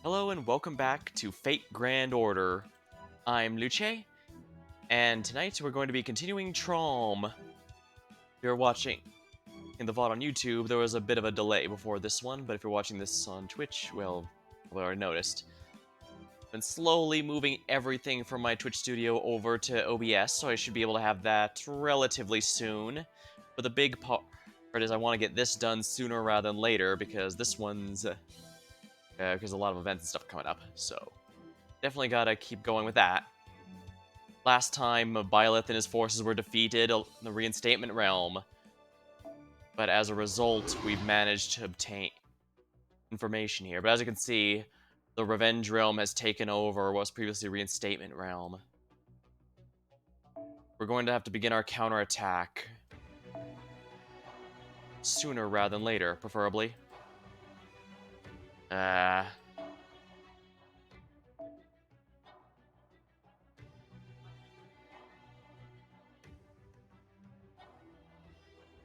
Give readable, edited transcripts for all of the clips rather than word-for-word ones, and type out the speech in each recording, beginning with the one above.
Hello and welcome back to Fate Grand Order. I'm Luce, and tonight we're going to be continuing Traum. If you're watching in the VOD on YouTube, there was a bit of a delay before this one, but if you're watching this on Twitch, well, I've already noticed. I've been slowly moving everything from my Twitch studio over to OBS, so I should be able to have that relatively soon. But the big part is I want to get this done sooner rather than later, because this one's... because a lot of events and stuff coming up, so definitely gotta keep going with that. Last time, Byleth and his forces were defeated in the Reinstatement Realm, but as a result, we've managed to obtain information here. But as you can see, the Revenge Realm has taken over what was previously Reinstatement Realm. We're going to have to begin our counterattack sooner rather than later, preferably.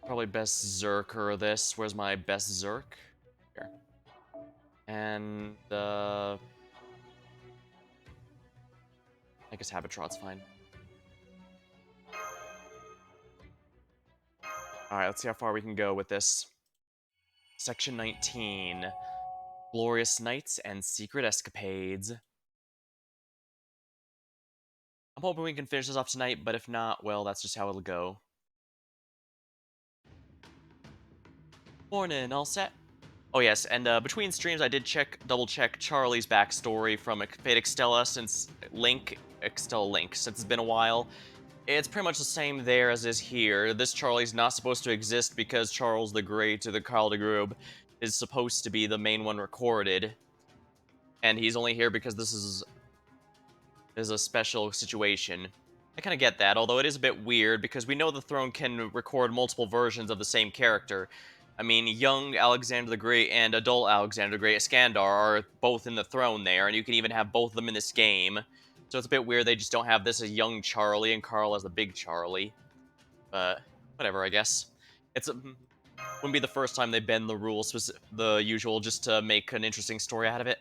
Probably best Zerker this. Where's my best Zerk? Here. And, I guess Habitrot's fine. Alright, let's see how far we can go with this. Section 19. Glorious Nights and Secret Escapades. I'm hoping we can finish this off tonight, but if not, well, that's just how it'll go. Morning, all set? Oh yes, and between streams I did double-check Charlie's backstory from Fate Extella since Extella Link, since it's been a while. It's pretty much the same there as is here. This Charlie's not supposed to exist because Charles the Great, or the Karl de Grube, is supposed to be the main one recorded. And he's only here because this is a special situation. I kind of get that, although it is a bit weird because we know the throne can record multiple versions of the same character. I mean, young Alexander the Great and adult Alexander the Great, Iskandar, are both in the throne there, and you can even have both of them in this game. So it's a bit weird they just don't have this as young Charlie and Karl as the big Charlie. But whatever, I guess. Wouldn't be the first time they bend the rules, the usual, just to make an interesting story out of it.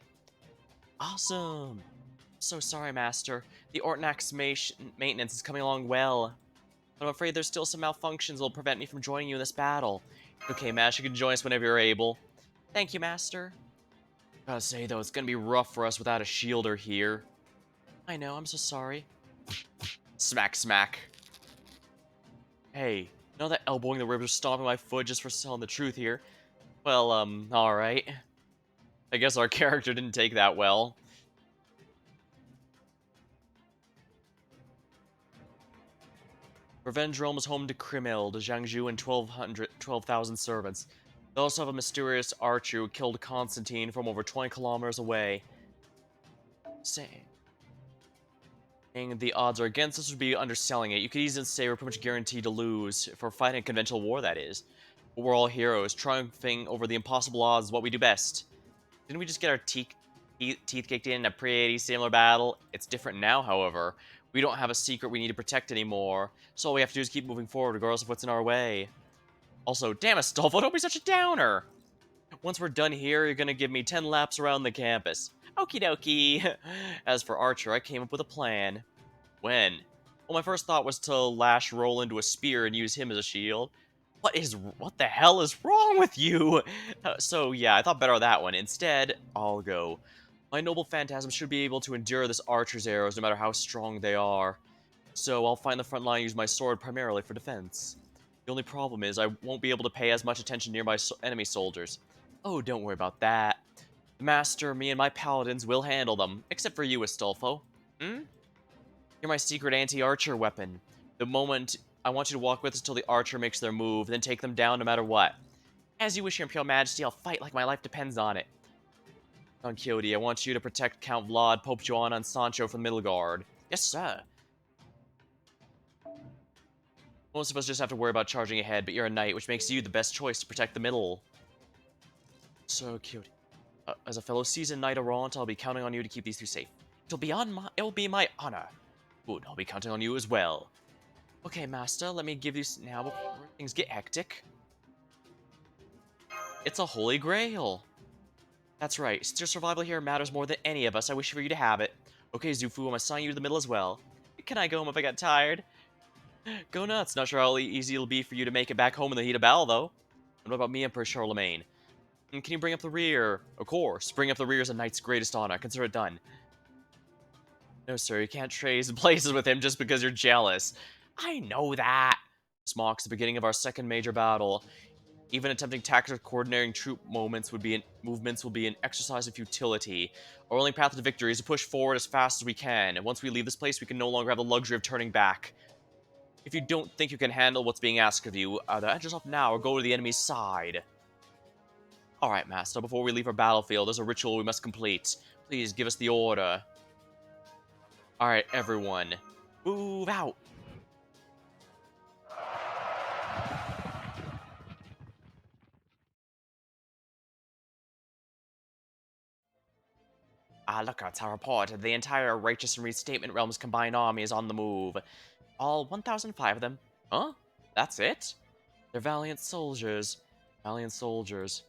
Awesome! So sorry, Master. The Ortnax maintenance is coming along well. But I'm afraid there's still some malfunctions that will prevent me from joining you in this battle. Okay, Mash, you can join us whenever you're able. Thank you, Master. Gotta say, though, it's gonna be rough for us without a shielder here. I know, I'm so sorry. Smack, smack. Hey, you know that elbowing the ribs or stomping my foot just for telling the truth here? Well, alright. I guess our character didn't take that well. Revenge Realm is home to Krimeld, Jiangju, and 12,000 servants. They also have a mysterious archer who killed Constantine from over 20 kilometers away. Saying the odds are against us would be underselling it. You could easily say we're pretty much guaranteed to lose, for fighting a conventional war, that is. But we're all heroes. Triumphing over the impossible odds is what we do best. Didn't we just get our teeth kicked in a pretty similar battle? It's different now, however. We don't have a secret we need to protect anymore, so all we have to do is keep moving forward regardless of what's in our way. Also, damn it, Astolfo, don't be such a downer! Once we're done here, you're gonna give me 10 laps around the campus. Okie dokie! As for Archer, I came up with a plan. When? Well, my first thought was to lash Roll into a spear and use him as a shield. What the hell is wrong with you? So yeah, I thought better of that one. Instead, I'll go. My noble phantasm should be able to endure this archer's arrows no matter how strong they are. So I'll find the front line and use my sword primarily for defense. The only problem is I won't be able to pay as much attention near my enemy soldiers. Oh, don't worry about that. The Master, me, and my paladins will handle them, except for you, Astolfo. Hmm? You're my secret anti-archer weapon. The moment I want you to walk with us until the archer makes their move, then take them down no matter what. As you wish, Your Imperial Majesty, I'll fight like my life depends on it. Don Quixote, I want you to protect Count Vlad, Pope Joanna, and Sancho from the Middle Guard. Yes, sir. Most of us just have to worry about charging ahead, but you're a knight, which makes you the best choice to protect the middle. So cute. As a fellow seasoned knight-errant, I'll be counting on you to keep these two safe. It will be my honor. Good, I'll be counting on you as well. Okay, Master, let me give you now before things get hectic. It's a Holy Grail. That's right. Since your survival here matters more than any of us, I wish for you to have it. Okay, Zufu, I'm assigning you to the middle as well. Can I go home if I get tired? Go nuts. Not sure how easy it'll be for you to make it back home in the heat of battle, though. And what about me, Emperor Charlemagne? And can you bring up the rear? Of course. Bring up the rear is a knight's greatest honor. Consider it done. No, sir, you can't trade places with him just because you're jealous. I know that. This marks the beginning of our second major battle. Even attempting tactical coordinating troop movements will be an exercise in futility. Our only path to victory is to push forward as fast as we can, and once we leave this place, we can no longer have the luxury of turning back. If you don't think you can handle what's being asked of you, either edge us up now or go to the enemy's side. Alright, Master, before we leave our battlefield, there's a ritual we must complete. Please give us the order. Alright, everyone. Move out! Look, it's our report. The entire Righteous and Restatement Realm's combined army is on the move. All 1,005 of them. Huh? That's it? They're valiant soldiers. Valiant soldiers.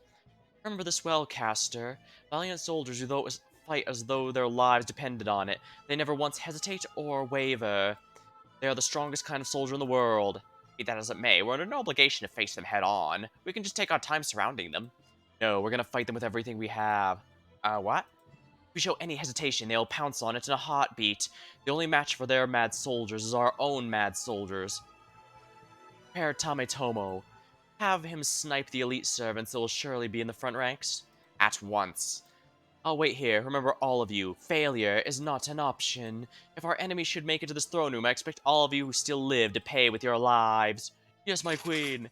Remember this well, Caster. Valiant soldiers who fight as though their lives depended on it. They never once hesitate or waver. They are the strongest kind of soldier in the world. Be that as it may, we're under no obligation to face them head on. We can just take our time surrounding them. No, we're gonna fight them with everything we have. What? If we show any hesitation, they'll pounce on it in a heartbeat. The only match for their mad soldiers is our own mad soldiers. Prepare Tametomo. Have him snipe the elite servants that will surely be in the front ranks. At once. I'll wait here. Remember, all of you, failure is not an option. If our enemy should make it to this throne room, I expect all of you who still live to pay with your lives. Yes, my queen.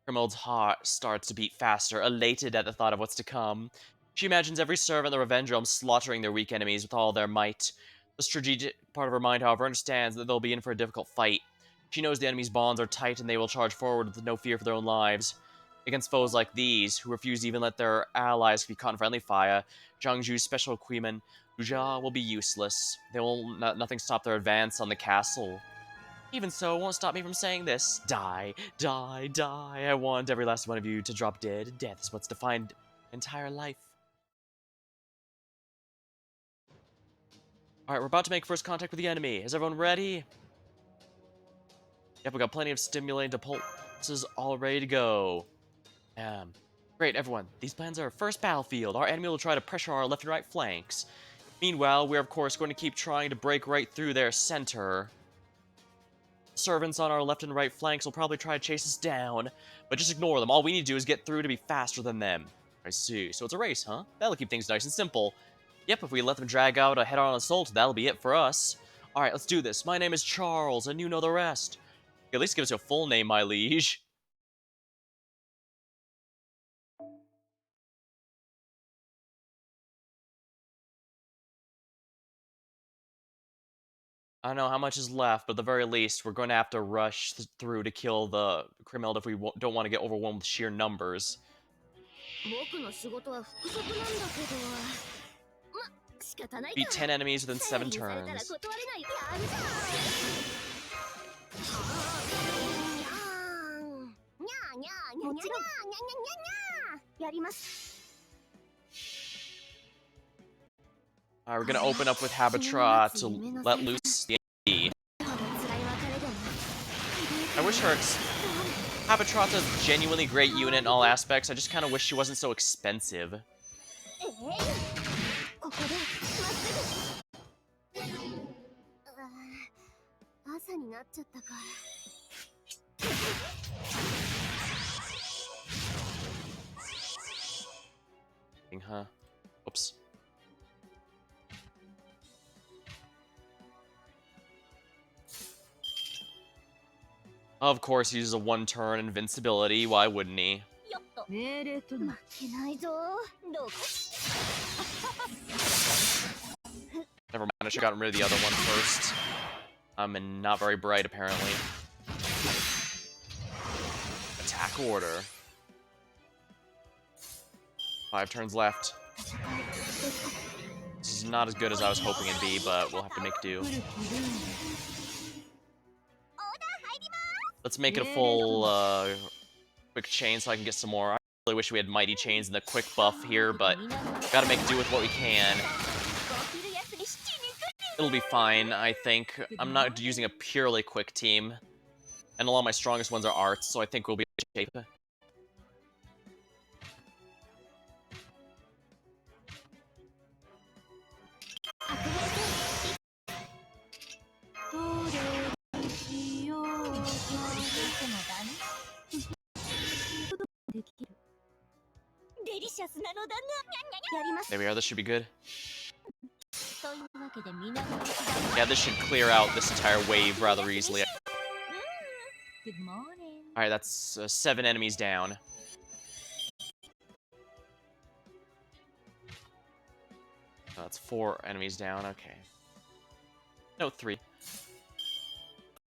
Grimald's heart starts to beat faster, elated at the thought of what's to come. She imagines every servant in the Revenge Realm slaughtering their weak enemies with all their might. The strategic part of her mind, however, understands that they'll be in for a difficult fight. She knows the enemy's bonds are tight and they will charge forward with no fear for their own lives. Against foes like these, who refuse to even let their allies be caught in friendly fire, Zhangju's special equipment, Luja, will be useless. They will nothing stop their advance on the castle. Even so, it won't stop me from saying this. Die, die, die. I want every last one of you to drop dead. Death is what's defined entire life. Alright, we're about to make first contact with the enemy. Is everyone ready? Yep, we got plenty of stimulating pulses all ready to go. Great, everyone. These plans are our first battlefield. Our enemy will try to pressure our left and right flanks. Meanwhile, we're of course going to keep trying to break right through their center. Servants on our left and right flanks will probably try to chase us down, but just ignore them. All we need to do is get through to be faster than them. I see. So it's a race, huh? That'll keep things nice and simple. Yep, if we let them drag out a head-on assault, that'll be it for us. Alright, let's do this. My name is Charles, and you know the rest. At least give us your full name, my liege. I don't know how much is left, but at the very least, we're going to have to rush through to kill the criminal if we don't want to get overwhelmed with sheer numbers. Beat 10 enemies within 7 turns. Alright, we're gonna open up with Habitra to let loose the enemy. I wish Habitra's a genuinely great unit in all aspects. I just kind of wish she wasn't so expensive. Huh? Oops. Of course, he uses a one-turn invincibility. Why wouldn't he? Never mind, I should have gotten rid of the other one first. And not very bright, apparently. Attack order. 5 turns left. This is not as good as I was hoping it'd be, but we'll have to make do. Let's make it a full, quick chain so I can get some more. really wish we had Mighty Chains and the quick buff here, but gotta make do with what we can. It'll be fine, I think. I'm not using a purely quick team, and a lot of my strongest ones are arts, so I think we'll be in shape. There we are, this should be good. Yeah, this should clear out this entire wave rather easily. Alright, that's 7 enemies down. Oh, that's 4 enemies down, okay. No, 3.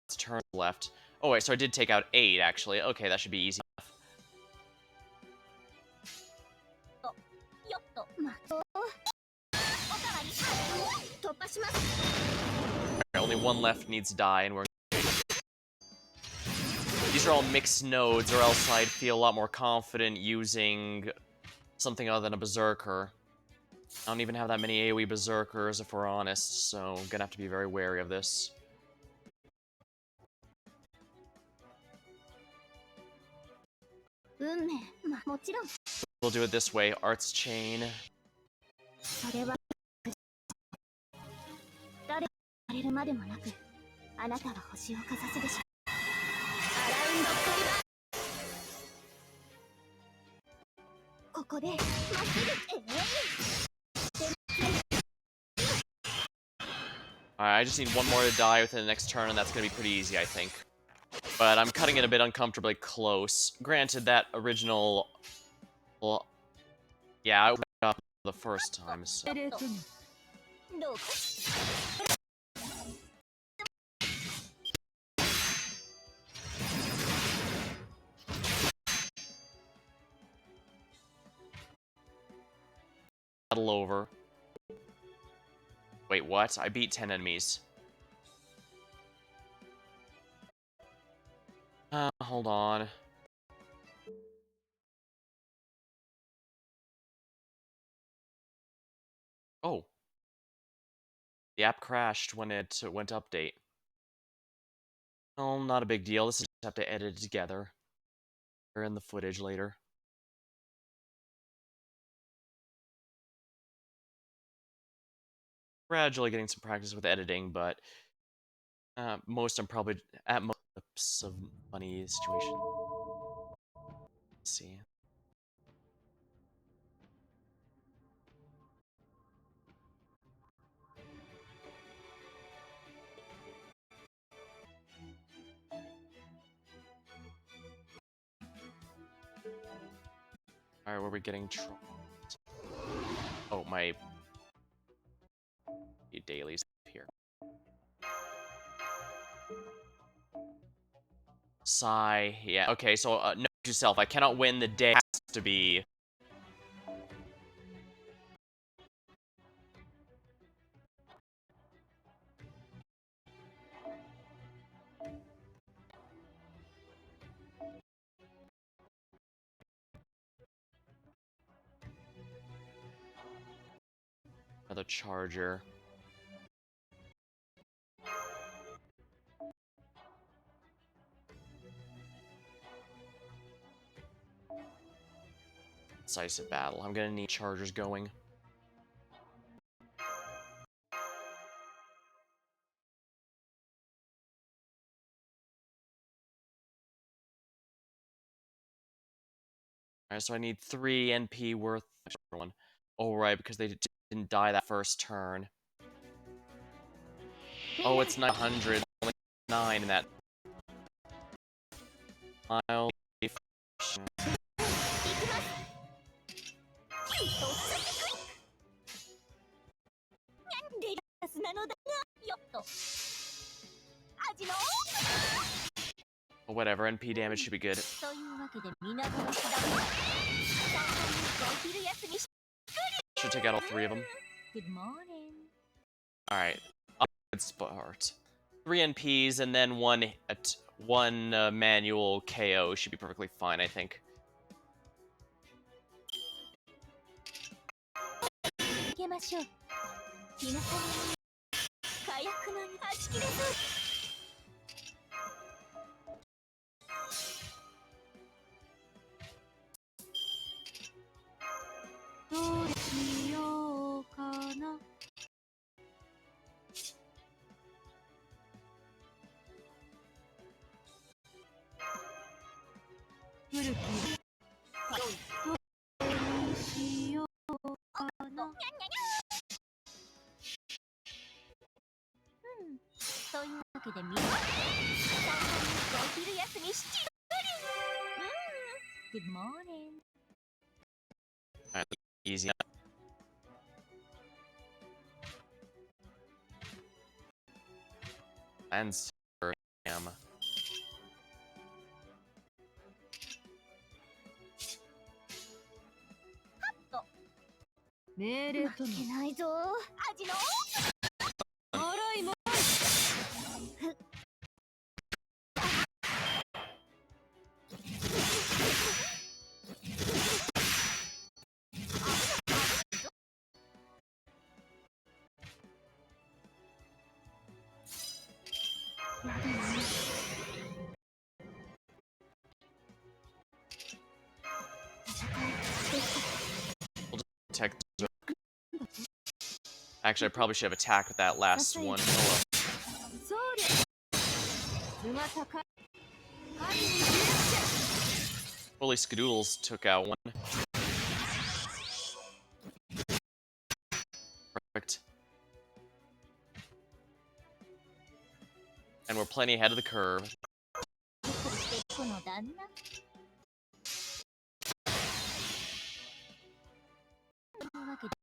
Let's turn left. Oh wait, so I did take out 8, actually. Okay, that should be easy enough. Only 1 left needs to die, and we're... These are all mixed nodes, or else I'd feel a lot more confident using something other than a Berserker. I don't even have that many AoE Berserkers, if we're honest, so I'm gonna have to be very wary of this. We'll do it this way, Arts Chain. Alright, I just need 1 more to die within the next turn, and that's gonna be pretty easy, I think. But I'm cutting it a bit uncomfortably close. Granted, that original... Well, yeah, I went up the first time, so... Battle over. Wait, what? I beat 10 enemies. Hold on. Oh. The app crashed when it went to update. Oh, not a big deal. This is just have to edit it together. Or in the footage later. Gradually getting some practice with editing, but most I'm probably at most of funny situation. Let's see. Alright, where are we getting Traum? Oh, my dailies here. Sigh. Yeah, okay, so note to self, I cannot win the day. It has to be... Another charger. Decisive battle. I'm gonna need chargers going. Alright, so I need 3 NP worth. One. Oh, right, because they didn't die that first turn. Oh, it's 900. Only 9 in that. Mile. Whatever, NP damage should be good. Should take out all 3 of them. Good morning. Alright. Good start. 3 NPs and then one manual KO should be perfectly fine, I think. Good morning. Alright, easy. And am. 命令とのけないぞ味のもろいもTech. Actually, I probably should have attacked with that last one. Oh well. そうで図が高い Holy Skadoodles took out one. Perfect. And we're plenty ahead of the curve. この旦那というわけで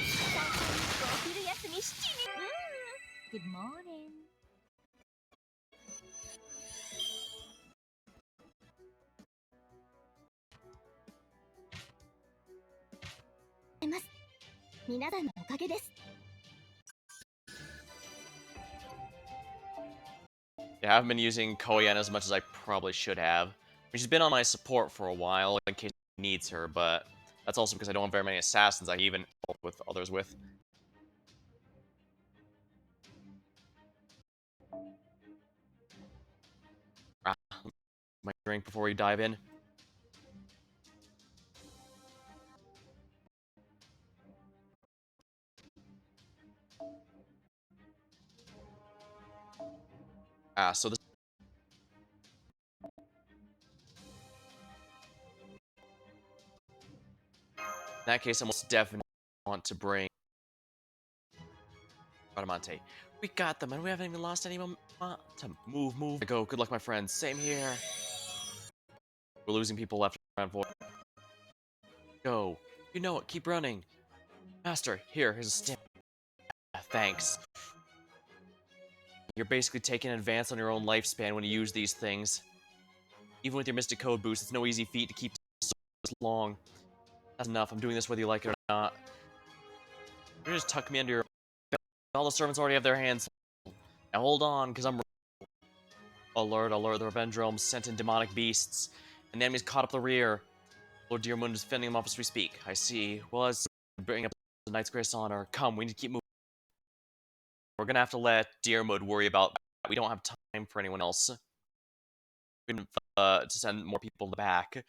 最初にお昼休み7時Good morning. 皆さんのおかげです Yeah, I haven't been using Koyan as much as I probably should have. She's been on my support for a while in case he needs her, but that's also because I don't have very many assassins I can even help with others with. My drink before we dive in. So this. In that case, I most definitely want to bring Bradamante. We got them, and we haven't even lost any momentum. Move. Go. Good luck, my friends. Same here. We're losing people left and right. Go. You know it. Keep running. Master, here's a stamp. Thanks. You're basically taking an advance on your own lifespan when you use these things. Even with your Mystic Code boost, it's no easy feat to keep so long. That's enough. I'm doing this whether you like it or not. You just tuck me under your... All the servants already have their hands full. Now hold on, because I'm... Alert, the Revenge Realm sent in demonic beasts. And the enemy's caught up the rear. Lord Dearmund is fending them off as we speak. I see. Well, let's bring up the Knight's Grace honor. Come, we need to keep moving. We're gonna have to let Dearmund worry about that. We don't have time for anyone else. We can, to send more people in the back.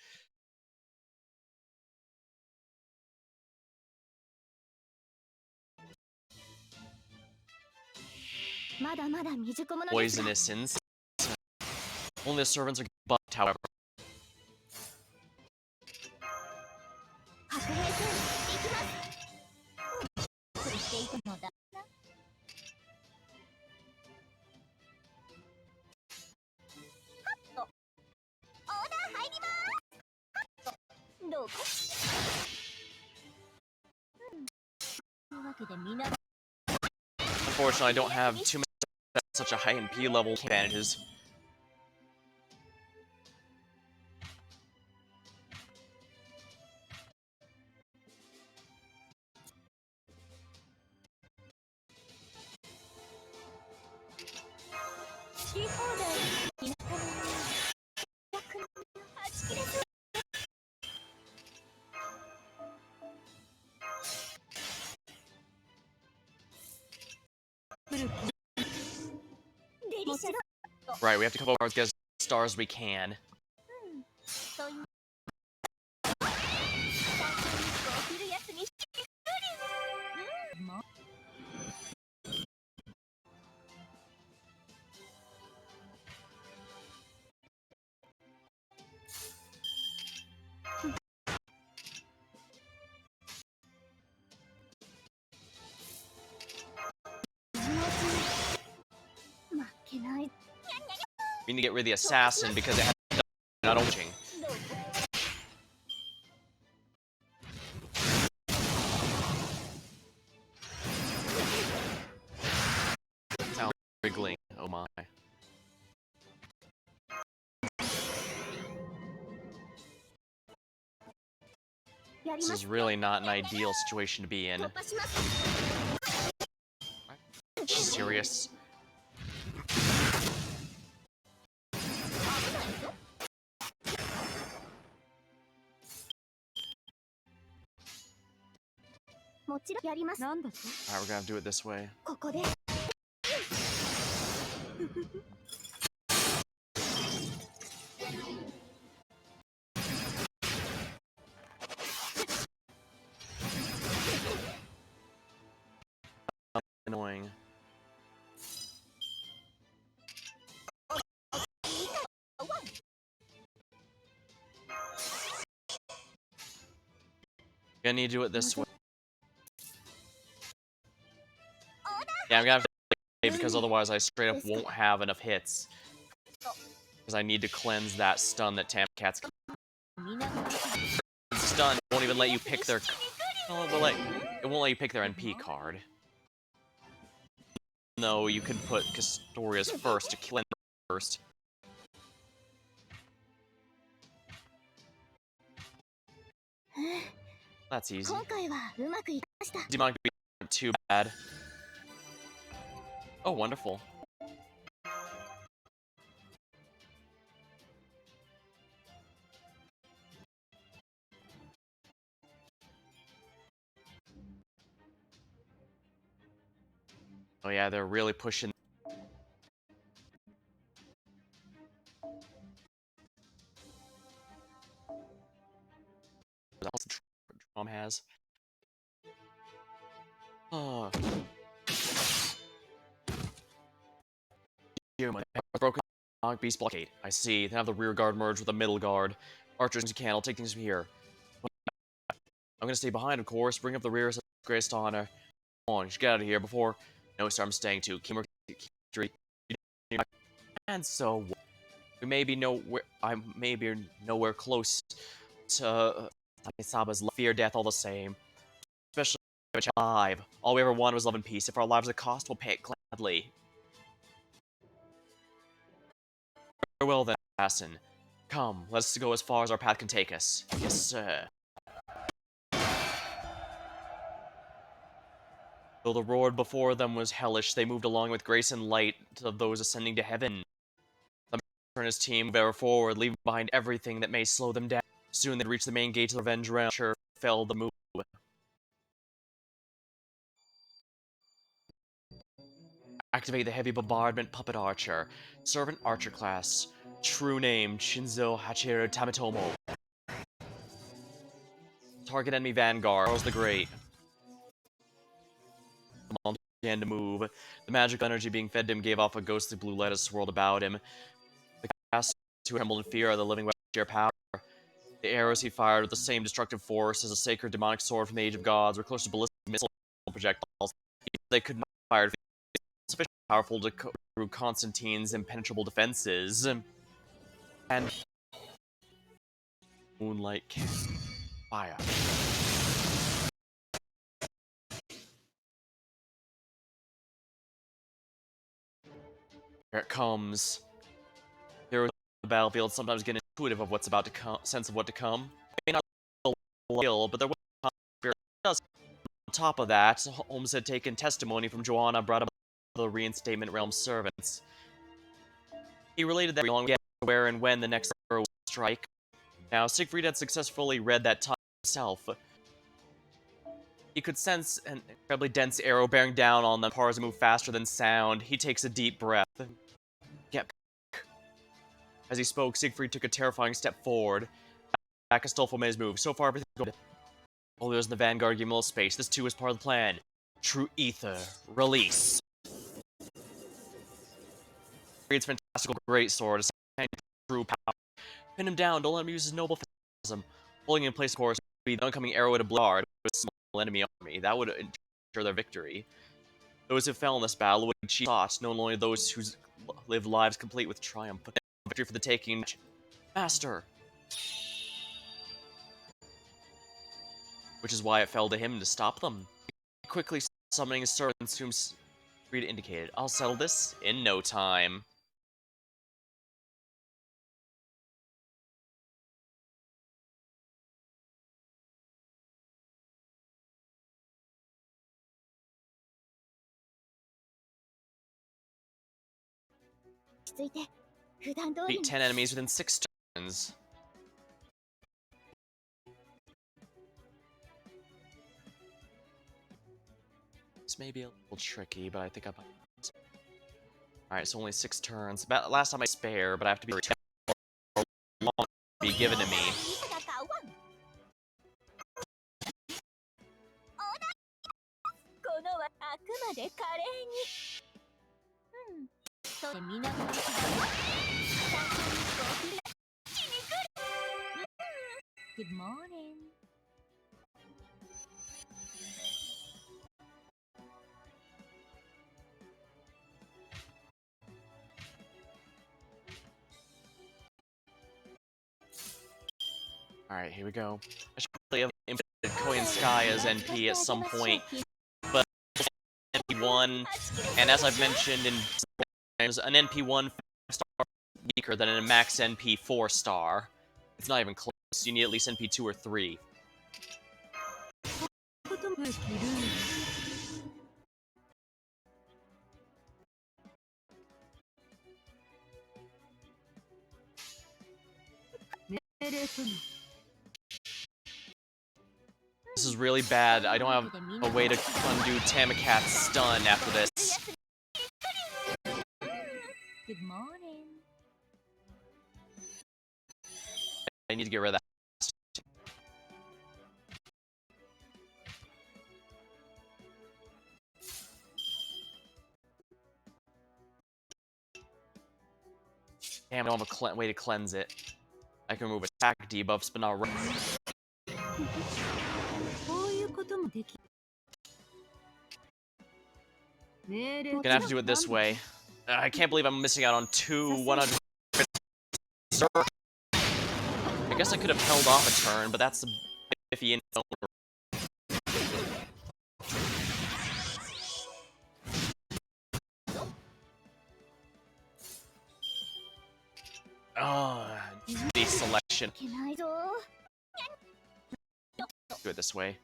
Poisonous insects. Only the servants are buffed, however. Unfortunately, I don't have too many such a high MP level advantages. Right, we have to cover as many stars we can. という最初にこう切るやつにしっくりうんま負けない We need to get rid of the assassin because it has not opening. どうぞ Sounds wriggling. Oh my. やり This ま is す really not an ideal situation to be in. 突破します Serious. もちろんやりますなんだと Alright, we're gonna have to do it this way. ここで Annoying. Gonna need to do it this way. Yeah, I'm gonna have to because otherwise I straight up won't have enough hits. Because I need to cleanse that stun that Tam Cats stun won't even let you pick their oh, it won't let you pick their NP card. No, you can put Castoria's first to cleanse first. That's easy. 今回はうまくいきました Demonic isn't too bad. Oh, wonderful. Oh yeah, they're really pushing. What else Traum has? Oh. Dear my broken beast blockade. I see. Then have the rear guard merge with the middle guard. Archers, you can. I'll take things from here. I'm gonna stay behind, of course. Bring up the rear as greatest honor. Come on, you should get out of here before. No, sir, I'm staying too. And so we may be nowhere. I may be nowhere close to Saba's fear death all the same. Especially if we're alive. All we ever wanted was love and peace. If our lives are cost, we'll pay it gladly. Farewell then, assassin. Come, let's go as far as our path can take us. Yes, sir. Though the road before them was hellish, they moved along with grace and light to those ascending to heaven. The master and his team move ever forward, leaving behind everything that may slow them down. Soon they'd reach the main gate to the Revenge Realm. Sure fell the move. Activate the heavy bombardment puppet archer. Servant archer class. True name, Shinzo Hachiro Tamitomo. Target enemy vanguard, Charles the Great. The monster began to move. The magical energy being fed to him gave off a ghostly blue light as swirled about him. The cast who trembled in fear of the living weapon sheer power. The arrows he fired with the same destructive force as a sacred demonic sword from the Age of Gods were close to ballistic missile projectiles. They could not fire sufficiently powerful to go through Constantine's impenetrable defenses. And moonlight can fire. Here it comes. Heroes on the battlefield sometimes get intuitive of what's about to come, sense of what to come. May not skill, but there was a spirit that does. On top of that, Holmes had taken testimony from Joanna brought about the reinstatement realm servants. He related that along where and when the next arrow would strike. Now, Siegfried had successfully read that time himself. He could sense an incredibly dense arrow bearing down on them. As move faster than sound. He takes a deep breath. Get back. As he spoke, Siegfried took a terrifying step forward. Back Astolfo made his move. So far, everything's good. Only those in the vanguard give him a little space. This too is part of the plan. True Ether. Release. Siegfried's fantastical greatsword is true power. Pin him down. Don't let him use his noble phantasm. Holding in place, of course, would be the oncoming arrow at a blard with a small enemy army. That would ensure their victory. Those who fell in this battle would achieve sought, not only those who lived lives complete with triumph. Victory for the taking. Master! Which is why it fell to him to stop them. Quickly summoning his servants whom Siegfried indicated. I'll settle this in no time. Beat 10 enemies within 6 turns. This may be a little tricky, but I think I might. Alright, so only 6 turns. Last time I spare, but I have to be long to be given to me. Good morning. Alright, here we go. I should probably have implemented Koyanskaya's NP at some point, but NP1, and as I've mentioned in times, an NP1 star weaker than a max NP 4-star. It's not even close. You need at least NP 2 or 3. This is really bad. I don't have a way to undo Tamakat's stun after this. Good morning. I need to get rid of that. Damn, I don't have a way to cleanse it. I can remove attack debuffs, but not... Gonna have to do it this way. I can't believe I'm missing out on 2 100. I guess I could have held off a turn, but that's iffy. The selection. Do it this way.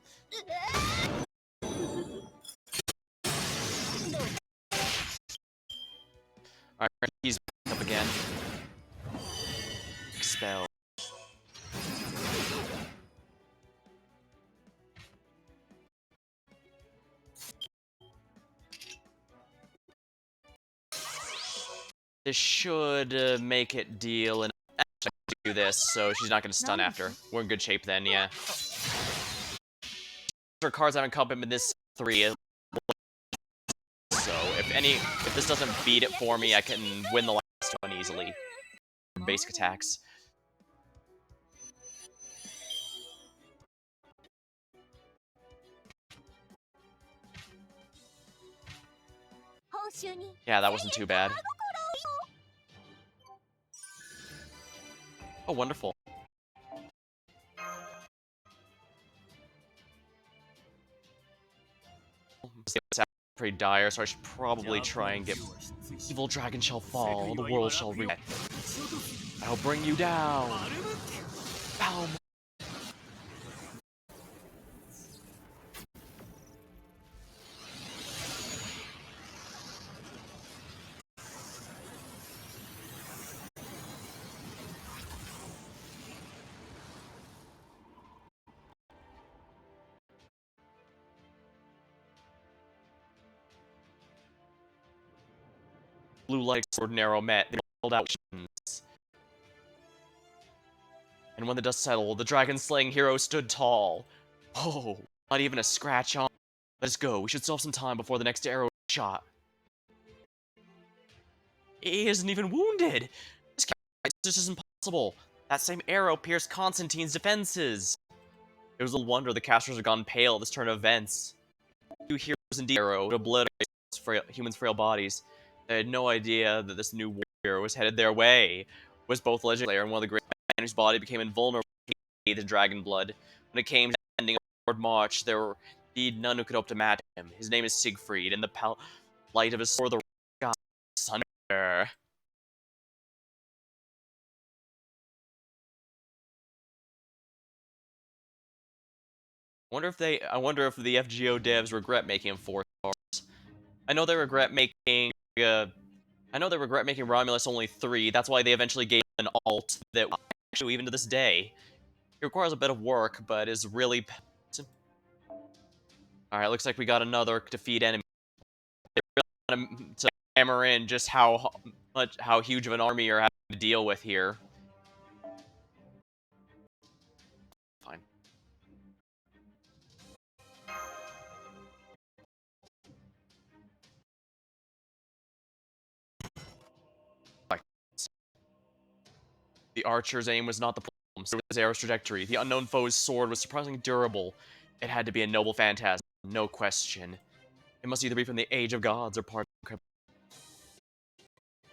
Alright, he's back up again. Expel. This should make it deal, and actually do this, so she's not going to stun after. We're in good shape then, yeah. Her cards haven't come up in this 3, so if this doesn't beat it for me, I can win the last one easily. Basic attacks. Yeah, that wasn't too bad. Oh, wonderful. It's pretty dire, so I should probably try and get... Evil dragon shall fall, the world shall reset. I'll bring you down! Bow. Blue light sword and arrow met. They held out. And when the dust settled, the dragon-slaying hero stood tall. Oh, not even a scratch on. Let's go. We should still have some time before the next arrow is shot. He isn't even wounded. This is impossible. That same arrow pierced Constantine's defenses. It was little wonder the casters had gone pale this turn of events. Two heroes indeed arrow would obliterate humans' frail bodies. They had no idea that this new warrior was headed their way. Was both legendary and one of the great men whose body became invulnerable to the dragon blood. When it came to ending a forward march, there were indeed none who could hope to match him. His name is Siegfried, and the light of his sword, the god Sunder. I wonder if the FGO devs regret making him 4 stars. I know they regret making Romulus only 3. That's why they eventually gave him an alt that actually even to this day. It requires a bit of work, but is really. All right, looks like we got another defeat enemy. They really want to hammer in just how huge of an army you're having to deal with here. Fine. The archer's aim was not the problem, so was his arrow's trajectory. The unknown foe's sword was surprisingly durable. It had to be a noble phantasm, no question. It must either be from the Age of Gods or part of.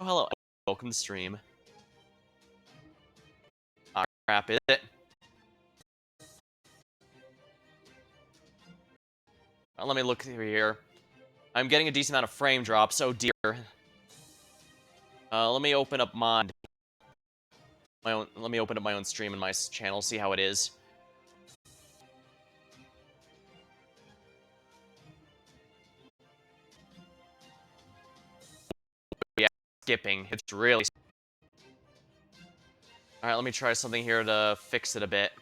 Oh, hello. Welcome to stream. Ah, crap, is it? Let me look through here. I'm getting a decent amount of frame drops, oh dear. Let me open up my own. Let me open up my own stream in my channel, see how it is. Yeah, skipping. It's really. All right, let me try something here to fix it a bit.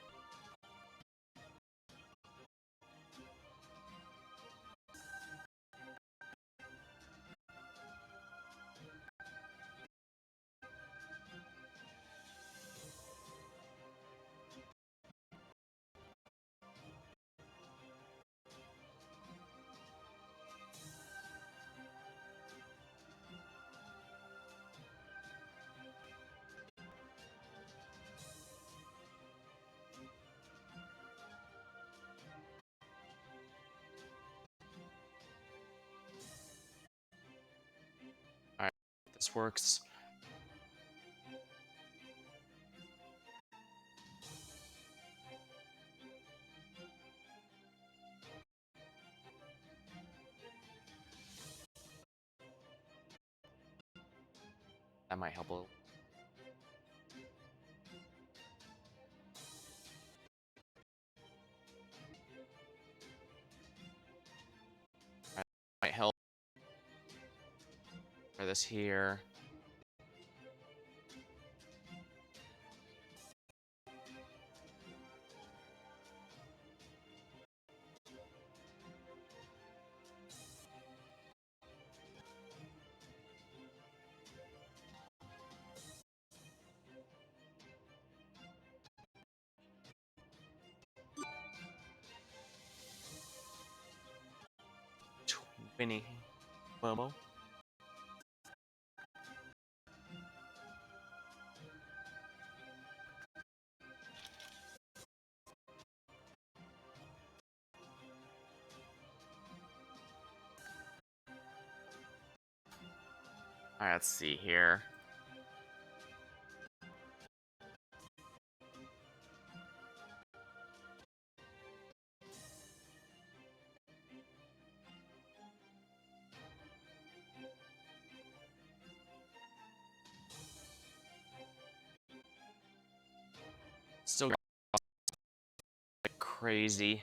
All right, this works. That might help a little. Right, might help. Try this here. Winnie. Momo. All right, let's see here. Still like crazy.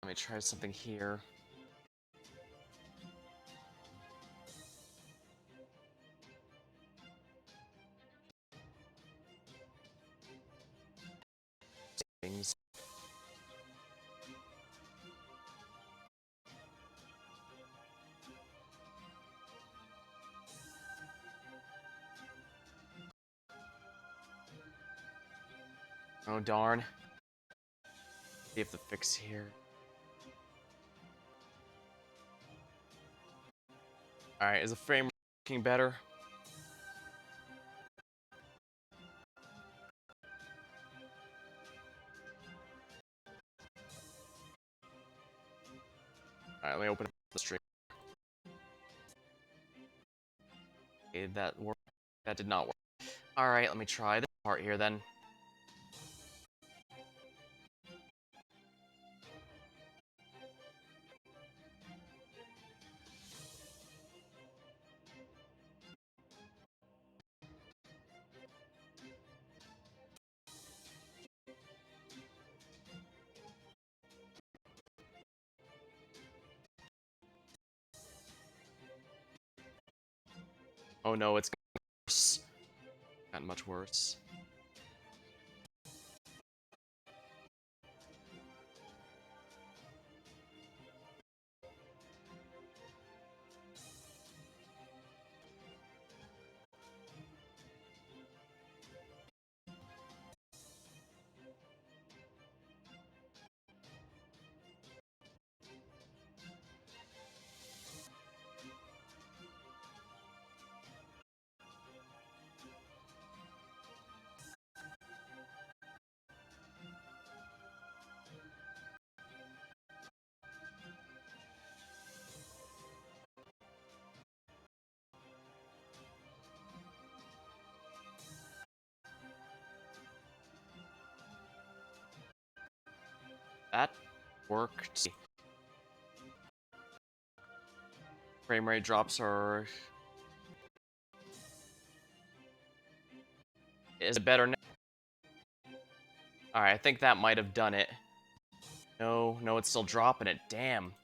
Let me try something here. Oh, darn. See if the fix here. Alright, is the frame looking better? Alright, let me open up the stream. Okay, that worked. That did not work. Alright, let me try this part here then. Oh no, it's worse. Gotten much worse. That worked. Frame rate drops are... Is it better now? Alright, I think that might have done it. No, no, it's still dropping it. Damn.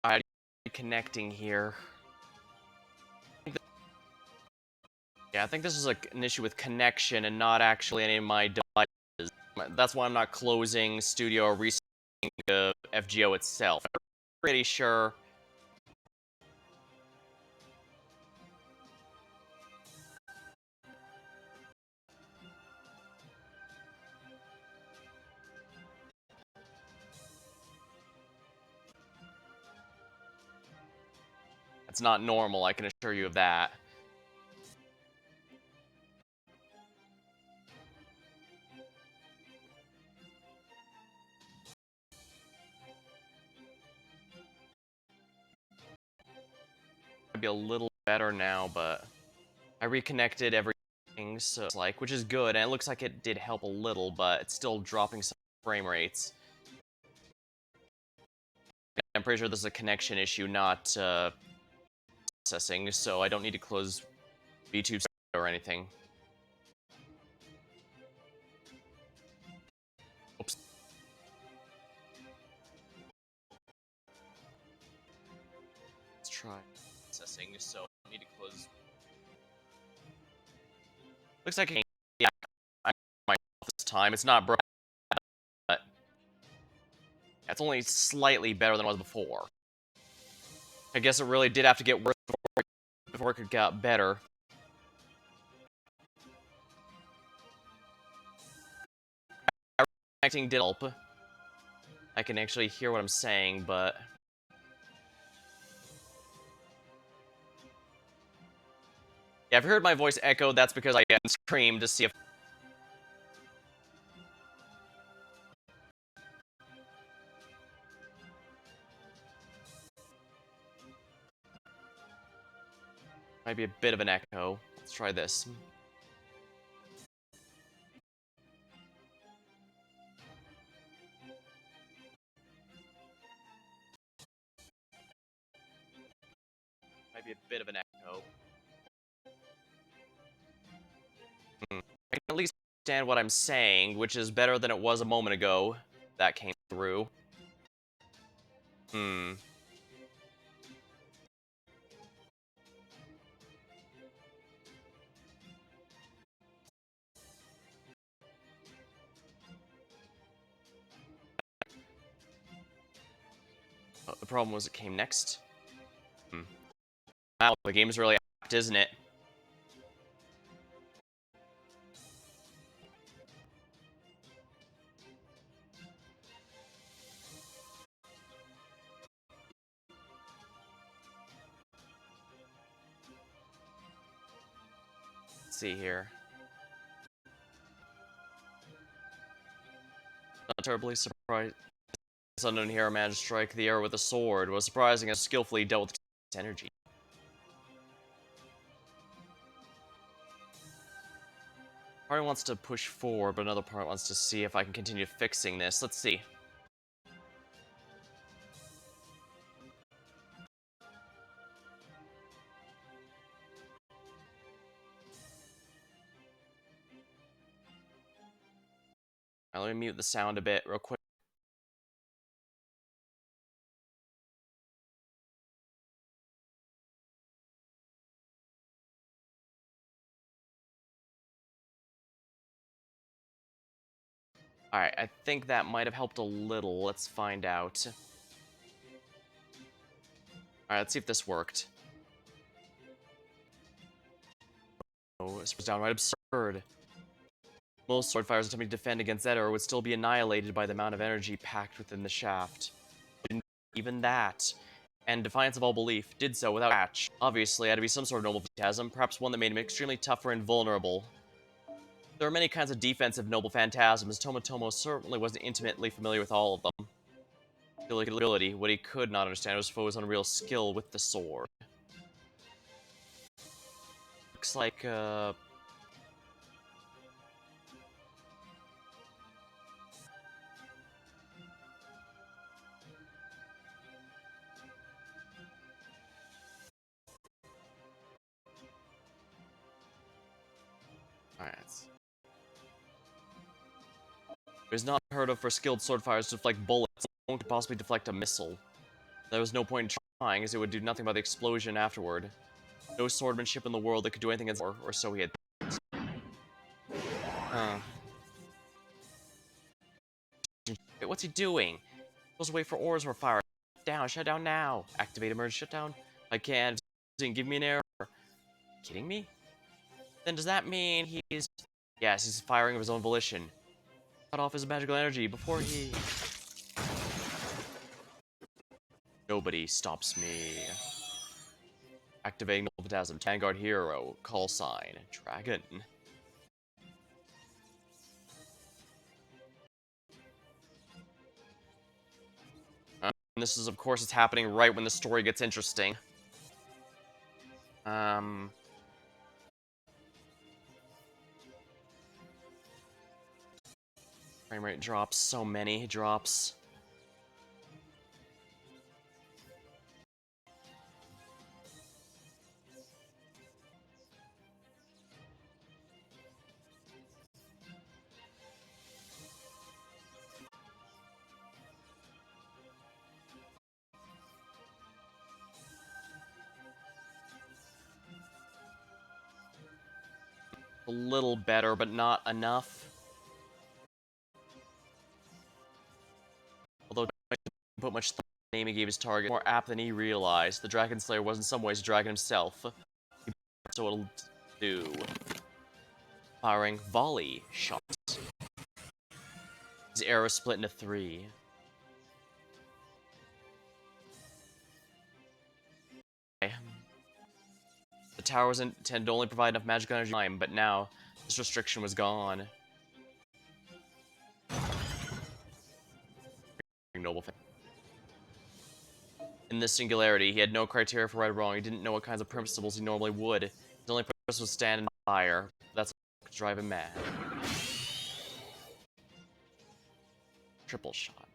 Alright, connecting here. Yeah, I think this is like an issue with connection and not actually any of my devices. That's why I'm not closing Studio or restarting FGO itself. I'm pretty sure. It's not normal, I can assure you of that. Might be a little better now, but I reconnected everything, so it's like, which is good, and it looks like it did help a little, but it's still dropping some frame rates. I'm pretty sure this is a connection issue, not processing, so I don't need to close VTube or anything. Oops. Let's try processing, so I don't need to close. Looks like yeah, I myself this time. It's not broken, but it's only slightly better than it was before. I guess it really did have to get worse before it could get better. Connecting did help. I can actually hear what I'm saying, but yeah, if you heard my voice echo, that's because I screamed to see if might be a bit of an echo. Let's try this. Might be a bit of an echo. I can at least understand what I'm saying, which is better than it was a moment ago. That came through. Hmm. Oh, the problem was it came next. Hmm. Wow, the game's really apt, isn't it? Let's see here. Not terribly surprised. This unknown hero managed to strike the air with a sword. Was surprising as skillfully dealt with its energy. Part of me wants to push forward, but another part wants to see if I can continue fixing this. Let's see. Let me mute the sound a bit real quick. Alright, I think that might have helped a little. Let's find out. Alright, let's see if this worked. Oh, this was downright absurd. Most sword fighters attempting to defend against that error would still be annihilated by the amount of energy packed within the shaft. Didn't even that. And Defiance of all belief did so without patch. Obviously, it had to be some sort of noble phantasm, perhaps one that made him extremely tougher and vulnerable. There are many kinds of defensive noble phantasms. Tomotomo certainly wasn't intimately familiar with all of them. Ability, what he could not understand was foe's unreal skill with the sword. Looks like, Alright. It was not heard of for skilled swordfighters to deflect bullets, one could possibly deflect a missile. There was no point in trying, as it would do nothing but the explosion afterward. No swordmanship in the world that could do anything against or so he had thought. Huh. Wait, what's he doing? Supposed to wait for orders for fire. Shut down now. Activate emergency shutdown. I can't. Didn't give me an error. Kidding me? Then does that mean he's... Yes, he's firing of his own volition. Cut off his magical energy before he... Nobody stops me. Activating Noble Phantasm. Vanguard Hero. Call sign. Dragon. And this is, of course, it's happening right when the story gets interesting. Frame rate drops. So many drops. A little better, but not enough. Although he didn't put much thought in the name he gave his target, more apt than he realized. The Dragon Slayer was in some ways a dragon himself. So it'll do. Firing volley shots. His arrow split into 3. Okay. The tower was intended to only provide enough magical energy time, but now this restriction was gone. Noble. In this singularity, he had no criteria for right or wrong. He didn't know what kinds of principles he normally would. His only purpose was stand and fire. That's what could drive him mad. Triple shot.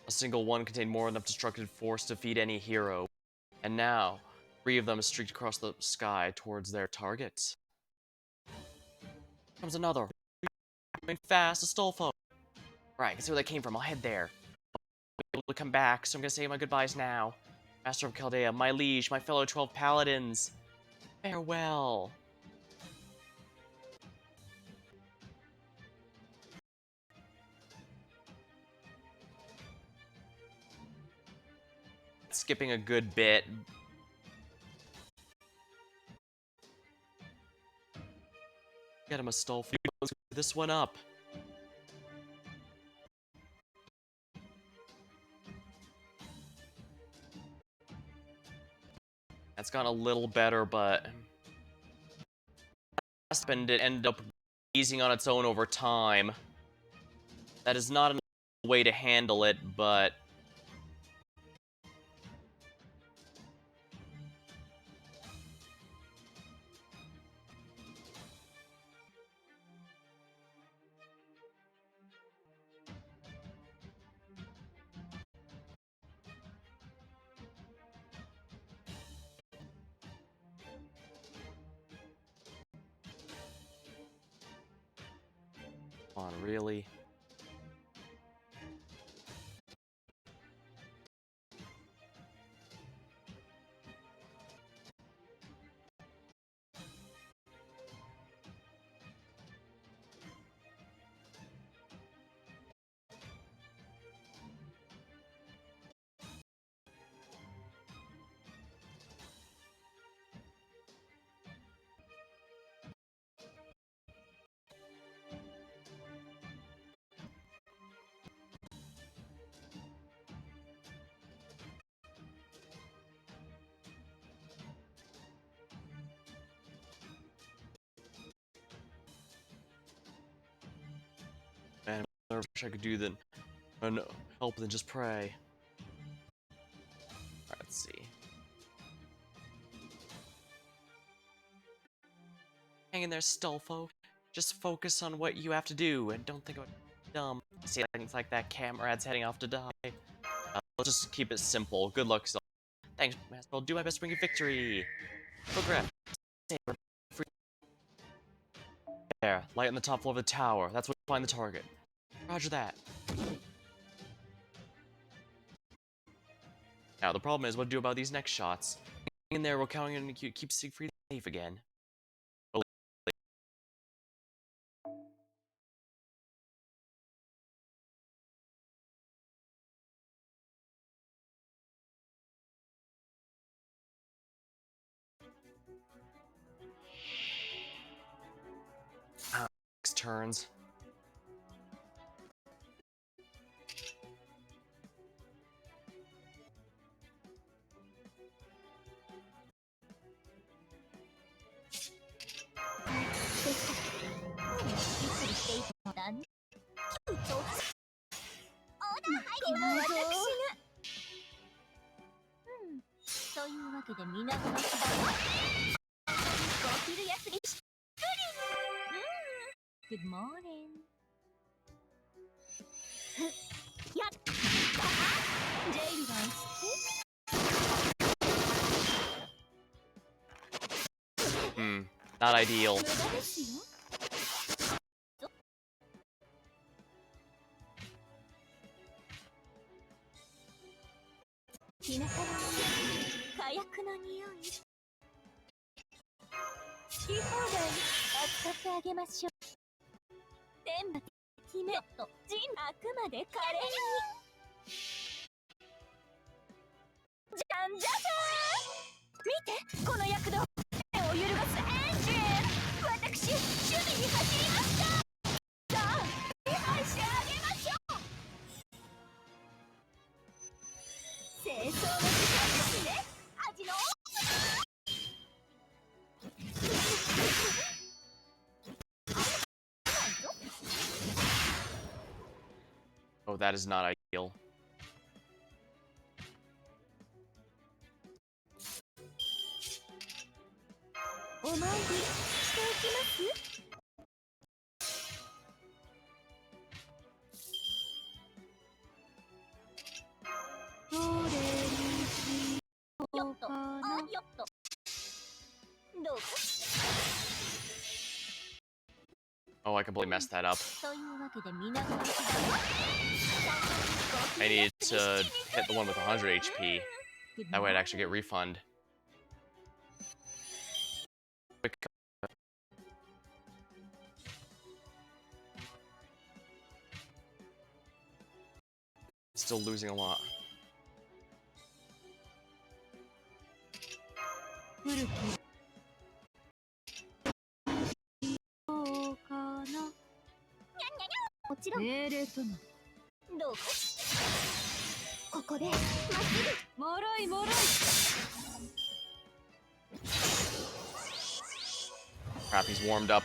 A single one contained more than enough destructive force to defeat any hero. And now, 3 of them streaked across the sky towards their targets. Comes another. Going fast, Astolfo. Right, I can see where they came from. I'll head there. I'll be able to come back, so I'm gonna say my goodbyes now. Master of Chaldea, my liege, my fellow 12 paladins. Farewell. Skipping a good bit. Get him, Astolfo. Let's screw this one up. That's gone a little better, but and it ended up easing on its own over time. That is not a way to handle it, but come on, really? Man, I wish I could do than help than just pray. Alright, let's see. Hang in there, Stolfo. Just focus on what you have to do and don't think about dumb. See things like that Camerad's heading off to die. Let's just keep it simple. Good luck, Stolfo. Thanks, Master. I'll do my best to bring you victory. Progress. There, light on the top floor of the tower. That's where you find the target. Roger that. Now, the problem is what to do about these next shots. In there, we're counting on you to keep Siegfried safe again. Turns. Good morning. Not ideal. Oh, that is not ideal. Oh, I completely messed that up. というわけで皆殺しだ。 I need to hit the one with 100 HP. Good That way I'd morning. actually get refund. Quick. Still losing a lot. 古きどうかな。もちろん命令ともどうかここでまっすぐもろいもろい。 Crap, he's warmed up.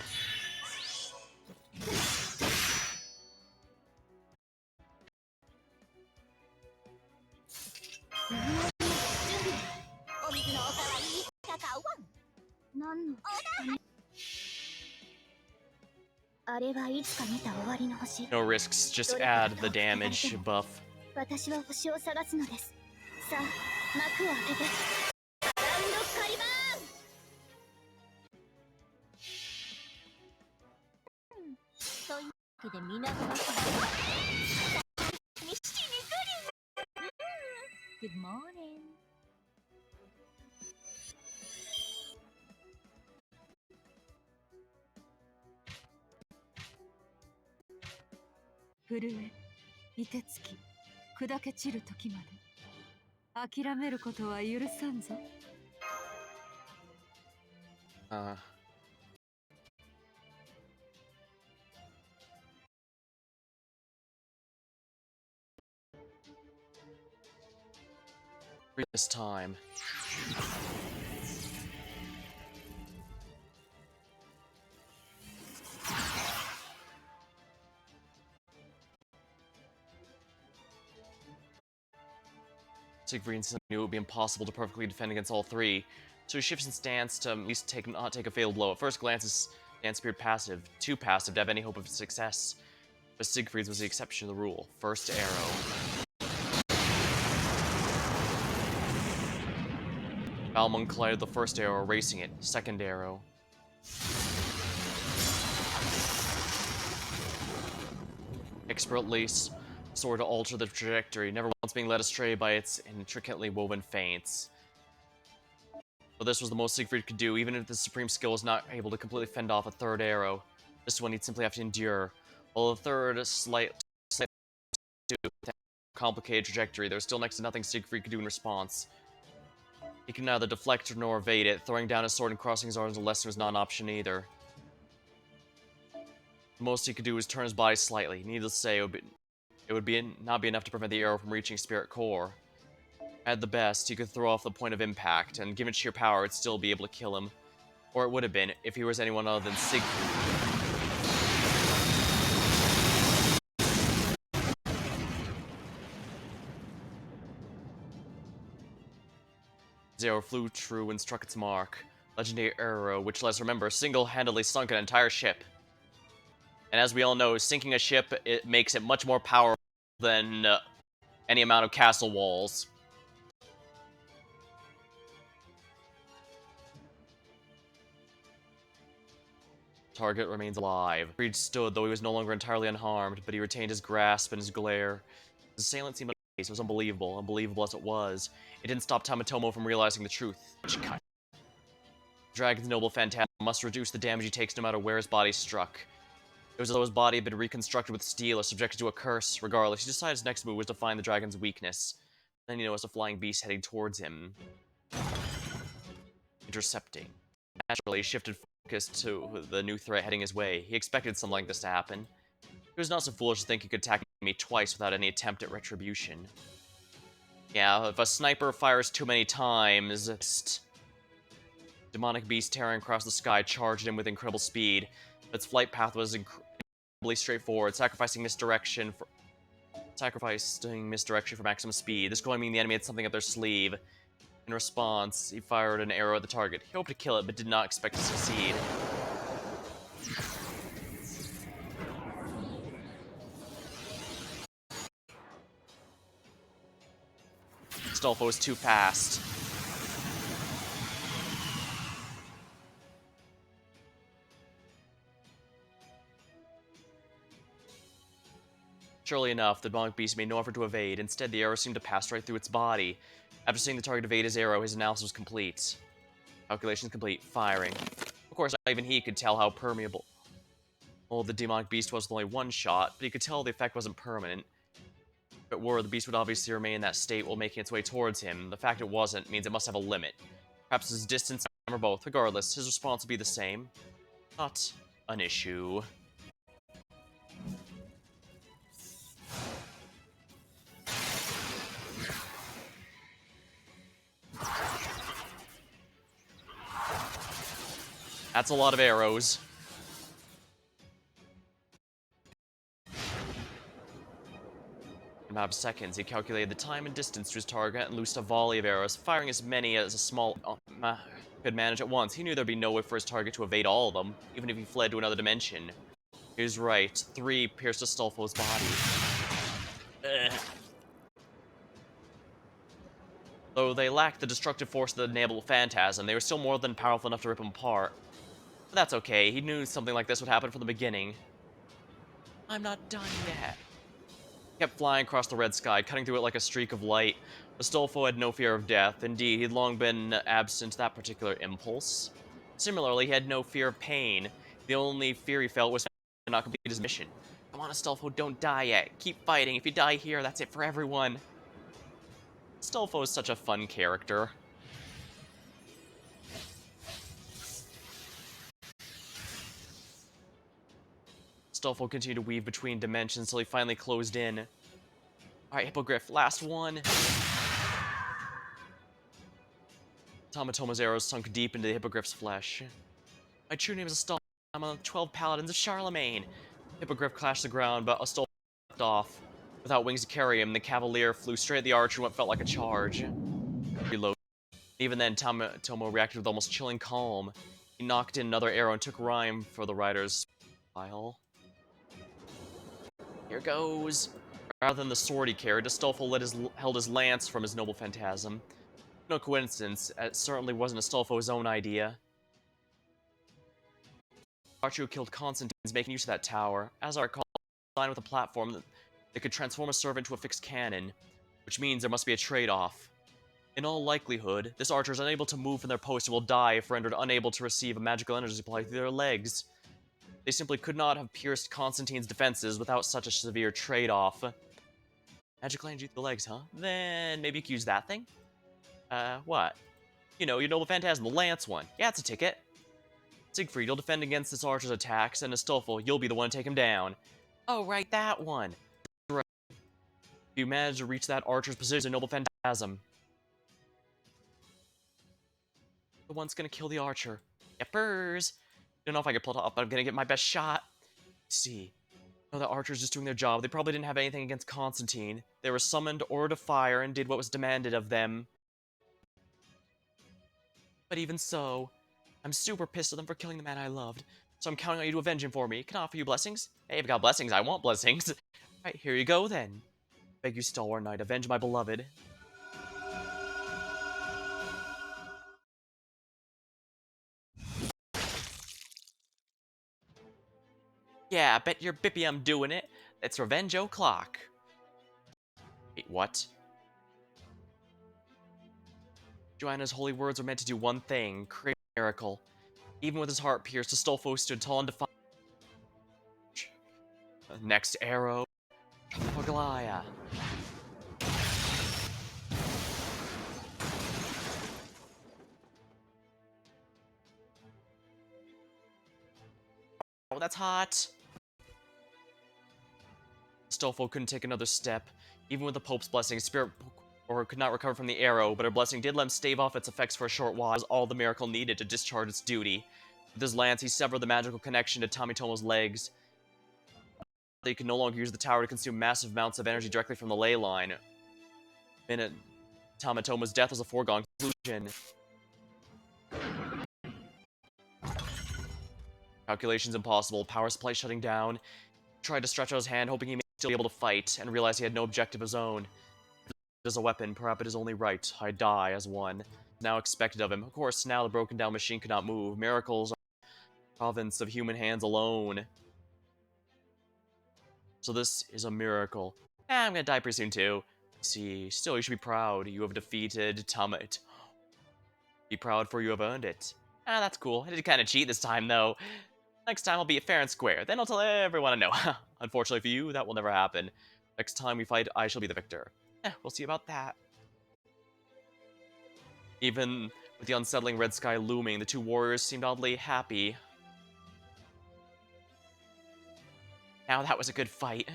準備お水のおかわりにカカオワン何のあれはいつか見た終わりの星 No risks, just add the damage buff. 私は星を探すのですさあ幕を開けてラウンドカリバーンというわけで皆殺しだにしにくり Good morning 震え凍てつき砕け散る時まで諦めることは許さんぞ。 This time. Siegfried knew it would be impossible to perfectly defend against all three, so he shifts his stance to at least not take a fatal blow. At first glance, his stance appeared passive, too passive to have any hope of success. But Siegfried's was the exception to the rule. First arrow. Balmung collided the first arrow, erasing it. Second arrow. Expertly sword to alter the trajectory, never once being led astray by its intricately woven feints. But this was the most Siegfried could do, even if the supreme skill was not able to completely fend off a third arrow. This one he'd simply have to endure. While the third slight complicated trajectory, there was still next to nothing Siegfried could do in response. He could neither deflect nor evade it. Throwing down his sword and crossing his arms unless was not an option either. The most he could do was turn his body slightly. Needless to say, it would not be enough to prevent the arrow from reaching Spirit Core. At the best, he could throw off the point of impact, and given sheer power, it'd still be able to kill him. Or it would have been, if he was anyone other than Siegfried. His arrow flew true and struck its mark. Legendary arrow, which, let's remember, single-handedly sunk an entire ship. And as we all know, sinking a ship, it makes it much more powerful than any amount of castle walls. Target remains alive. Creed stood, though he was no longer entirely unharmed, but he retained his grasp and his glare. His assailant seemed unfazed. It was unbelievable, unbelievable as it was. It didn't stop Tamatomo from realizing the truth. Cut. Dragon's noble phantasm must reduce the damage he takes no matter where his body struck. It was as though his body had been reconstructed with steel or subjected to a curse. Regardless, he decided his next move was to find the dragon's weakness. Then he noticed a flying beast heading towards him. Intercepting. Naturally, he shifted focus to the new threat heading his way. He expected something like this to happen. He was not so foolish to think he could attack me twice without any attempt at retribution. Yeah, if a sniper fires too many times... Demonic beast tearing across the sky charged him with incredible speed. Its flight path was incredibly straightforward, sacrificing misdirection for maximum speed. This going to mean the enemy had something up their sleeve. In response, he fired an arrow at the target. He hoped to kill it, but did not expect to succeed. Stolfo was too fast. Surely enough, the demonic beast made no effort to evade. Instead, the arrow seemed to pass right through its body. After seeing the target evade his arrow, his analysis was complete. Calculations complete. Firing. Of course, not even he could tell how permeable the demonic beast was with only one shot, but he could tell the effect wasn't permanent. If it were, the beast would obviously remain in that state while making its way towards him. The fact it wasn't means it must have a limit. Perhaps his distance or both. Regardless, his response would be the same. Not an issue. That's a lot of arrows. In about seconds, he calculated the time and distance to his target and loosed a volley of arrows, firing as many as a small could manage at once. He knew there'd be no way for his target to evade all of them, even if he fled to another dimension. He was right. 3 pierced Astolfo's body. Ugh. Though they lacked the destructive force of the Naval Phantasm, they were still more than powerful enough to rip him apart. But that's okay, he knew something like this would happen from the beginning. I'm not done yet. He kept flying across the red sky, cutting through it like a streak of light. Astolfo had no fear of death. Indeed, he'd long been absent that particular impulse. Similarly, he had no fear of pain. The only fear he felt was to not complete his mission. Come on, Astolfo, don't die yet. Keep fighting. If you die here, that's it for everyone. Astolfo is such a fun character. Astolfo continued to weave between dimensions until he finally closed in. Alright, Hippogriff, last one. Tamatoma's arrows sunk deep into the Hippogriff's flesh. My true name is Astolfo. I'm on the 12 Paladins of Charlemagne. Hippogriff clashed the ground, but Astolfo left off. Without wings to carry him, the Cavalier flew straight at the archer in what felt like a charge. Reload. Even then, Tamatomo reacted with almost chilling calm. He knocked in another arrow and took rhyme for the rider's smile. Here goes. Rather than the sword he carried, Astolfo held his lance from his noble phantasm. No coincidence, it certainly wasn't Astolfo's own idea. Archer who killed Constantine is making use of that tower. As I recall, designed with a platform that could transform a servant into a fixed cannon, which means there must be a trade-off. In all likelihood, this archer is unable to move from their post and will die if rendered unable to receive a magical energy supply through their legs. They simply could not have pierced Constantine's defenses without such a severe trade-off. Magical energy through the legs, huh? Then maybe you could use that thing? What? You know, your noble phantasm, the lance one. Yeah, it's a ticket. Siegfried, you'll defend against this archer's attacks, and Astolfo, you'll be the one to take him down. Oh, right, that one. Right. If you manage to reach that archer's position, noble phantasm. The one's gonna kill the archer. Yepers. Don't know if I can pull it up, but I'm gonna get my best shot. Let's see. No, the archers just doing their job. They probably didn't have anything against Constantine. They were summoned or to fire and did what was demanded of them. But even so, I'm super pissed at them for killing the man I loved. So I'm counting on you to avenge him for me. Can I offer you blessings? Hey, if you got blessings, I want blessings. Alright, here you go then. Beg you, stalwart knight, avenge my beloved. Yeah, I bet your bippy I'm doing it. It's Revenge O'Clock. Wait, what? Joanna's holy words were meant to do one thing, create a miracle. Even with his heart pierced, Astolfo stood tall and defiant. Next arrow. For Goliath. Oh, that's hot. Astolfo couldn't take another step. Even with the Pope's blessing, his spirit could not recover from the arrow, but her blessing did let him stave off its effects for a short while. It was all the miracle needed to discharge its duty. With his lance, he severed the magical connection to Tamitomo's legs. They could no longer use the tower to consume massive amounts of energy directly from the ley line. Tamitomo's death was a foregone conclusion. Calculations impossible, power supply shutting down. He tried to stretch out his hand, hoping he may still be able to fight, and realized he had no objective of his own. As a weapon, perhaps it is only right I die as one. Now expected of him. Of course, now the broken down machine could not move. Miracles are the province of human hands alone. So this is a miracle. I'm gonna die pretty soon too. See, still you should be proud. You have defeated Tummet. Be proud for you have earned it. Ah, that's cool. I did kind of cheat this time though. Next time I'll be fair and square. Then I'll tell everyone I know. Unfortunately for you, that will never happen. Next time we fight, I shall be the victor. We'll see about that. Even with the unsettling red sky looming, the two warriors seemed oddly happy. Now that was a good fight.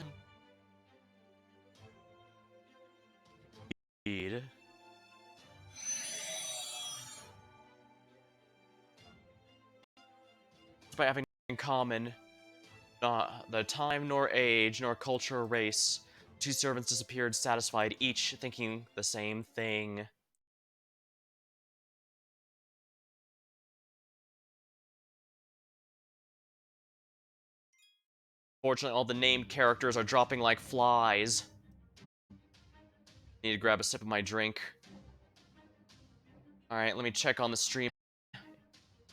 Indeed. Despite having in common, not the time nor age nor culture or race, two servants disappeared satisfied, each thinking the same thing. Fortunately, all the named characters are dropping like flies. Need to grab a sip of my drink. Alright, let me check on the stream.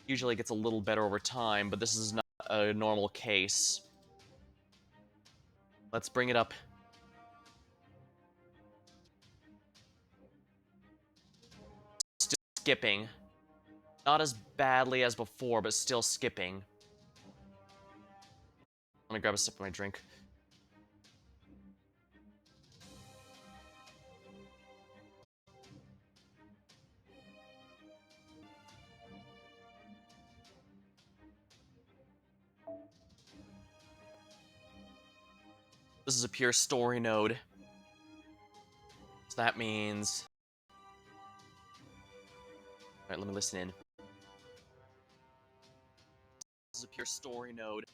Usually gets a little better over time, but this is not a normal case. Let's bring it up. Still skipping. Not as badly as before, but still skipping. Let me grab a sip of my drink. This is a pure story node. So that means... Alright, let me listen in. This is a pure story node.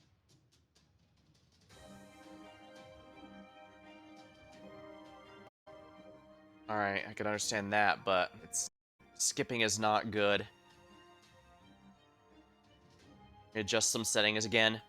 Alright, I can understand that, but it's... Skipping is not good. Adjust some settings again.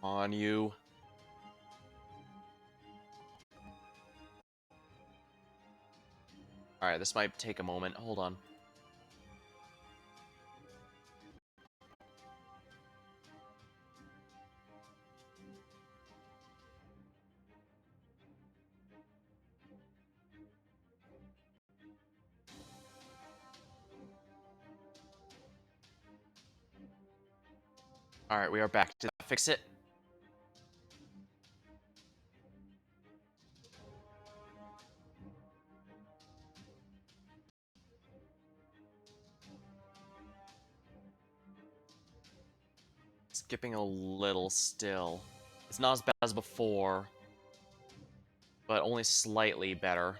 On you. Alright, this might take a moment. Hold on. Alright, we are back. Did that fix it? Skipping a little still. It's not as bad as before, but only slightly better.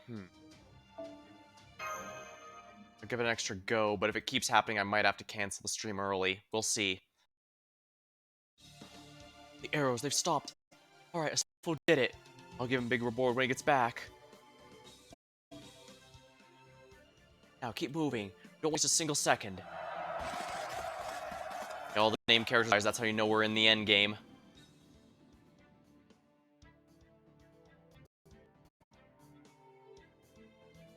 I'll give it an extra go, but if it keeps happening, I might have to cancel the stream early. We'll see. The arrows, they've stopped. Alright, Asafo did it. I'll give him a big reward when he gets back. Now, keep moving. Don't waste a single second. All the name characters, that's how you know we're in the end game.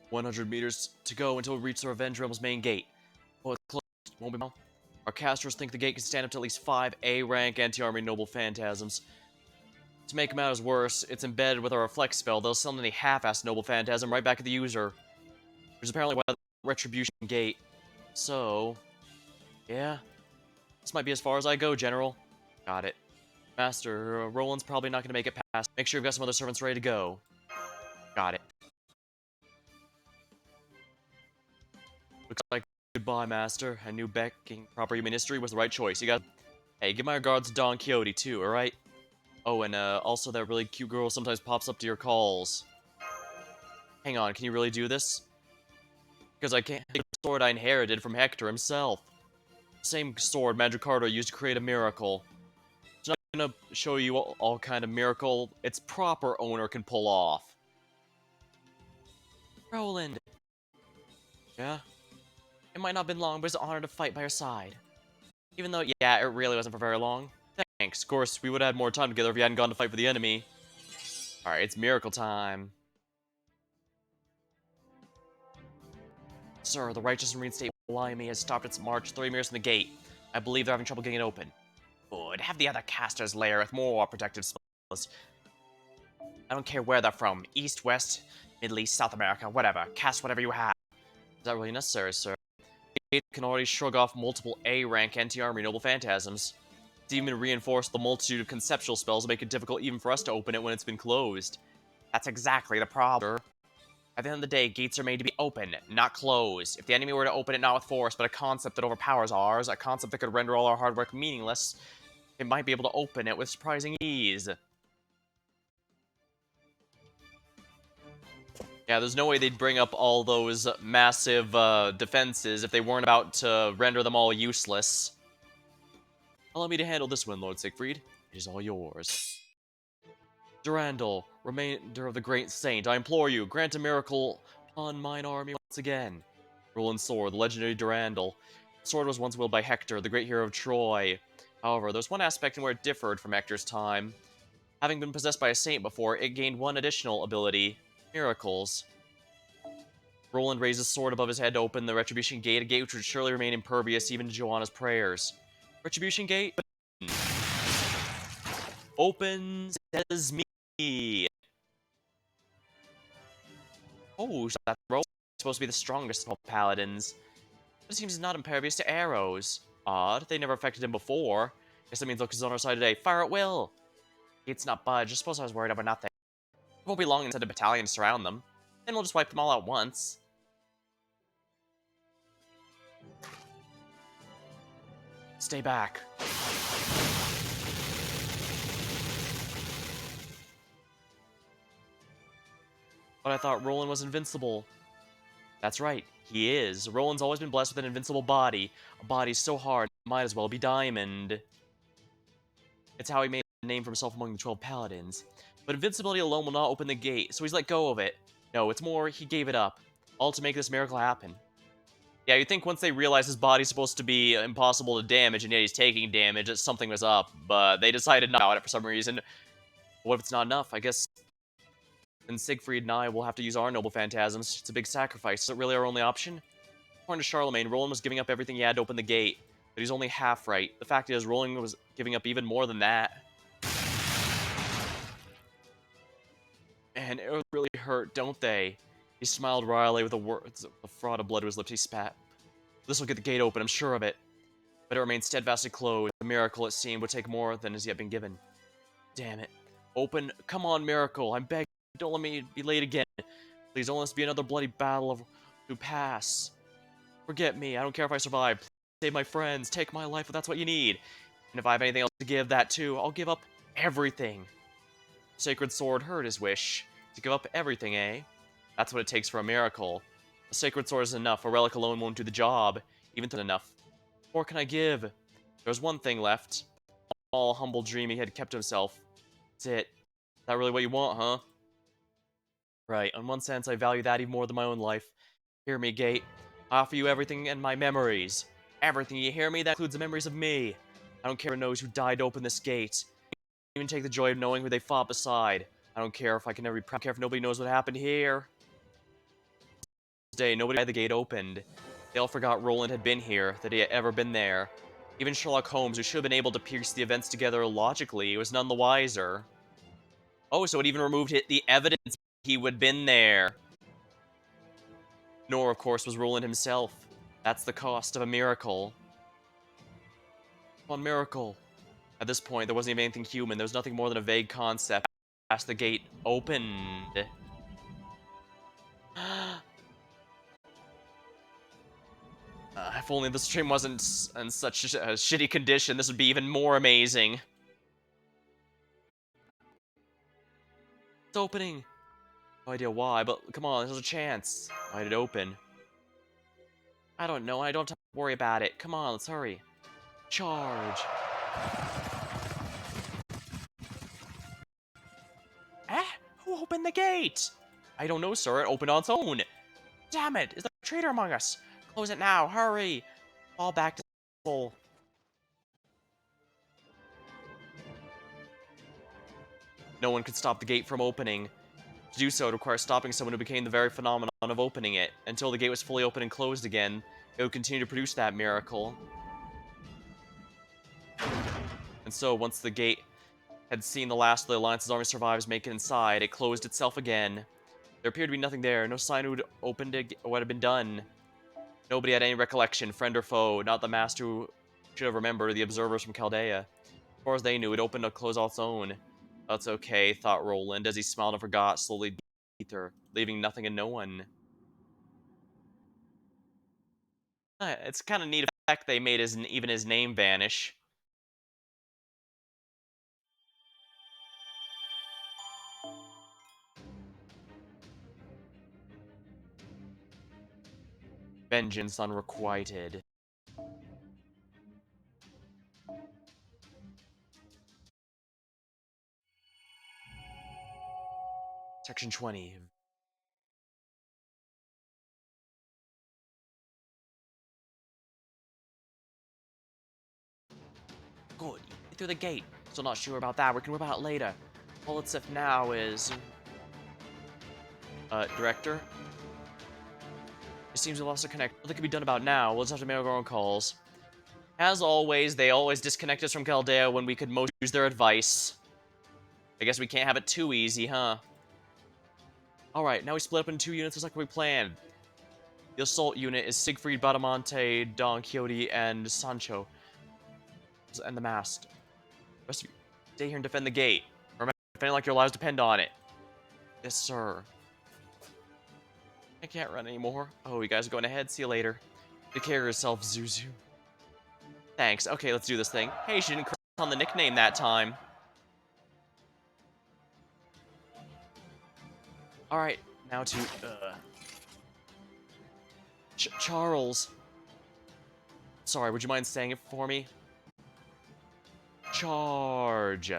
"100 meters to go until we reach the Revenge Realm's main gate. Oh, it's closed. Won't be long. Our casters think the gate can stand up to at least 5 A-rank anti-army noble phantasms. To make matters worse, it's embedded with our reflect spell. They'll send any half-assed noble phantasm right back at the user. Which is apparently why the Retribution gate. So... yeah. This might be as far as I go, General. Got it. Master, Roland's probably not going to make it past. Make sure you've got some other servants ready to go. Got it. Looks like goodbye, Master. I knew backing proper human history was the right choice. You got... Hey, give my regards to Don Quixote, too, alright? Oh, and also that really cute girl sometimes pops up to your calls. Hang on, can you really do this? Because I can't take the sword I inherited from Hector himself. Same sword Magikarp used to create a miracle. It's not gonna show you all kind of miracle its proper owner can pull off. Roland! Yeah? It might not have been long, but it's an honor to fight by your side. Even though, yeah, it really wasn't for very long. Thanks. Of course, we would have had more time together if you hadn't gone to fight for the enemy. Alright, it's miracle time. Sir, the righteous and reinstate Blimey has stopped its march 3 meters from the gate. I believe they're having trouble getting it open. Good. Have the other casters layer with more protective spells. I don't care where they're from. East, West, Middle East, South America, whatever. Cast whatever you have. Is that really necessary, sir? It can already shrug off multiple A-rank anti-army noble phantasms. It's even reinforced the multitude of conceptual spells to make it difficult even for us to open it when it's been closed. That's exactly the problem. At the end of the day, gates are made to be open, not closed. If the enemy were to open it not with force, but a concept that overpowers ours, a concept that could render all our hard work meaningless, it might be able to open it with surprising ease. Yeah, there's no way they'd bring up all those massive defenses if they weren't about to render them all useless. Allow me to handle this one, Lord Siegfried. It is all yours. Durandal, remainder of the great saint, I implore you, grant a miracle upon mine army once again. Roland's sword, the legendary Durandal. The sword was once wielded by Hector, the great hero of Troy. However, there's one aspect in where it differed from Hector's time. Having been possessed by a saint before, it gained one additional ability, miracles. Roland raised his sword above his head to open the Retribution Gate, a gate which would surely remain impervious even to Joanna's prayers. Retribution Gate? Open, says me. Oh, that rope is supposed to be the strongest of all paladins. But it seems he's not impervious to arrows. Odd, they never affected him before. Guess that means Lucas is on our side today. Fire at will! Gate's not budge, I suppose I was worried about nothing. It won't be long until the battalions surround them. Then we'll just wipe them all out once. Stay back. But I thought Roland was invincible. That's right, he is. Roland's always been blessed with an invincible body. A body so hard, it might as well be diamond. It's how he made a name for himself among the 12 paladins. But invincibility alone will not open the gate, so he's let go of it. No, it's more, he gave it up. All to make this miracle happen. Yeah, you'd think once they realized his body's supposed to be impossible to damage, and yet he's taking damage, that something was up. But they decided not about it for some reason. What if it's not enough? I guess then Siegfried and I will have to use our noble phantasms. It's a big sacrifice. Is it really our only option? According to Charlemagne, Roland was giving up everything he had to open the gate, but he's only half right. The fact is, Roland was giving up even more than that. And it would really hurt, don't they? He smiled wryly with a fraud of blood to his lips. He spat. This will get the gate open, I'm sure of it. But it remained steadfastly closed. A miracle, it seemed, would take more than has yet been given. Damn it. Open. Come on, miracle. I'm begging. Don't let me be late again. Please don't let this be another bloody battle to pass. Forget me. I don't care if I survive. Please save my friends. Take my life if that's what you need. And if I have anything else to give, that too. I'll give up everything. Sacred sword heard his wish. To give up everything, eh? That's what it takes for a miracle. A sacred sword is enough. A relic alone won't do the job. Even though enough. What can I give? There's one thing left. All humble dream he had kept to himself. That's it. Is that really what you want, huh? Right, in one sense, I value that even more than my own life. Hear me, Gate. I offer you everything and my memories. Everything, you hear me? That includes the memories of me. I don't care who knows who died to open this gate. Even take the joy of knowing who they fought beside. I don't care if I can never be proud. I don't care if nobody knows what happened here. This day, nobody had the gate opened. They all forgot Roland had been here, that he had ever been there. Even Sherlock Holmes, who should have been able to piece the events together logically, was none the wiser. Oh, so it even removed the evidence he would have been there. Nor, of course, was Roland himself. That's the cost of a miracle. One miracle. At this point, there wasn't even anything human. There was nothing more than a vague concept. As the gate opened. If only the stream wasn't in such a shitty condition, this would be even more amazing. It's opening. No idea why, but come on, there's a chance. Why did it open? I don't know, I don't have to worry about it. Come on, let's hurry. Charge. Eh? Who opened the gate? I don't know, sir. It opened on its own. Damn it! Is there a traitor among us? Close it now, hurry! Fall back to full. No one could stop the gate from opening. To do so would require stopping someone who became the very phenomenon of opening it. Until the gate was fully open and closed again, it would continue to produce that miracle. And so, once the gate had seen the last of the Alliance's army survivors make it inside, it closed itself again. There appeared to be nothing there, no sign who had opened it or what had been done. Nobody had any recollection, friend or foe, not the master who should have remembered, the observers from Chaldea. As far as they knew, it opened or closed on its own. That's okay, thought Roland, as he smiled and forgot, slowly ether, leaving nothing and no one. It's kind of neat effect they made even his name vanish. Vengeance unrequited. Section 20. Good. Get through the gate. Still not sure about that. We can worry about it later. All that's left now is... Director? It seems we lost a connect. What can be done about now? We'll just have to make our own calls. As always, they always disconnect us from Chaldea when we could most use their advice. I guess we can't have it too easy, huh? Alright, now we split up into 2 units just like we planned. The assault unit is Siegfried, Badamonte, Don Quixote, and Sancho. And the mast. The rest of you, stay here and defend the gate. Remember, defending like your lives depend on it. Yes, sir. I can't run anymore. Oh, you guys are going ahead. See you later. Take care of yourself, Zuzu. Thanks. Okay, let's do this thing. Hey, she didn't correct on the nickname that time. Alright, now to, Charles. Sorry, would you mind saying it for me? Charge.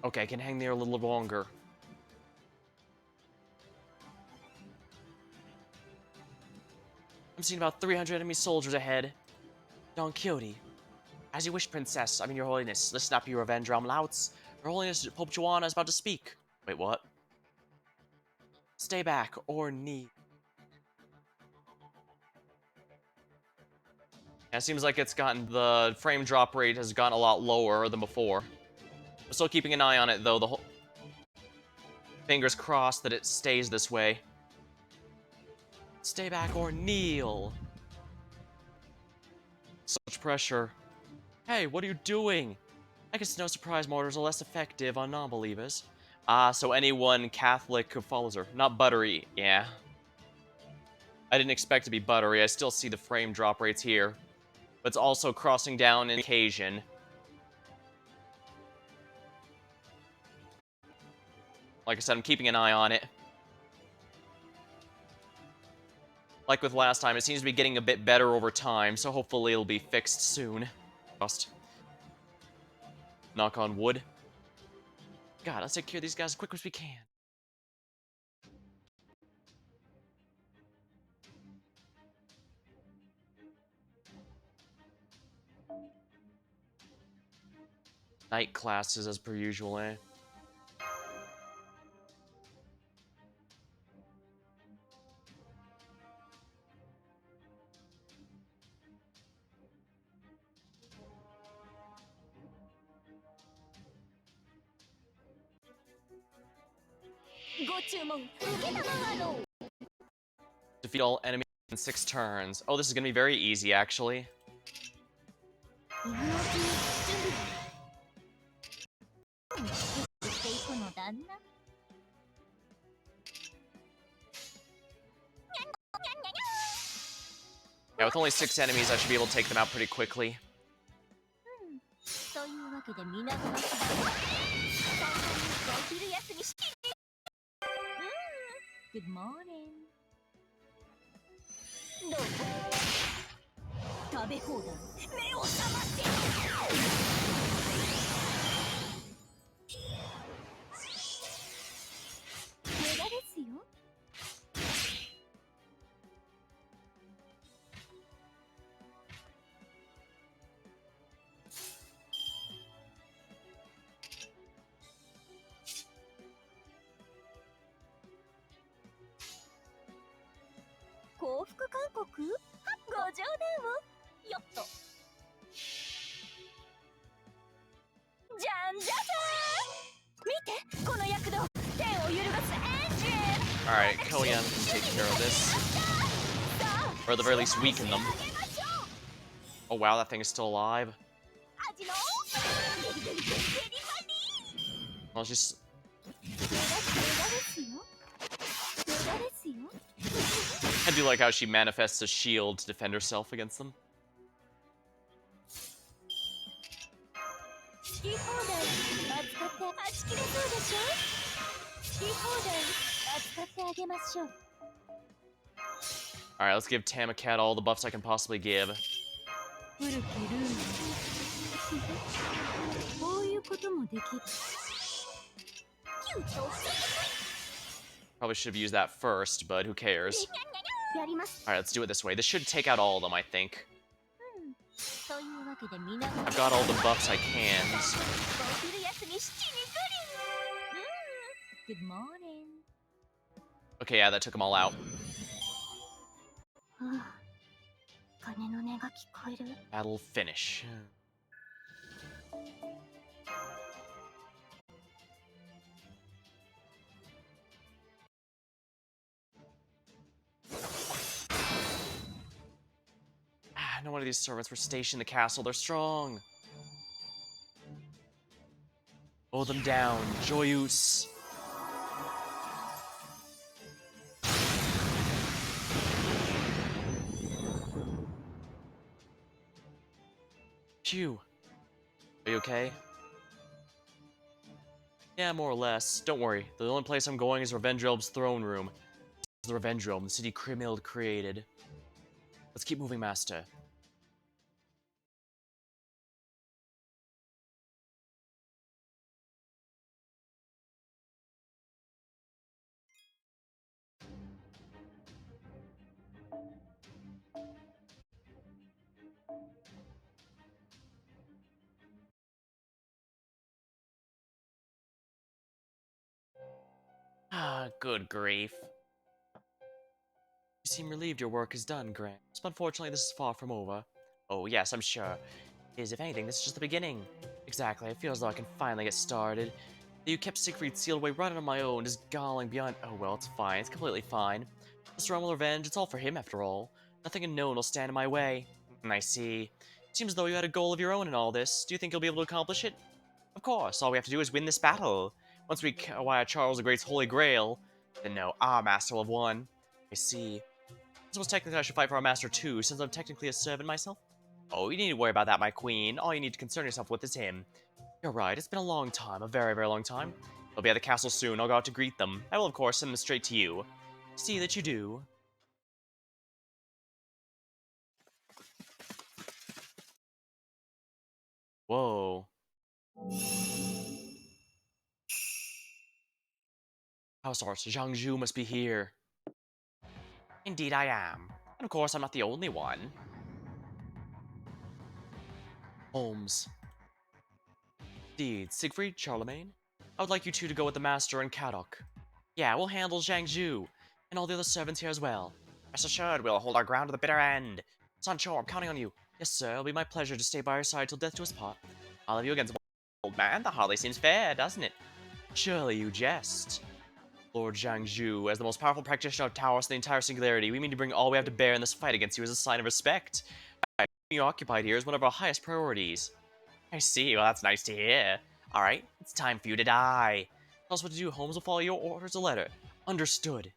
Okay, I can hang there a little longer. I'm seeing about 300 enemy soldiers ahead. Don Quixote. As you wish, Princess. I mean, Your Holiness. Listen up, you revenge realm louts. Your Holiness, Pope Joanna is about to speak. Wait, what? Stay back, or knee. Yeah, it seems like the frame drop rate has gotten a lot lower than before. I'm still keeping an eye on it, though. The whole... Fingers crossed that it stays this way. Stay back or kneel. Such pressure. Hey, what are you doing? I guess no surprise mortars are less effective on non-believers. So anyone Catholic who follows her. Not buttery, yeah. I didn't expect to be buttery. I still see the frame drop rates here. But it's also crossing down on occasion. Like I said, I'm keeping an eye on it. Like with last time, it seems to be getting a bit better over time, so hopefully it'll be fixed soon. Just knock on wood. God, let's take care of these guys as quick as we can. Night classes as per usual, eh? Defeat all enemies in 6 turns. Oh, this is gonna be very easy, actually. Yeah, with only 6 enemies, I should be able to take them out pretty quickly. Good morning. 幸福勧告？ご冗談を。よっと。じゃんじゃじゃーん。見て、この躍動。天を揺るがすエンジン。 Alright, Koyan can take care of this. Or at the very least weaken them. Oh wow, that thing is still alive. Well, she's... I do like how she manifests a shield to defend herself against them. Alright, let's give Tamacat all the buffs I can possibly give. Probably should have used that first, but who cares? Alright, let's do it this way. This should take out all of them, I think. I've got all the buffs I can. So... Good morning. Okay, yeah, that took them all out. Battle finish. No one of these servants were stationed in the castle. They're strong. Mow them down. Joyous. Phew. Are you okay? Yeah, more or less. Don't worry. The only place I'm going is Revendrel's throne room. This is the Revendrel, the city Krimmhild created. Let's keep moving, Master. Ah, good grief. You seem relieved your work is done, Grant. But unfortunately, this is far from over. Oh, yes, I'm sure. If anything, this is just the beginning. Exactly, I feel as though I can finally get started. You kept Siegfried sealed away right on my own, just galling beyond— Oh, well, it's fine. It's completely fine. This realm of revenge, it's all for him, after all. Nothing unknown will stand in my way. I see. Seems as though you had a goal of your own in all this. Do you think you'll be able to accomplish it? Of course, all we have to do is win this battle. Once we acquire Charles the Great's Holy Grail, then no, our master will have won. I see. I suppose technically I should fight for our master too, since I'm technically a servant myself. Oh, you need to worry about that, my queen. All you need to concern yourself with is him. You're right, it's been a long time, a very, very long time. They'll be at the castle soon, I'll go out to greet them. I will, of course, send them straight to you. See that you do. Whoa. House Arts, Zhangzhu must be here. Indeed I am. And of course, I'm not the only one. Holmes. Indeed, Siegfried, Charlemagne. I would like you two to go with the Master and Kadok. Yeah, we'll handle Zhangzhu, and all the other servants here as well. Rest assured, we'll hold our ground to the bitter end. Sancho, I'm counting on you. Yes, sir, it'll be my pleasure to stay by your side till death do us part. I'll have you against old man. That hardly seems fair, doesn't it? Surely you jest. Lord Zhangzhu, as the most powerful practitioner of Taos in the entire Singularity, we mean to bring all we have to bear in this fight against you as a sign of respect. Keeping you occupied here is one of our highest priorities. I see, well that's nice to hear. Alright, it's time for you to die. Tell us what to do, Holmes will follow your orders a letter. Understood.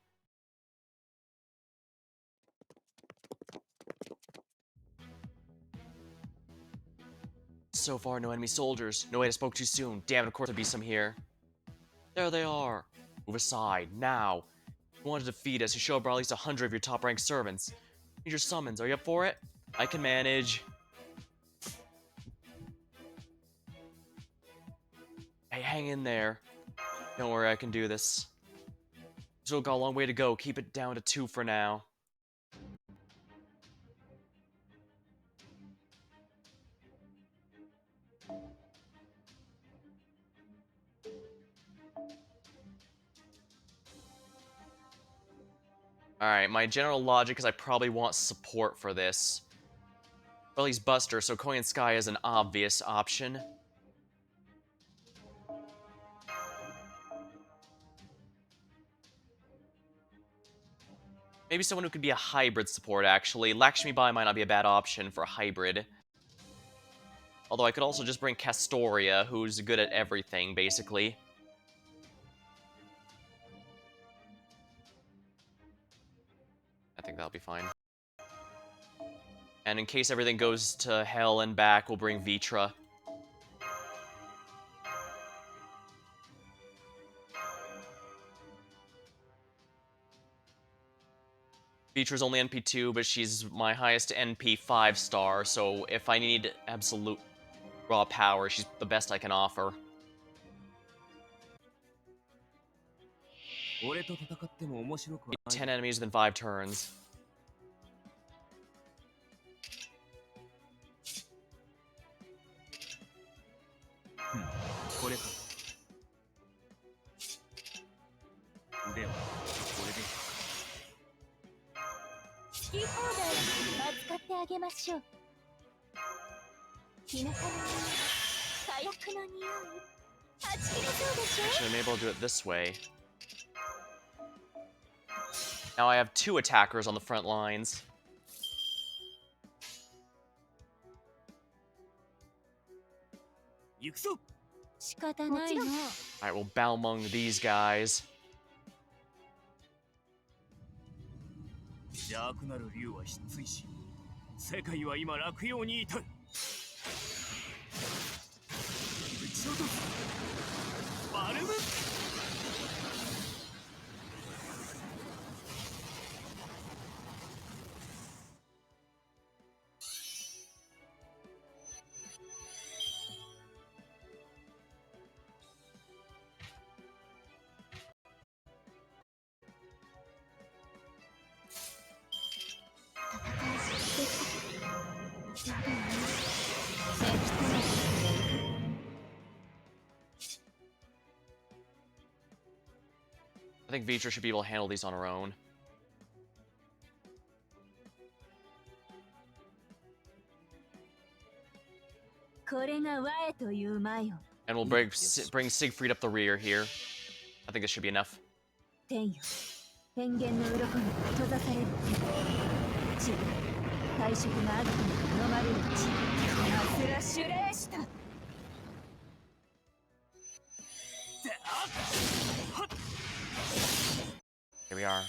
So far, no enemy soldiers. No way I spoke too soon. Damn it, of course there'd be some here. There they are. Move aside, now. If you want to defeat us, you should have brought at least 100 of your top-ranked servants. Need your summons. Are you up for it? I can manage. Hey, hang in there. Don't worry, I can do this. Still got a long way to go. Keep it down to 2 for now. Alright, my general logic is I probably want support for this. Well, he's Buster, so Koyan Sky is an obvious option. Maybe someone who could be a hybrid support, actually. Lakshmi Bai might not be a bad option for a hybrid. Although I could also just bring Castoria, who's good at everything, basically. I think that'll be fine. And in case everything goes to hell and back, we'll bring Vitra. Vitra's only NP2, but she's my highest NP 5-star, so if I need absolute raw power, she's the best I can offer. 俺と戦っても面白くはない。 10 enemies within 5 turns. これか。では、これで。好き放題扱ってあげましょう。田舎の匂い、火薬の匂い、はち切れそうでしょ。 Actually, maybe I'll do it this way. Now I have 2 attackers on the front lines. 行くぞ。仕方ないの。 Alright, we'll Balmung these guys. 邪悪なる竜は失墜し、世界は今落葉に至る。撃ち落とす。バルム。 I think Vitra should be able to handle these on her own. これが我という魔よ。 And we'll bring Siegfried up the rear here. I think this should be enough. 天よ、変幻の鱗に閉ざされる地。体色があると飲まれる地。アスラシュレーシタ。 Here we are.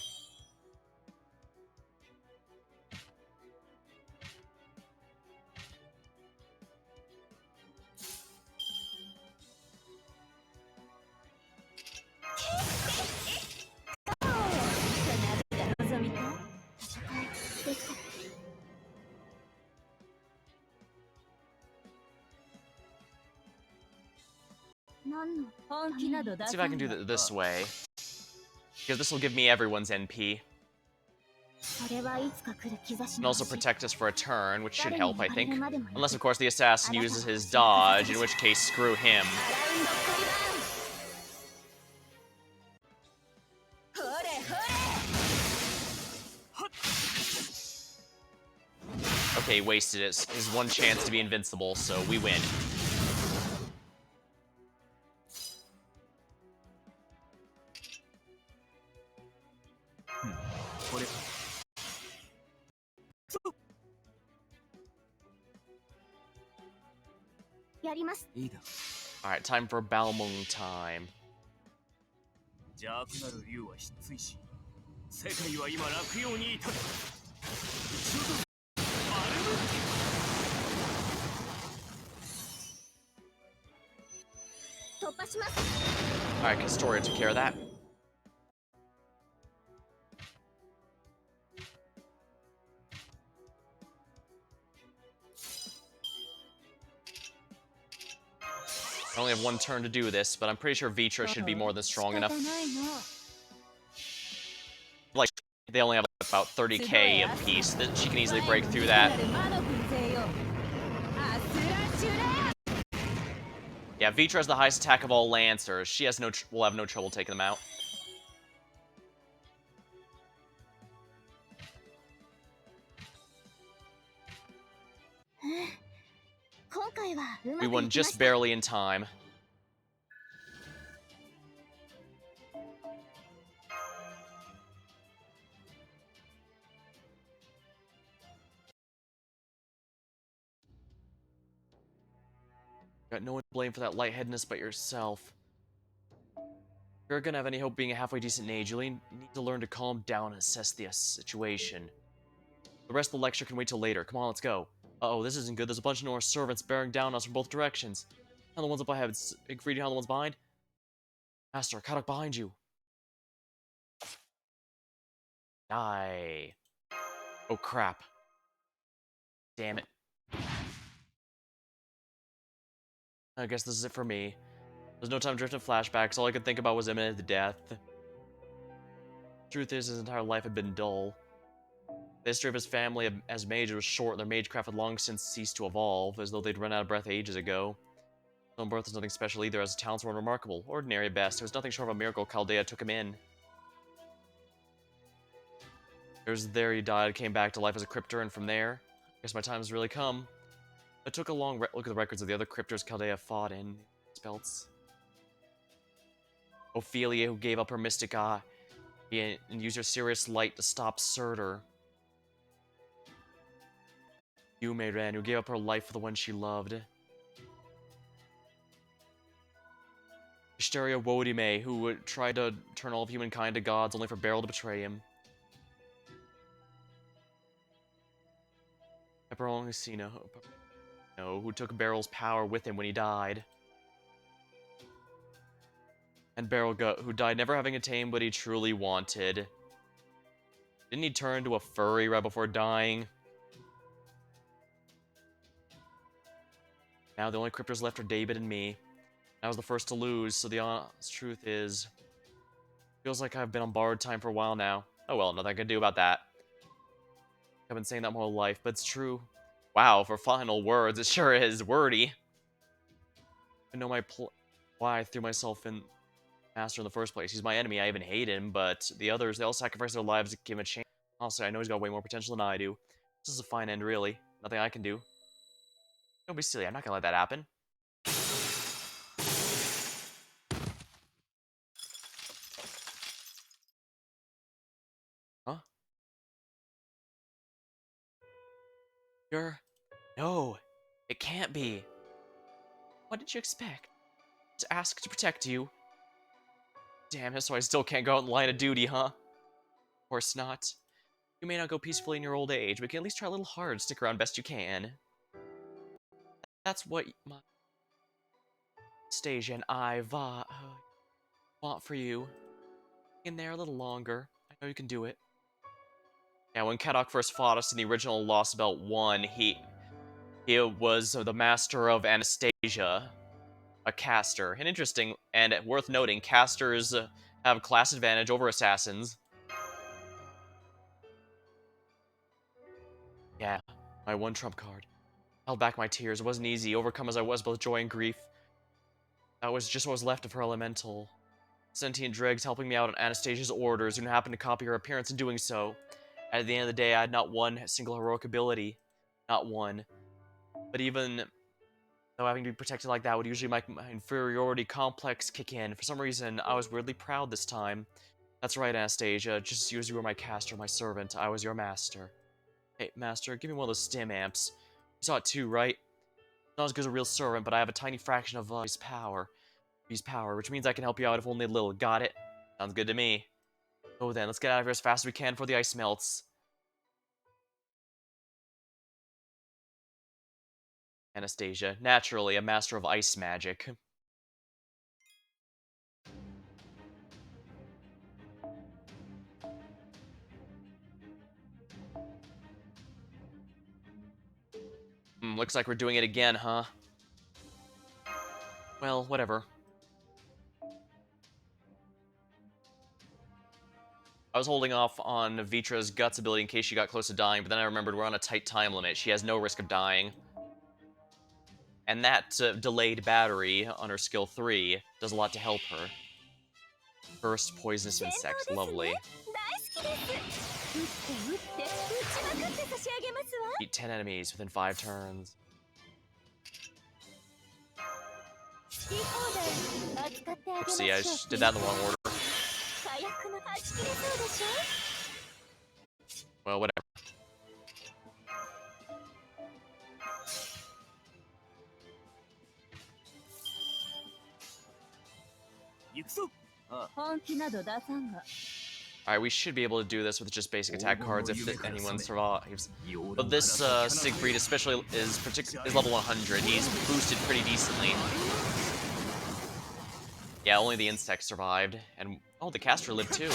Let's see if I can do it this way. Because this will give me everyone's NP. And also protect us for a turn, which should help, I think. Unless, of course, the assassin uses his dodge, in which case, screw him. Okay, wasted it. His one chance to be invincible, so we win. Alright, time for Balmung time. 邪悪なる竜は失墜し、世界は今落葉に至る。撃ち落とす。バルム。突破します。 Alright, Castoria took care of that. I only have 1 turn to do this, but I'm pretty sure Vitra should be more than strong enough. Like, they only have about 30k apiece, that she can easily break through that. Yeah, Vitra has the highest attack of all Lancers. She has will have no trouble taking them out. 回はう We まくい won きま just した。 barely in time. Got no one to blame for that lightheadedness but yourself. If you're gonna have any hope being a halfway decent mage, you'll need to learn to calm down and assess the situation. The rest of the lecture can wait till later. Come on, let's go. Uh-oh, this isn't good. There's a bunch of Norse servants bearing down on us from both directions. How the ones up ahead? It's reading how the ones behind? Master, Kadak behind you. Die. Oh crap. Damn it. I guess this is it for me. There's no time to drift in flashbacks. All I could think about was imminent death. Truth is, his entire life had been dull. The history of his family as mage was short, and their magecraft had long since ceased to evolve, as though they'd run out of breath ages ago. His own birth was nothing special either, as his talents were unremarkable. Ordinary at best. It was nothing short of a miracle Chaldea took him in. There he died, came back to life as a cryptor, and from there, I guess my time has really come. I took a long look at the records of the other cryptors Chaldea fought in. Spelts. Ophelia, who gave up her mystic eye and used her serious light to stop Surtur. Yume Ren, who gave up her life for the one she loved. Hysteria Wodime, who tried to turn all of humankind to gods only for Beryl to betray him. Pepperoncino, who took Beryl's power with him when he died. And Beryl, who died never having attained what he truly wanted. Didn't he turn into a furry right before dying? Now the only cryptors left are David and me. I was the first to lose, so the honest truth is... feels like I've been on borrowed time for a while now. Oh well, nothing I can do about that. I've been saying that my whole life, but it's true. Wow, for final words, it sure is wordy. I know why I threw myself in Master in the first place. He's my enemy, I even hate him, but the others, they all sacrifice their lives to give him a chance. Honestly, I know he's got way more potential than I do. This is a fine end, really. Nothing I can do. Don't be silly, I'm not gonna let that happen. Huh? No, it can't be. What did you expect? To ask to protect you? Damn it, so I still can't go out in line of duty, huh? Of course not. You may not go peacefully in your old age, but you can at least try a little hard, stick around best you can. That's what my Stasia and I want for you. In there a little longer. I know you can do it. Yeah, when Kadok first fought us in the original Lostbelt 1, he was the master of Anastasia, a caster. And interesting, and worth noting, casters have class advantage over assassins. Yeah, my one trump card. Held back my tears. It wasn't easy, overcome as I was both joy and grief. That was just what was left of her elemental. Sentient dregs helping me out on Anastasia's orders, who happened to copy her appearance in doing so. At the end of the day, I had not one single heroic ability. Not one. But even though having to be protected like that would usually make my inferiority complex kick in, for some reason, I was weirdly proud this time. That's right, Anastasia. Just as you were my caster, my servant, I was your master. Hey, master, give me one of those stim amps. You saw it too, right? Not as good as a real servant, but I have a tiny fraction of his power. Which means I can help you out if only a little. Got it? Sounds good to me. Oh then, let's get out of here as fast as we can before the ice melts. Anastasia, naturally a master of ice magic. Looks like we're doing it again, huh? Well, whatever. I was holding off on Vitra's Guts ability in case she got close to dying, but then I remembered we're on a tight time limit. She has no risk of dying. And that delayed battery on her skill 3 does a lot to help her. First, poisonous insects. Lovely. 大好きです打って打って打ちまくって差し上げますわ Eat 10 enemies within 5 turns. き放題扱ってあげましょう。 See, I did that in the wrong order. 火薬のはち切れそうでしょ。 Well, whatever. 行くぞ。本気など出さんが。 Alright, we should be able to do this with just basic attack cards if anyone survives. But this Siegfried especially is level 100. He's boosted pretty decently. Yeah, only the insect survived. And oh, the caster lived too.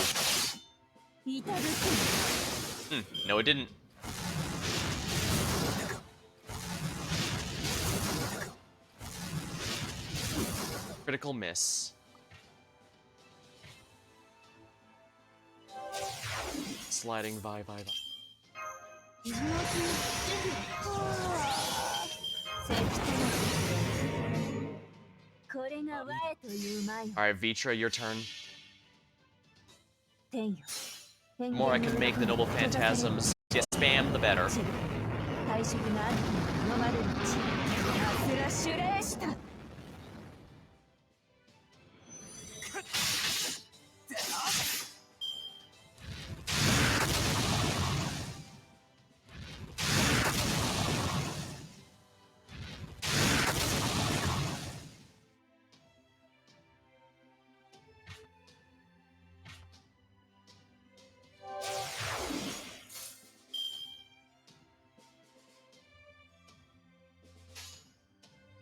いただく。 No, it didn't. Critical miss. Sliding vi. これが我というまい。 Alright, Vitra, your turn. 天よ。 The more I can make the noble phantasms spam, the better. 退職があると飲まれる血。アスラシュレーシタ。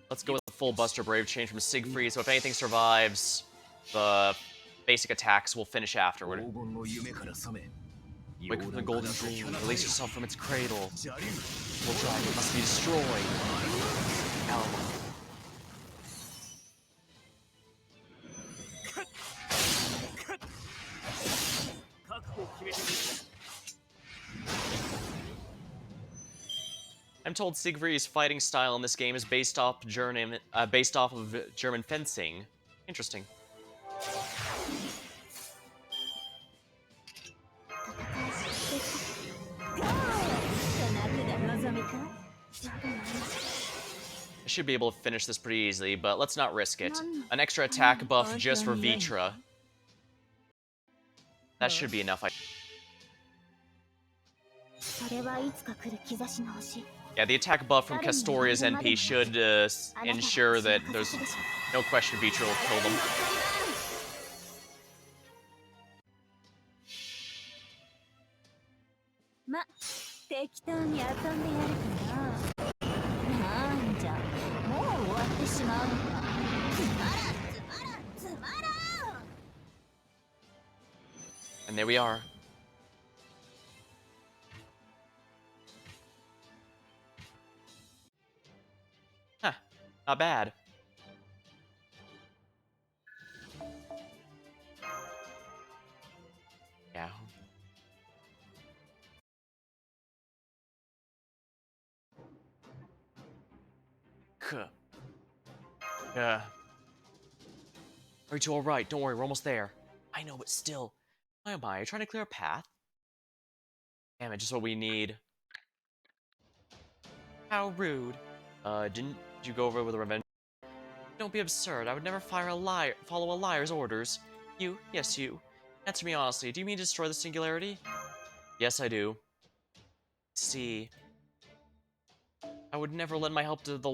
Let's go with the full Buster Brave change from Siegfried, so if anything survives, the basic attacks will finish afterward. 黄金の夢から覚め。 Wake from the golden dream, release yourself from its cradle. Full dragon must be destroyed. Elma. 覚悟を決めてみる。 I'm told Siegfried's fighting style in this game is based off of German fencing. Interesting. I should be able to finish this pretty easily, but let's not risk it. An extra attack buff just for Vitra. That should be enough. それはいつか来る兆しの星。 Yeah, the attack buff from Castoria's NP should ensure that there's no question Vitra will kill them. ま、適当に遊んでやるかな。なんじゃ、もう終わってしまうのか。つまらん。 And there we are. Huh, not bad. Yeah. Are you two alright? Don't worry, we're almost there. I know, but still. Why am I? Are you trying to clear a path? Damn it, just what we need. How rude. Didn't you go over with a revenge? Don't be absurd. I would never follow a liar's orders. You? Yes, you. Answer me honestly. Do you mean to destroy the singularity? Yes, I do. See. I would never lend my help to the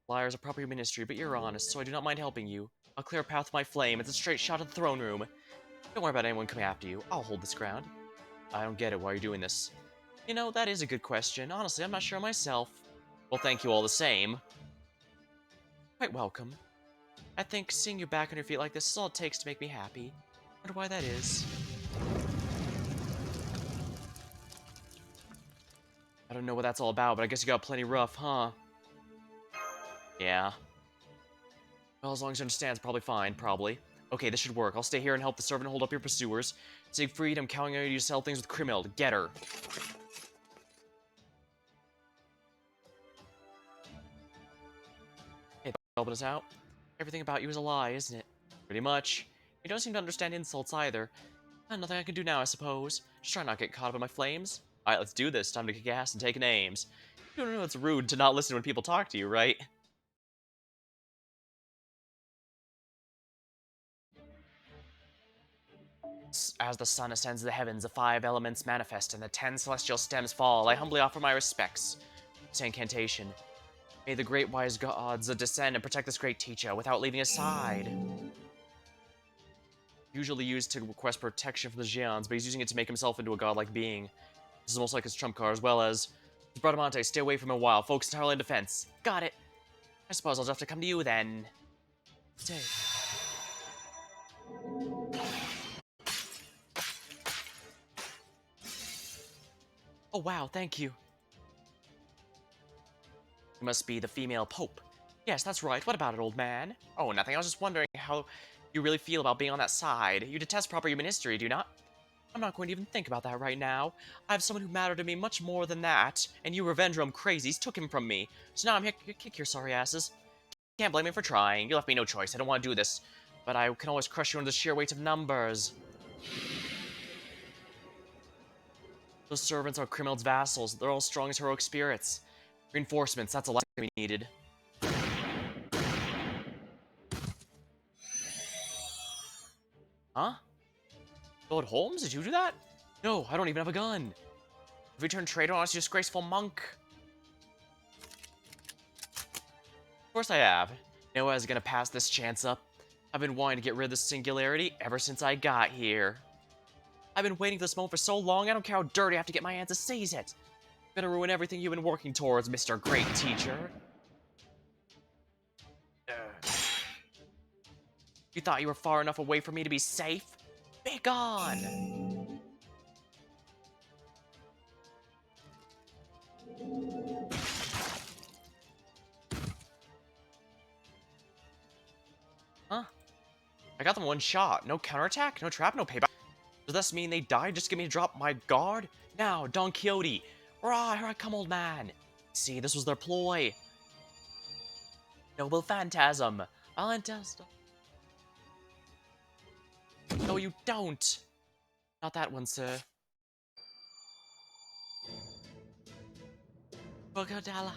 liars of proper ministry, but you're honest, so I do not mind helping you. I'll clear a path with my flame. It's a straight shot at the throne room. Don't worry about anyone coming after you. I'll hold this ground. I don't get it. Why are you doing this? You know, that is a good question. Honestly, I'm not sure myself. Well, thank you all the same. Quite welcome. I think seeing you back on your feet like this is all it takes to make me happy. Wonder why that is. I don't know what that's all about, but I guess you got plenty rough, huh? Yeah. Well, as long as you understand, it's probably fine, probably. Okay, this should work. I'll stay here and help the servant hold up your pursuers. Siegfried, I'm counting on you to sell things with Krimmel. Get her. Hey, helping us out? Everything about you is a lie, isn't it? Pretty much. You don't seem to understand insults either. Nothing I can do now, I suppose. Just try not to get caught up in my flames. Alright, let's do this. Time to kick ass and take names. You don't know it's rude to not listen when people talk to you, right? As the sun ascends the heavens, the 5 elements manifest and the 10 celestial stems fall. I humbly offer my respects. This incantation. May the great wise gods descend and protect this great teacher without leaving his side. Usually used to request protection from the Xians, but he's using it to make himself into a godlike being. This is almost like his trump card, as well as Bradamante, stay away from him a while. Focus entirely on defense. Got it. I suppose I'll just have to come to you then. Stay. Oh wow, thank you. You must be the female pope. Yes, that's right. What about it, old man? Oh, nothing. I was just wondering how you really feel about being on that side. You detest proper human history, do you not? I'm not going to even think about that right now. I have someone who mattered to me much more than that, and you Revendrum crazies took him from me. So now I'm here to kick your sorry asses. Can't blame me for trying. You left me no choice. I don't want to do this. But I can always crush you under the sheer weight of numbers. Those servants are Krimeld's vassals. They're all strong as heroic spirits. Reinforcements, that's a lot we needed. Huh? Lord Holmes, did you do that? No, I don't even have a gun. Have you turned traitor on us, you disgraceful monk? Of course I have. No one's gonna pass this chance up. I've been wanting to get rid of this singularity ever since I got here. I've been waiting for this moment for so long, I don't care how dirty I have to get my hands to seize it. Gonna ruin everything you've been working towards, Mr. Great Teacher. You thought you were far enough away from me to be safe? Be gone! Huh? I got them one shot. No counterattack, no trap, no payback. Does this mean they died just to get me to drop my guard? Now, Don Quixote! Rah, here I come, old man! See, this was their ploy. Noble Phantasm! I'll intest. No, you don't! Not that one, sir. Crocodile.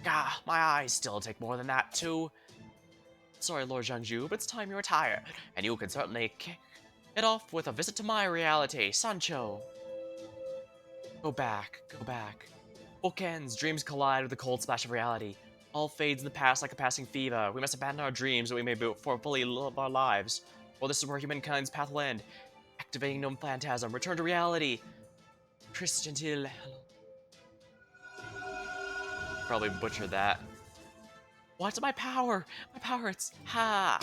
Gah, my eyes still take more than that, too. Sorry, Lord Jiangju, but it's time you retire, and you can certainly kick it off with a visit to my reality, Sancho. Go back, go back. Bookends, dreams collide with the cold splash of reality. All fades in the past like a passing fever. We must abandon our dreams that we may fully live our lives. Well, this is where humankind's path will end. Activating no phantasm. Return to reality. Christian Till. Probably butchered that. What's my power? My power, it's ha!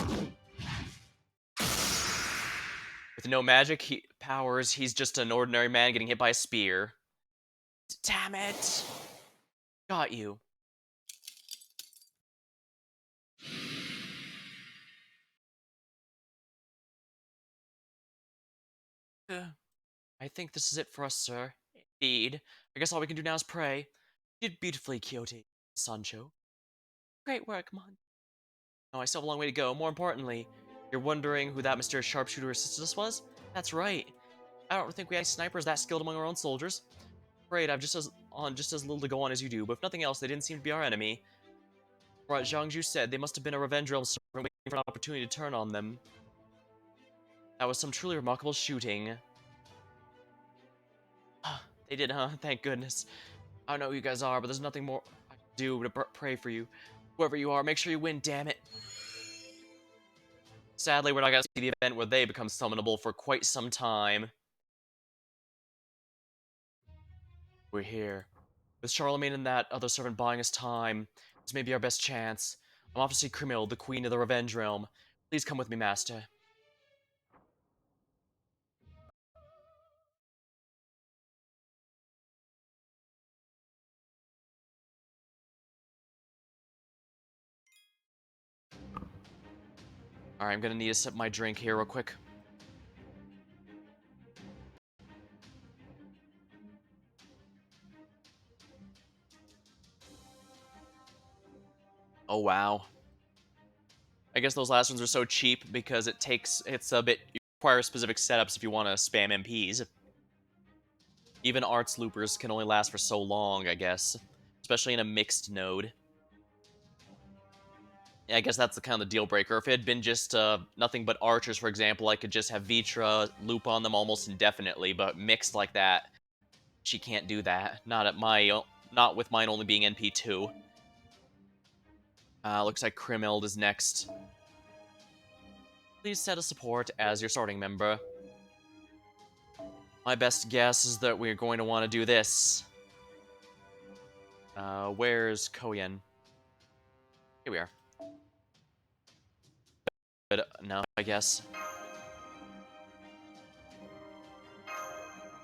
With no magic powers, he's just an ordinary man getting hit by a spear. Damn it! Got you. I think this is it for us, sir. Indeed. I guess all we can do now is pray. You did beautifully, Quixote. Sancho. Great work, Mon. Oh, I still have a long way to go. More importantly, you're wondering who that mysterious sharpshooter assisted us was? That's right. I don't think we have snipers that skilled among our own soldiers. Afraid I've just as little to go on as you do, but if nothing else, they didn't seem to be our enemy. For what Jiangju said, they must have been a revenge realm servant waiting for an opportunity to turn on them. That was some truly remarkable shooting. They did, huh? Thank goodness. I don't know who you guys are, but there's nothing more I can do but to pray for you. Whoever you are, make sure you win, damn it. Sadly, we're not gonna see the event where they become summonable for quite some time. We're here. With Charlemagne and that other servant buying us time, this may be our best chance. I'm off to see Krimil, the queen of the Revenge Realm. Please come with me, master. Alright, I'm gonna need to sip my drink here real quick. Oh wow. I guess those last ones are so cheap because it's a bit, you require specific setups if you want to spam MPs. Even arts loopers can only last for so long, I guess. Especially in a mixed node. Yeah, I guess that's the kind of the deal breaker. If it had been just nothing but archers, for example, I could just have Vitra loop on them almost indefinitely, but mixed like that, she can't do that. Not with mine only being NP2. Looks like Krimhild is next. Please set a support as your starting member. My best guess is that we're going to want to do this. Where's Koyen? Here we are. But no, I guess.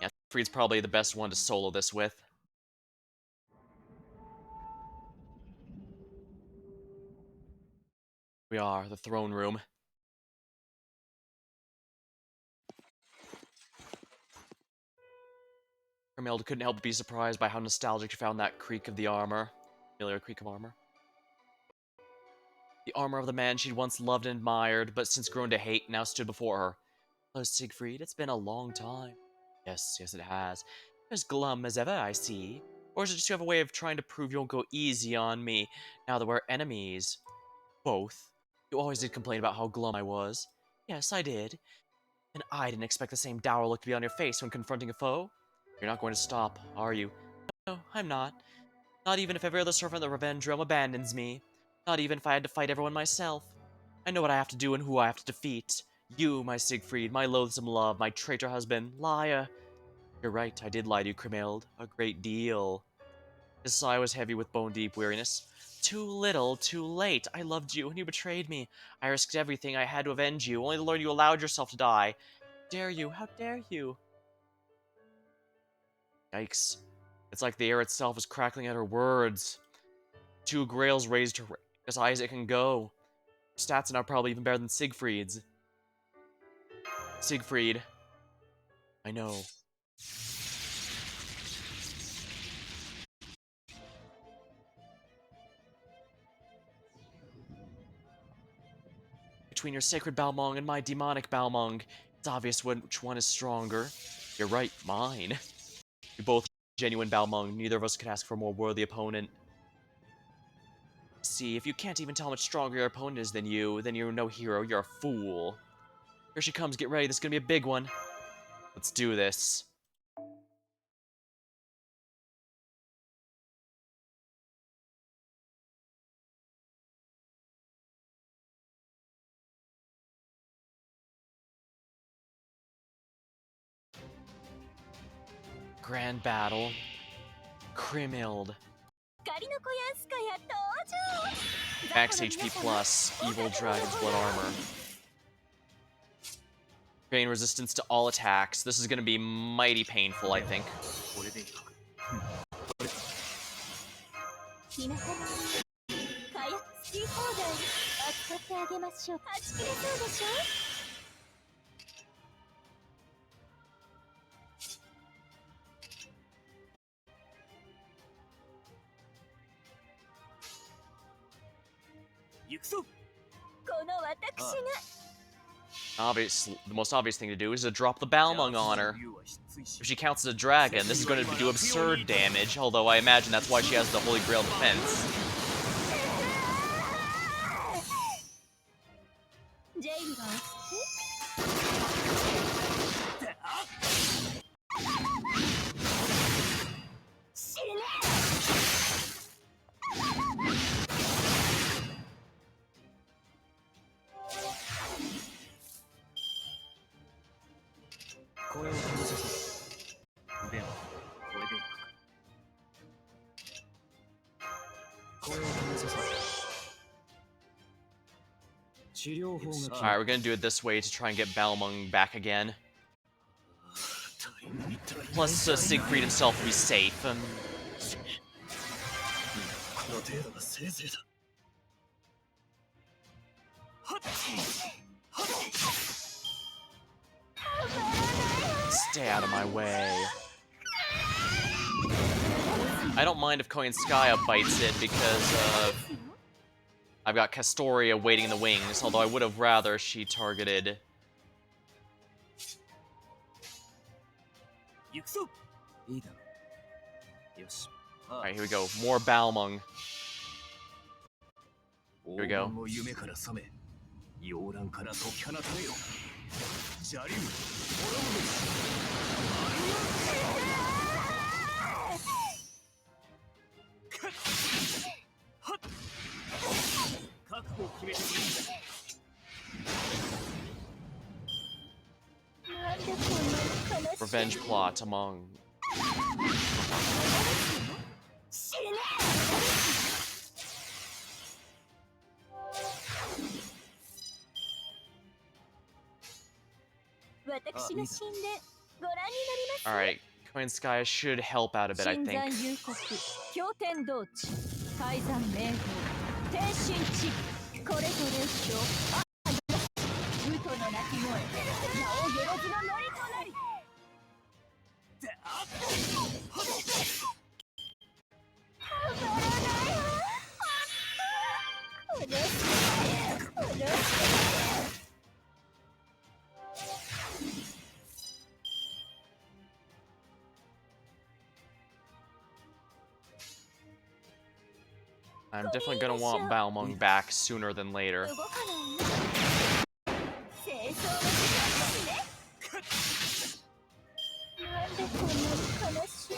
Yeah, Fried's probably the best one to solo this with. We are, the throne room. Hermilde couldn't help but be surprised by how nostalgic she found that creak of the armor. Familiar creak of armor. The armor of the man she'd once loved and admired, but since grown to hate, now stood before her. Hello, Siegfried, it's been a long time. Yes, it has. You're as glum as ever, I see. Or is it just you have a way of trying to prove you won't go easy on me, now that we're enemies? Both. You always did complain about how glum I was. Yes, I did. And I didn't expect the same dour look to be on your face when confronting a foe. You're not going to stop, are you? No, I'm not. Not even if every other servant of the Revenge Realm abandons me. Not even if I had to fight everyone myself. I know what I have to do and who I have to defeat. You, my Siegfried, my loathsome love, my traitor husband, liar. You're right, I did lie to you, Krimhild. A great deal. His sigh was heavy with bone-deep weariness. Too little, too late. I loved you, and you betrayed me. I risked everything I had to avenge you, only to learn you allowed yourself to die. Dare you? How dare you? Yikes. It's like the air itself is crackling at her words. Two grails raised her as high as it can go. Her stats are now probably even better than Siegfried's. Siegfried. I know. Between your sacred Balmung and my demonic Balmung, it's obvious which one is stronger. You're right, mine. You're both genuine Balmung. Neither of us could ask for a more worthy opponent. See, if you can't even tell how much stronger your opponent is than you, then you're no hero, you're a fool. Here she comes, get ready, this is gonna be a big one. Let's do this. Grand battle. Krimhild. 光の子やすかや登場 Max HP plus, evil dragon's blood armor. Gain resistance to all attacks. This is gonna be mighty painful, I think. ひなたまかや好き放題扱ってあげましょうはち切れそうでしょ行くぞ。この私が The most obvious thing to do is to drop the Balmung on her. If she counts as a dragon, this is going to do absurd damage, although I imagine that's why she has the Holy Grail defense. ジェイルが死ね これを試せそう。では、これでいくか。これを試せそう。治療法が Alright, we're gonna do it this way to try and get Balmung back again. Plus, Siegfried himself will be safe. この程度がせいぜいだ。はっ Stay out of my way. I don't mind if Koyanskaya bites it because I've got Castoria waiting in the wings, although I would have rather she targeted. 行くぞ。いいだろう。よし。 Alright, here we go. More Balmung. we go. 黄金も夢から覚め、洋蘭から解き放たれよ。ジャリム、滅ぶべし。はっ、覚悟を決めてくれ。なんでこんなに悲しい Revenge plot among. 死ね私の神殿ご覧になります Alright, Coin Sky should help out a bit, I 新 think. 山幽谷経典道地海山明道天神地これぞ列強ウトの鳴き声名をゲロズのノリとなりI'm definitely gonna want Balmung back sooner than later. 動かない清掃の時間ですねなんでこんなに悲しい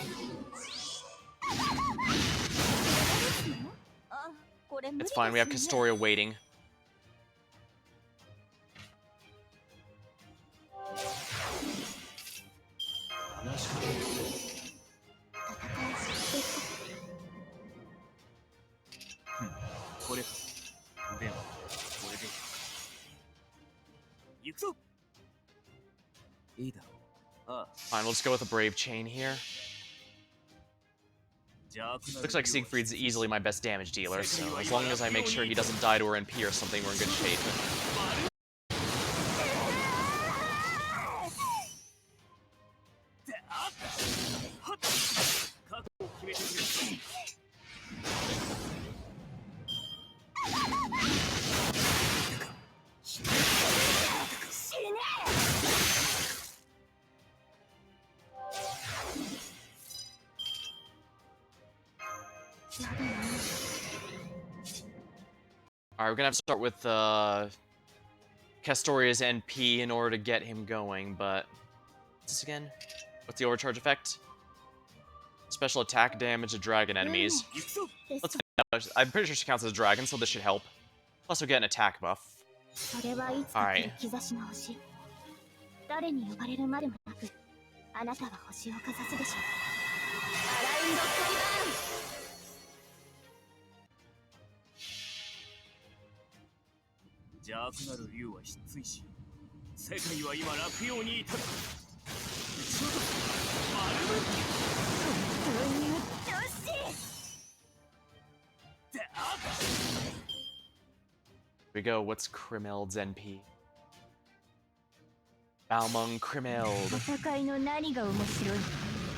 あ、これ無理 It's です fine, we have ね Castoria waiting. Fine, we'll just go with a Brave Chain here. Looks like Siegfried's easily my best damage dealer, so as long as I make sure he doesn't die to her NP or something, we're in good shape. Alright, we're gonna have to start with Castoria's NP in order to get him going, but... What's this again? What's the overcharge effect? Special attack damage to dragon enemies. Let's find out. I'm pretty sure she counts as a dragon, so this should help. Plus, we'll get an attack buff. それはいつか来る兆しの星誰に呼ばれるまでもなくあなたは星をかざすでしょうアラウンド裁判邪悪なる竜は失墜し、世界は今落葉に至る。ちょっと、丸め。本当に鬱陶しい Here we go, what's Krimeld's NP? Balmung Krimeld. 戦いの何が面白い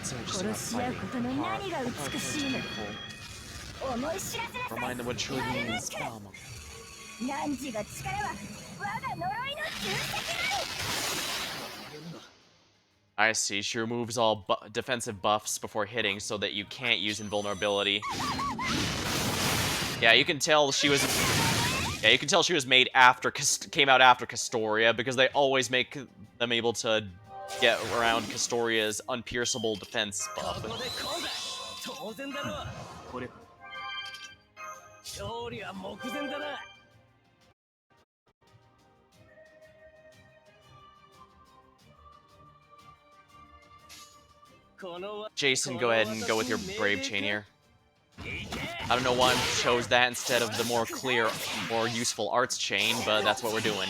So interesting about 殺し合う fighting. ことの何が美しいの Beautiful. 思い知らせなさい Remind them what truly means Balmung. 汝が力は我が呪いの重責なり I see, she removes all defensive buffs before hitting so that you can't use invulnerability. Yeah, you can tell she was... Yeah, you can tell she was made after... came out after Castoria, because they always make them able to get around Castoria's unpierceable defense buff. ここでこうだ当然だろこれ勝利は目前だな Jason, go ahead and go with your Brave Chain here. I don't know why I chose that instead of the more clear, more useful Arts Chain, but that's what we're doing.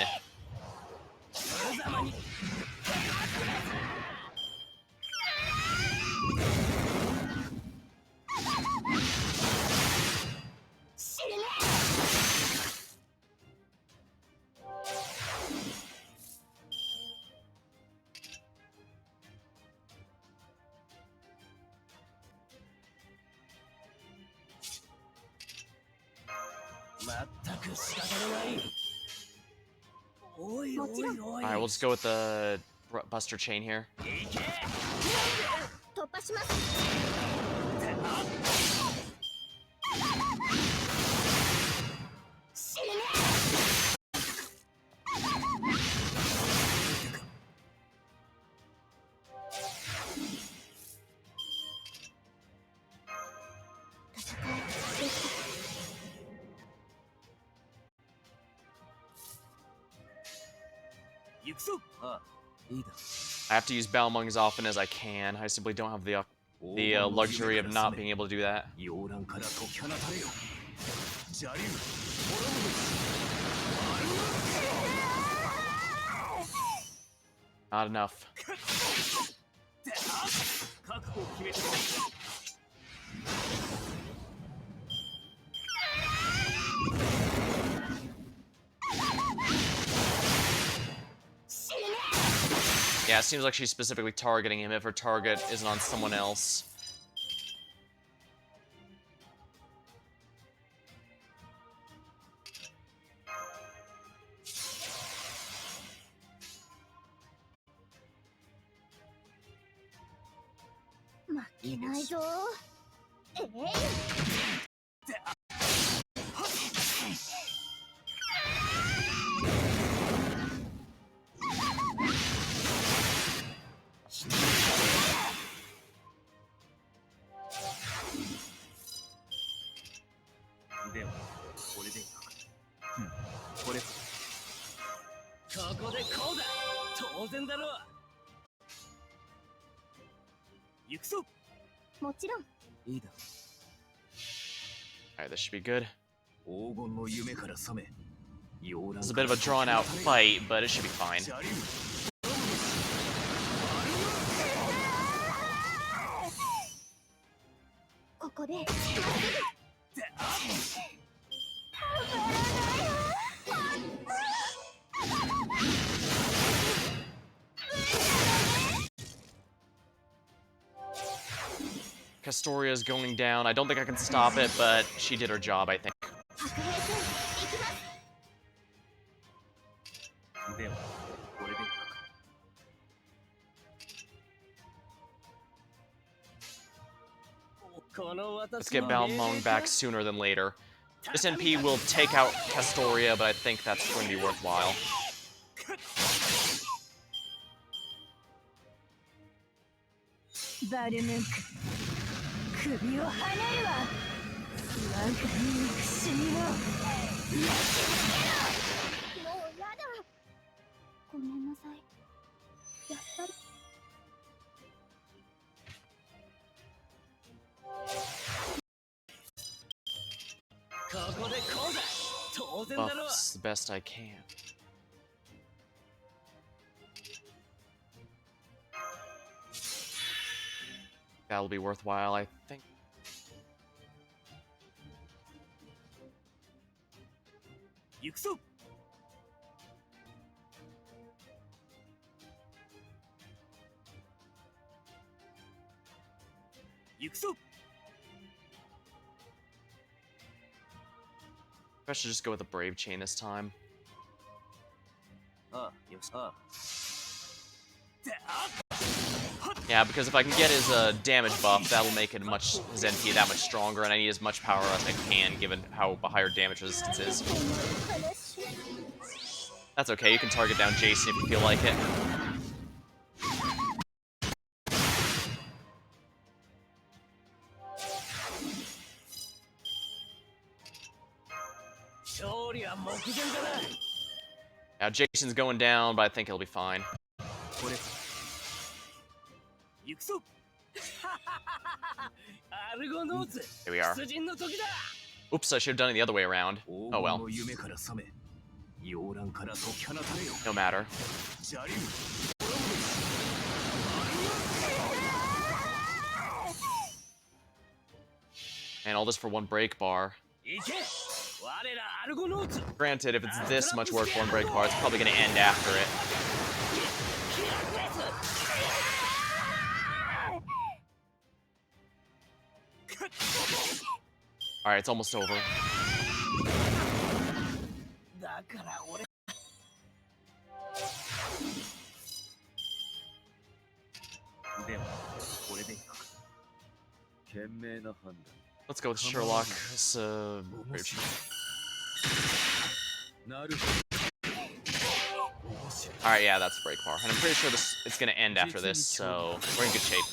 Alright, we'll just go with the Buster Chain here. 突破します 死 I have to use Balmung as often as I can. I simply don't have the luxury of not being able to do that. Not enough. Yeah, it seems like she's specifically targeting him if her target isn't on someone else. Alright, this should be good. This is a bit of a drawn-out fight, but it should be fine. Castoria's going down. I don't think I can stop it, but she did her job, I think. Let's get Balmung back sooner than later. This NP will take out Castoria, but I think that's going to be worthwhile. Buffs the best I can. That'll be worthwhile, I think. I should just go with a Brave Chain this time. Yeah, because if I can get his damage buff, that'll make his NP that much stronger, and I need as much power as I can, given how higher damage resistance is. That's okay, you can target down Jason if you feel like it. Now Jason's going down, but I think he'll be fine. Here we are. Oops, I should have done it the other way around. Oh well. No matter. And all this for one break bar. Granted, if it's this much work for one break bar, it's probably going to end after it. Alright, it's almost over. Let's go with Sherlock. Alright, yeah, that's break bar. And I'm pretty sure it's gonna end after this, so we're in good shape.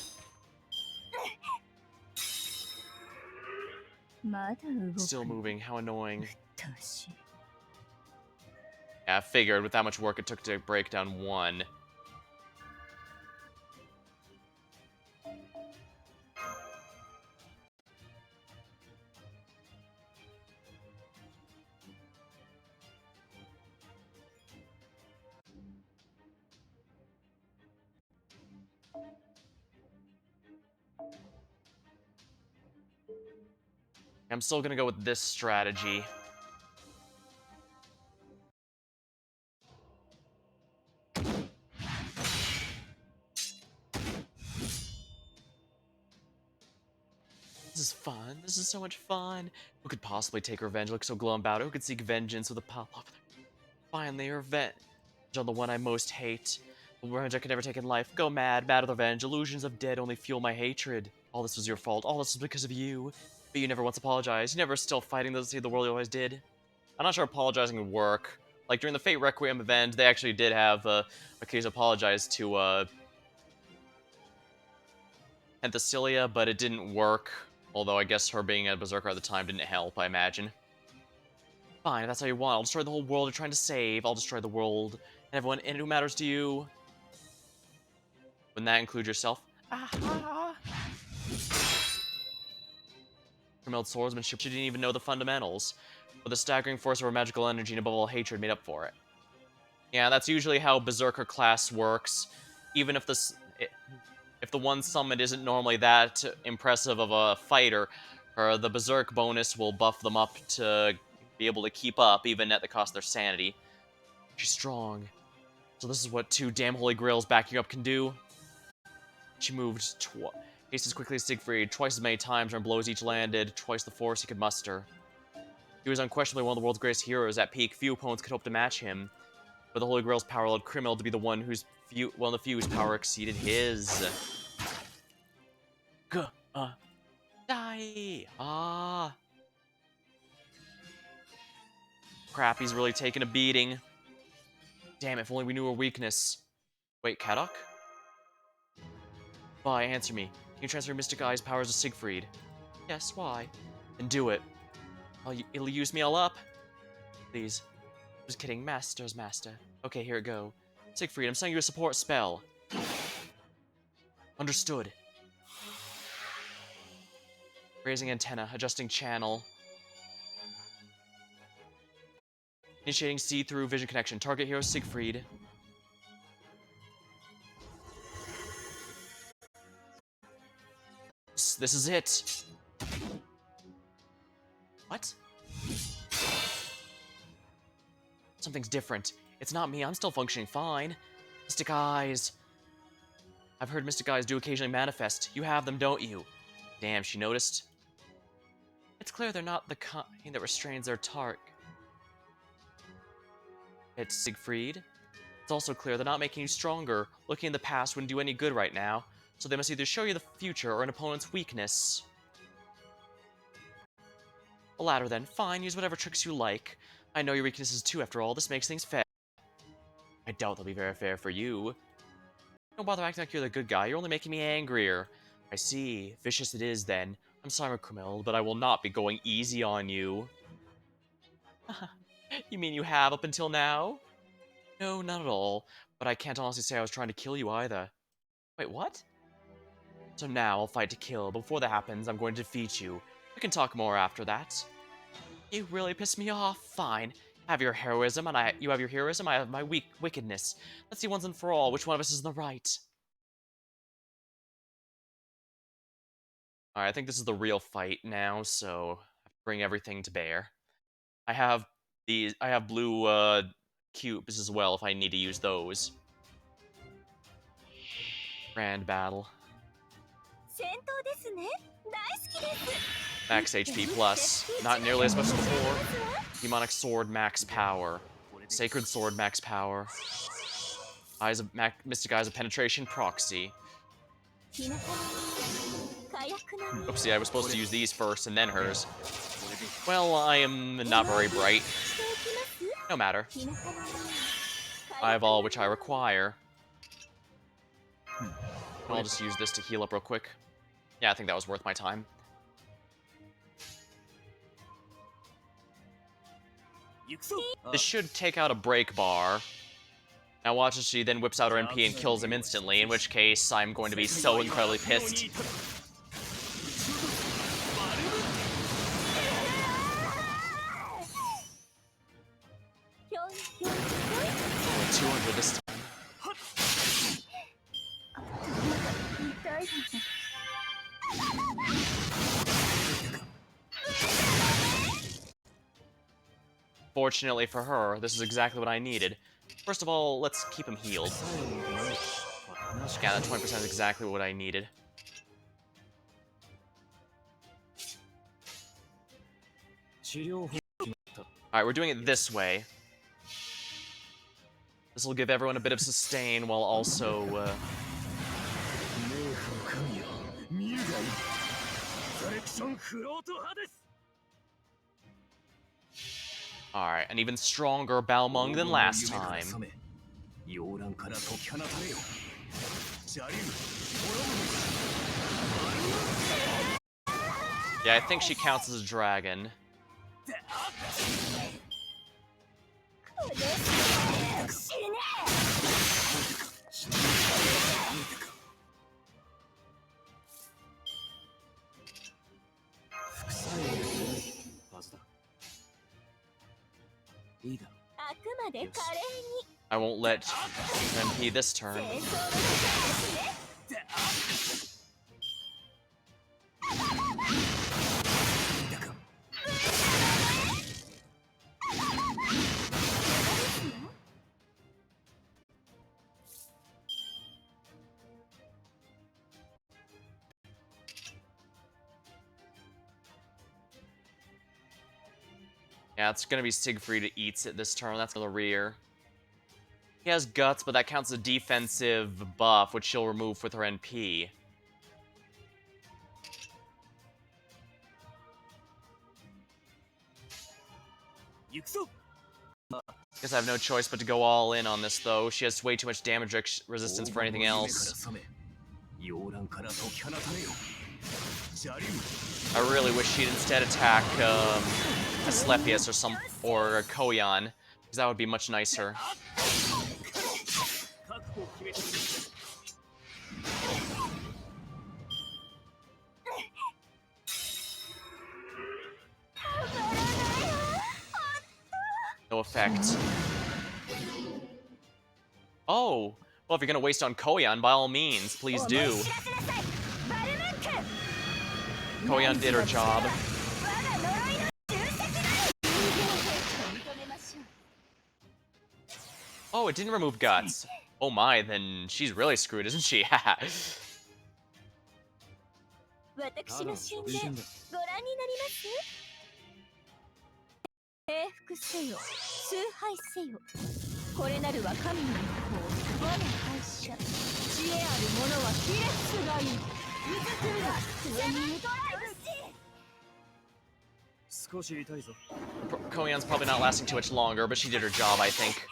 Still moving, how annoying. Yeah, I figured with that much work it took to break down one. I'm still gonna go with this strategy. This is fun. This is so much fun. Who could possibly take revenge? Look so glum about it. Who could seek vengeance with a pop up? Finally, revenge on the one I most hate. The revenge I could never take in life. Go mad, mad with revenge. Illusions of dead only fuel my hatred. All this was your fault. All this was because of you. But you never once apologized. You never still fighting to save the world you always did. I'm not sure apologizing would work. Like during the Fate Requiem event, they actually did have a case apologize to Penthesilea, but it didn't work. Although I guess her being a berserker at the time didn't help, I imagine. Fine, if that's how you want. I'll destroy the whole world you're trying to save. I'll destroy the world and everyone in it who matters to you. Wouldn't that include yourself? Aha! Criminal swordsmanship, she didn't even know the fundamentals. But the staggering force of her magical energy and above all hatred made up for it. Yeah, that's usually how berserker class works. Even if if the one summoned isn't normally that impressive of a fighter, the berserk bonus will buff them up to be able to keep up, even at the cost of their sanity. She's strong. So this is what 2 damn holy grails backing up can do. She moved twice as quickly as Siegfried, twice as many times when blows each landed, twice the force he could muster. He was unquestionably one of the world's greatest heroes. At peak, few opponents could hope to match him. But the Holy Grail's power allowed Criminal to be the one whose one of the few whose power exceeded his. Die! Ah! Crap, he's really taking a beating. Damn, if only we knew her weakness. Wait, Kadok? Bye, answer me. Can you transfer Mystic Eye's powers to Siegfried? Yes, why? Then do it. It'll use me all up. Please. Just kidding, Master's master. Okay, here it go. Siegfried, I'm sending you a support spell. Understood. Raising antenna, adjusting channel. Initiating see-through vision connection. Target hero Siegfried. This is it. What? Something's different. It's not me, I'm still functioning fine. Mystic Eyes. I've heard Mystic Eyes do occasionally manifest. You have them, don't you? Damn, she noticed. It's clear they're not the kind that restrains their target. It's Siegfried. It's also clear they're not making you stronger. Looking in the past wouldn't do any good right now. So they must either show you the future or an opponent's weakness. The latter then. Fine, use whatever tricks you like. I know your weaknesses too, after all. This makes things fair. I doubt they'll be very fair for you. Don't bother acting like you're the good guy. You're only making me angrier. I see. Vicious it is, then. I'm sorry, Camille, but I will not be going easy on you. You mean you have up until now? No, not at all. But I can't honestly say I was trying to kill you either. Wait, what? So now I'll fight to kill. Before that happens, I'm going to defeat you. We can talk more after that. You really piss me off. Fine. Have your heroism, and you have your heroism, I have my wickedness. Let's see once and for all which one of us is in the right. Alright, I think this is the real fight now, so I have to bring everything to bear. I have blue cubes as well if I need to use those. Grand battle. Max HP plus. Not nearly as much as before. Demonic Sword max power. Sacred Sword max power. Mystic Eyes of Penetration proxy. Oopsie, I was supposed to use these first and then hers. Well, I am not very bright. No matter. I have all which I require. I'll just use this to heal up real quick. Yeah, I think that was worth my time. This should take out a break bar. Now watch as she then whips out her NP and kills him instantly, in which case I'm going to be so incredibly pissed. 200 this time. Fortunately for her, this is exactly what I needed. First of all, let's keep him healed. Yeah, that 20% is exactly what I needed. Alright, we're doing it this way. This will give everyone a bit of sustain while also, Alright, an even stronger Balmung than last time. Yeah, I think she counts as a dragon. I won't let MP this turn. Yeah, it's gonna be Siegfried who eats it this turn. That's the rear. He has guts, but that counts as a defensive buff, which she'll remove with her NP. Guess I have no choice but to go all in on this, though. She has way too much damage resistance for anything else. I really wish she'd instead attack Asclepius or Koyan, because that would be much nicer. No effect. Oh! Well, if you're gonna waste on Koyan, by all means, please do. Koyan did her job. Oh, it didn't remove guts. Oh my, then she's really screwed, isn't she? Haha. Koyan's probably not lasting too much longer, but she did her job, I think.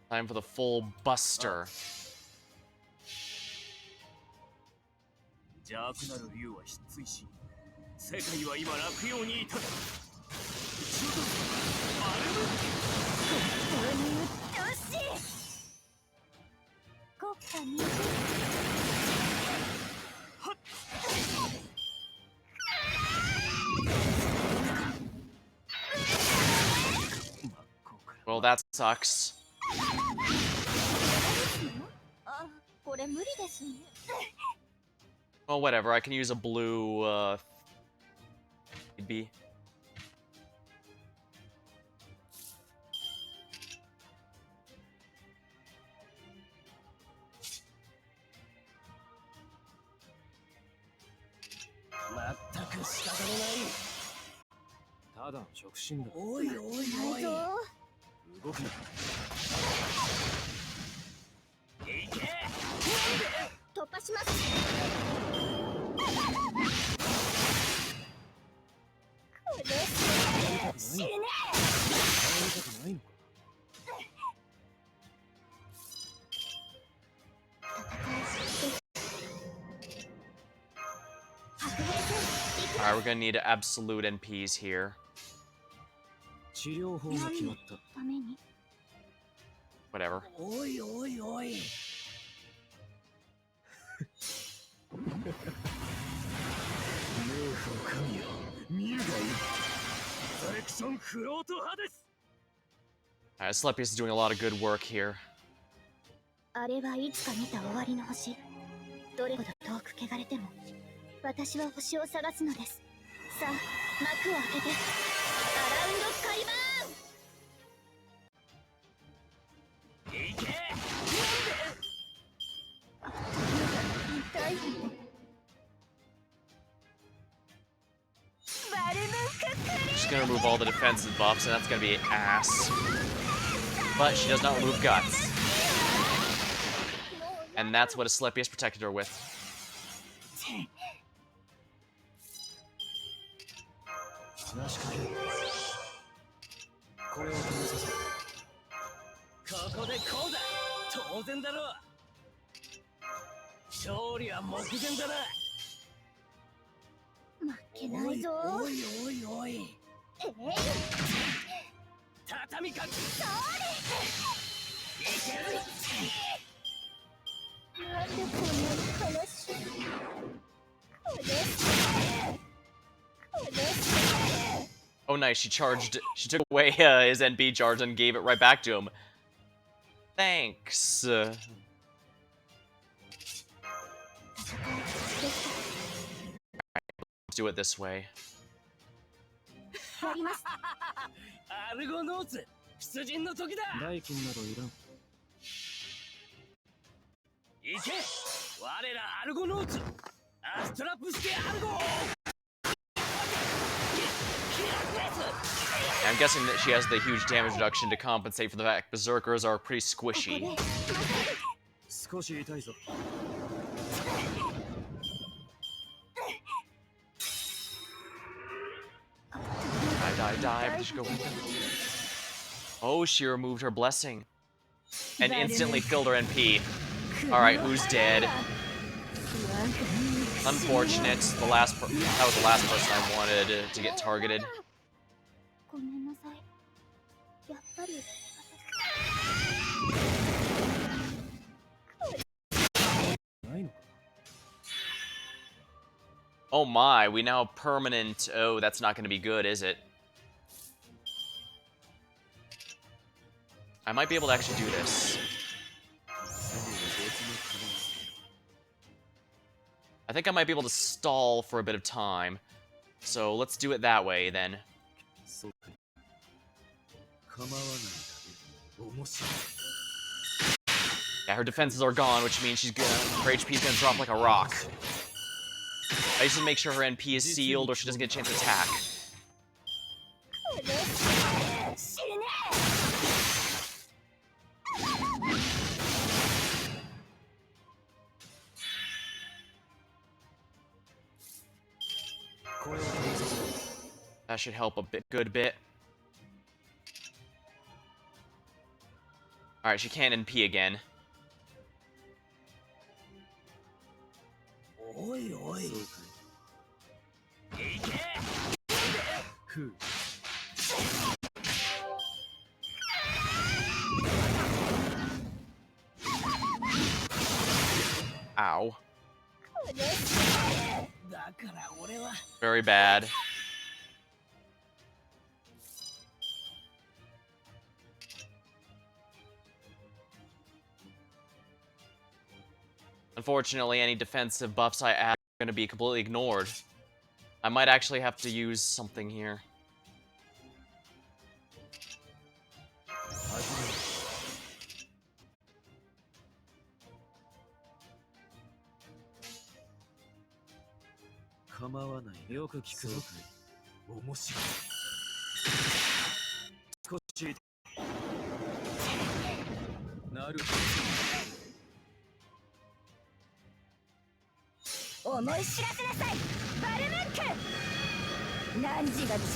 Time for the full Buster. Well, that sucks. Well, whatever. I can use a blue, B. Alright, we're gonna need absolute NPs here. 治療法が決まった。ために Whatever. おいおいおい。冥府神よ、見るがいい。コレクションフロート派です。Alright, Slepius is doing a lot of good work here. あれはいつか見た終わりの星。どれほど遠く汚れても私は星を探すのです。さあ幕を開けてアラウンドスカイバーン。行け。痛い。バルムククリ She's gonna remove all the defensive buffs, and that's gonna be ass. But she does not remove guts. And that's what Asclepius protected her with. 確かに。これを試させる。ここでこうだ。当然だろう。勝利は目前だな。負けないぞ。おいおいおい。畳みかけ。それ。いける。なんでこんなに悲しい。Oh, nice. She took away his NB charge and gave it right back to him. Thanks. Let's do it this way. やります。アルゴノーツ、出陣の時だ。代金などいらん。行け。我らアルゴノーツ、アストラプステアルゴ。I'm guessing that she has the huge damage reduction to compensate for the fact berserkers are pretty squishy. 少し痛いぞ。Die. But did she go with them? Oh, she removed her blessing. And instantly filled her NP. Alright, who's dead? Unfortunate. That was the last person I wanted to get targeted. ごめんなさい。やっぱり Oh my, we now have permanent... Oh, that's not going to be good, is it? I might be able to actually do this. I think I might be able to stall for a bit of time. So let's do it that way, then. Yeah, her defenses are gone, which means her HP is gonna drop like a rock. I just need to make sure her NP is sealed or she doesn't get a chance to attack. That should help a good bit. Alright, she can't NP again. Oi, oi. Ow. Very bad. Unfortunately, any defensive buffs I add are going to be completely ignored. I might actually have to use something here.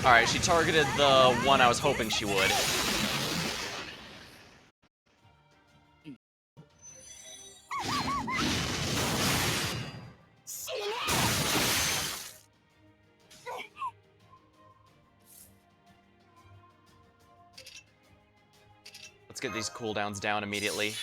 Alright, she targeted the one I was hoping she would. Let's get these cooldowns down immediately.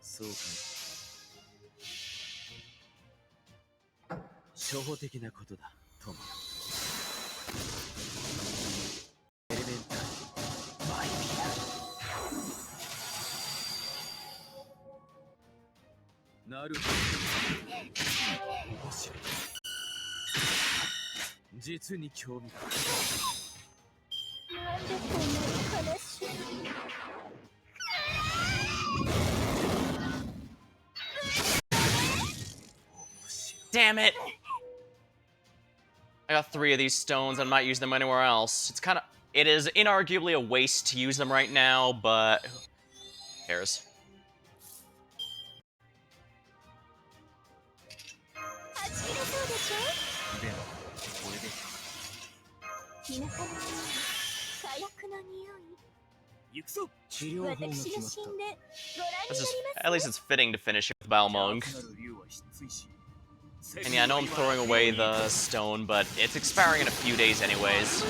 So 初歩的なことだ、友よ。エレメンタルマイビア。なるほど。面白い。実に興味深い。なんでこんなに悲しい。 Damn it! I got 3 of these stones. I'm not using them anywhere else. It is inarguably a waste to use them right now, but who cares? はち切れそうでしょ。でもこれで田舎の匂い、火薬の匂い。行くぞ。治療法が決まった。私が死んでご覧になります。 At least it's fitting to finish it with Balmung. And yeah, I know I'm throwing away the stone, but it's expiring in a few days anyways.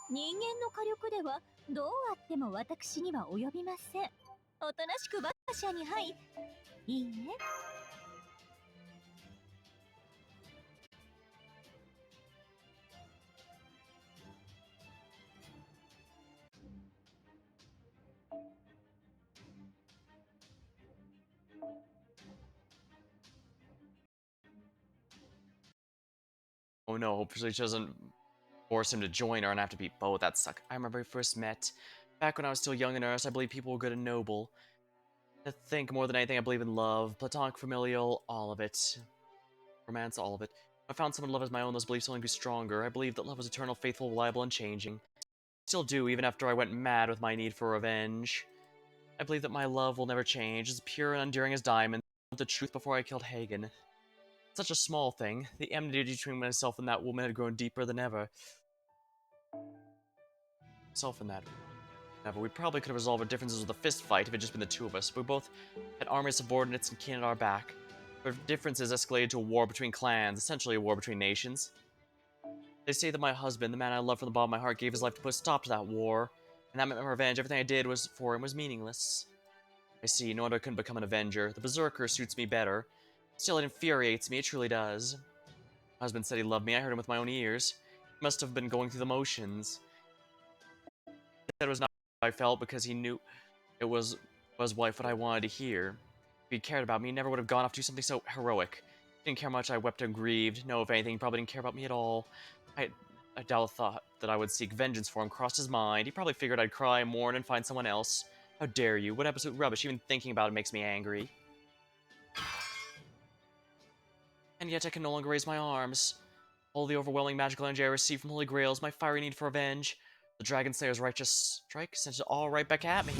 人間の火力ではどうあっても私には及びません。おとなしく馬車に入いいね。 Oh no, hopefully she doesn't force him to join her and have to beat both. That suck. I remember we first met. Back when I was still young and earnest, I believed people were good and noble. I think more than anything, I believe in love. Platonic, familial, all of it. Romance, all of it. I found someone to love as my own, those beliefs only grew stronger. I believed that love was eternal, faithful, reliable, and changing. I still do, even after I went mad with my need for revenge. I believe that my love will never change, as pure and enduring as diamonds. I want the truth before I killed Hagen. Such a small thing. The enmity between myself and that woman had grown deeper than ever. Myself and that. Never. We probably could have resolved our differences with a fist fight if it had just been the two of us. We both had army subordinates and kin at our back. Our differences escalated to a war between clans, essentially a war between nations. They say that my husband, the man I love from the bottom of my heart, gave his life to put a stop to that war, and that meant my revenge. Everything I did for him was meaningless. I see. No wonder I couldn't become an Avenger. The Berserker suits me better. Still, it infuriates me. It truly does. My husband said he loved me. I heard him with my own ears. He must have been going through the motions. He said it was not what I felt because he knew it was wife what I wanted to hear. If he cared about me, he never would have gone off to do something so heroic. He didn't care much. I wept and grieved. No, if anything, he probably didn't care about me at all. I doubt thought that I would seek vengeance for him crossed his mind. He probably figured I'd cry, mourn, and find someone else. How dare you? What absolute rubbish. Even thinking about it makes me angry. And yet I can no longer raise my arms. All the overwhelming magical energy I received from Holy Grails, my fiery need for revenge, the Dragon Slayer's righteous strike sent it all right back at me.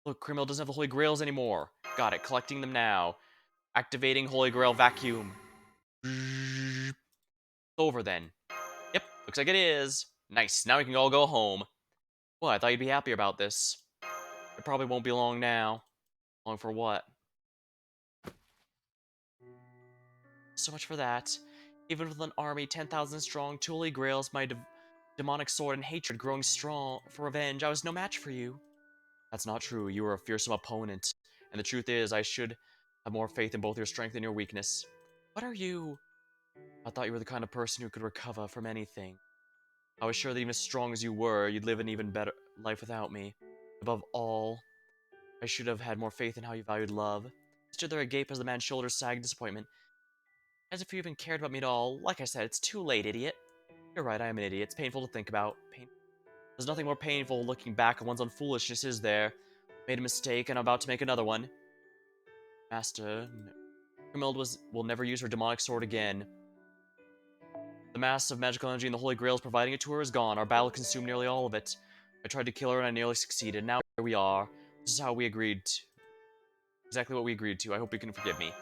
Look, Criminal doesn't have the Holy Grails anymore. Got it, collecting them now. Activating Holy Grail vacuum. Over then. Yep, looks like it is. Nice, now we can all go home. Well, I thought you'd be happy about this. It probably won't be long now. Long for what? So much for that. Even with an army 10,000 strong, 2 Holy Grails, my demonic sword and hatred growing strong for revenge, I was no match for you. That's not true. You were a fearsome opponent. And the truth is, I should have more faith in both your strength and your weakness. What are you? I thought you were the kind of person who could recover from anything. I was sure that even as strong as you were, you'd live an even better life without me. Above all, I should have had more faith in how you valued love. I stood there agape as the man's shoulders sagged in disappointment. As if you even cared about me at all. Like I said, it's too late, idiot. You're right, I am an idiot. It's painful to think about. There's nothing more painful looking back on one's own foolishness, is there? Made a mistake, and I'm about to make another one. Master, Grimhild will never use her demonic sword again. The mass of magical energy in the Holy Grails providing it to her is gone. Our battle consumed nearly all of it. I tried to kill her and I nearly succeeded. Now here we are. This is how we agreed. Exactly what we agreed to. I hope you can forgive me.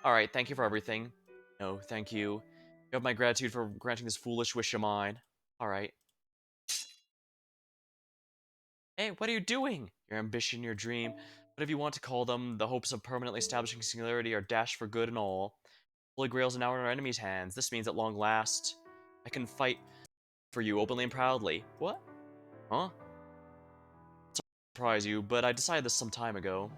Alright, thank you for everything. No, thank you. You have my gratitude for granting this foolish wish of mine. Alright. Hey, what are you doing? Your ambition, your dream, whatever you want to call them, the hopes of permanently establishing singularity are dashed for good and all. Holy Grail's now in our enemy's hands. This means at long last, I can fight for you openly and proudly. What? Huh? Sorry to surprise you, but I decided this some time ago.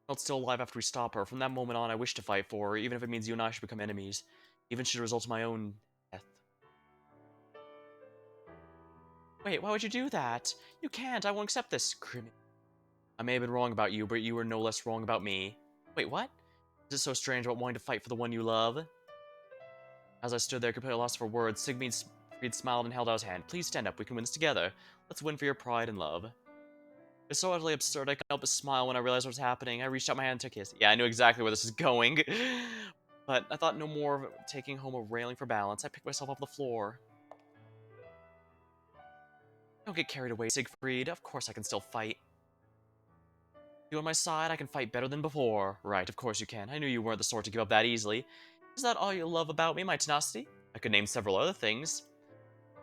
Not still alive after we stop her. From that moment on, I wish to fight for her, even if it means you and I should become enemies. Even should it result in my own death. Wait, why would you do that? You can't. I won't accept this. Criminal. I may have been wrong about you, but you were no less wrong about me. Wait, what? Is it so strange about wanting to fight for the one you love? As I stood there, completely lost for words, Siegfried smiled and held out his hand. Please stand up. We can win this together. Let's win for your pride and love. It's so utterly absurd, I couldn't help but smile when I realized what was happening. I reached out my hand and took his. Yeah, I knew exactly where this is going. But I thought no more of taking home a railing for balance. I picked myself off the floor. Don't get carried away, Siegfried. Of course I can still fight. You on my side, I can fight better than before. Right, of course you can. I knew you weren't the sort to give up that easily. Is that all you love about me, my tenacity? I could name several other things.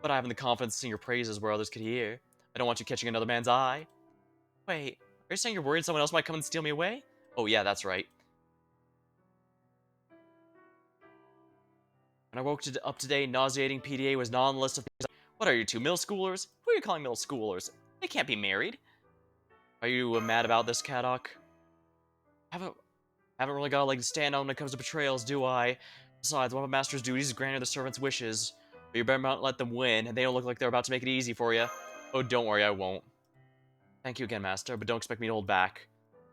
But I haven't the confidence to sing your praises where others could hear. I don't want you catching another man's eye. Wait, are you saying you're worried someone else might come and steal me away? Oh yeah, that's right. When I woke up today, nauseating PDA was not on the list of things. What are you two, middle schoolers? Who are you calling middle schoolers? They can't be married. Are you mad about this, Kadok? Haven't really got a leg to stand on when it comes to betrayals, do I? Besides, one of a master's duties is granting the servant's wishes. But you better not let them win, and they don't look like they're about to make it easy for you. Oh, don't worry, I won't. Thank you again, Master, but don't expect me to hold back.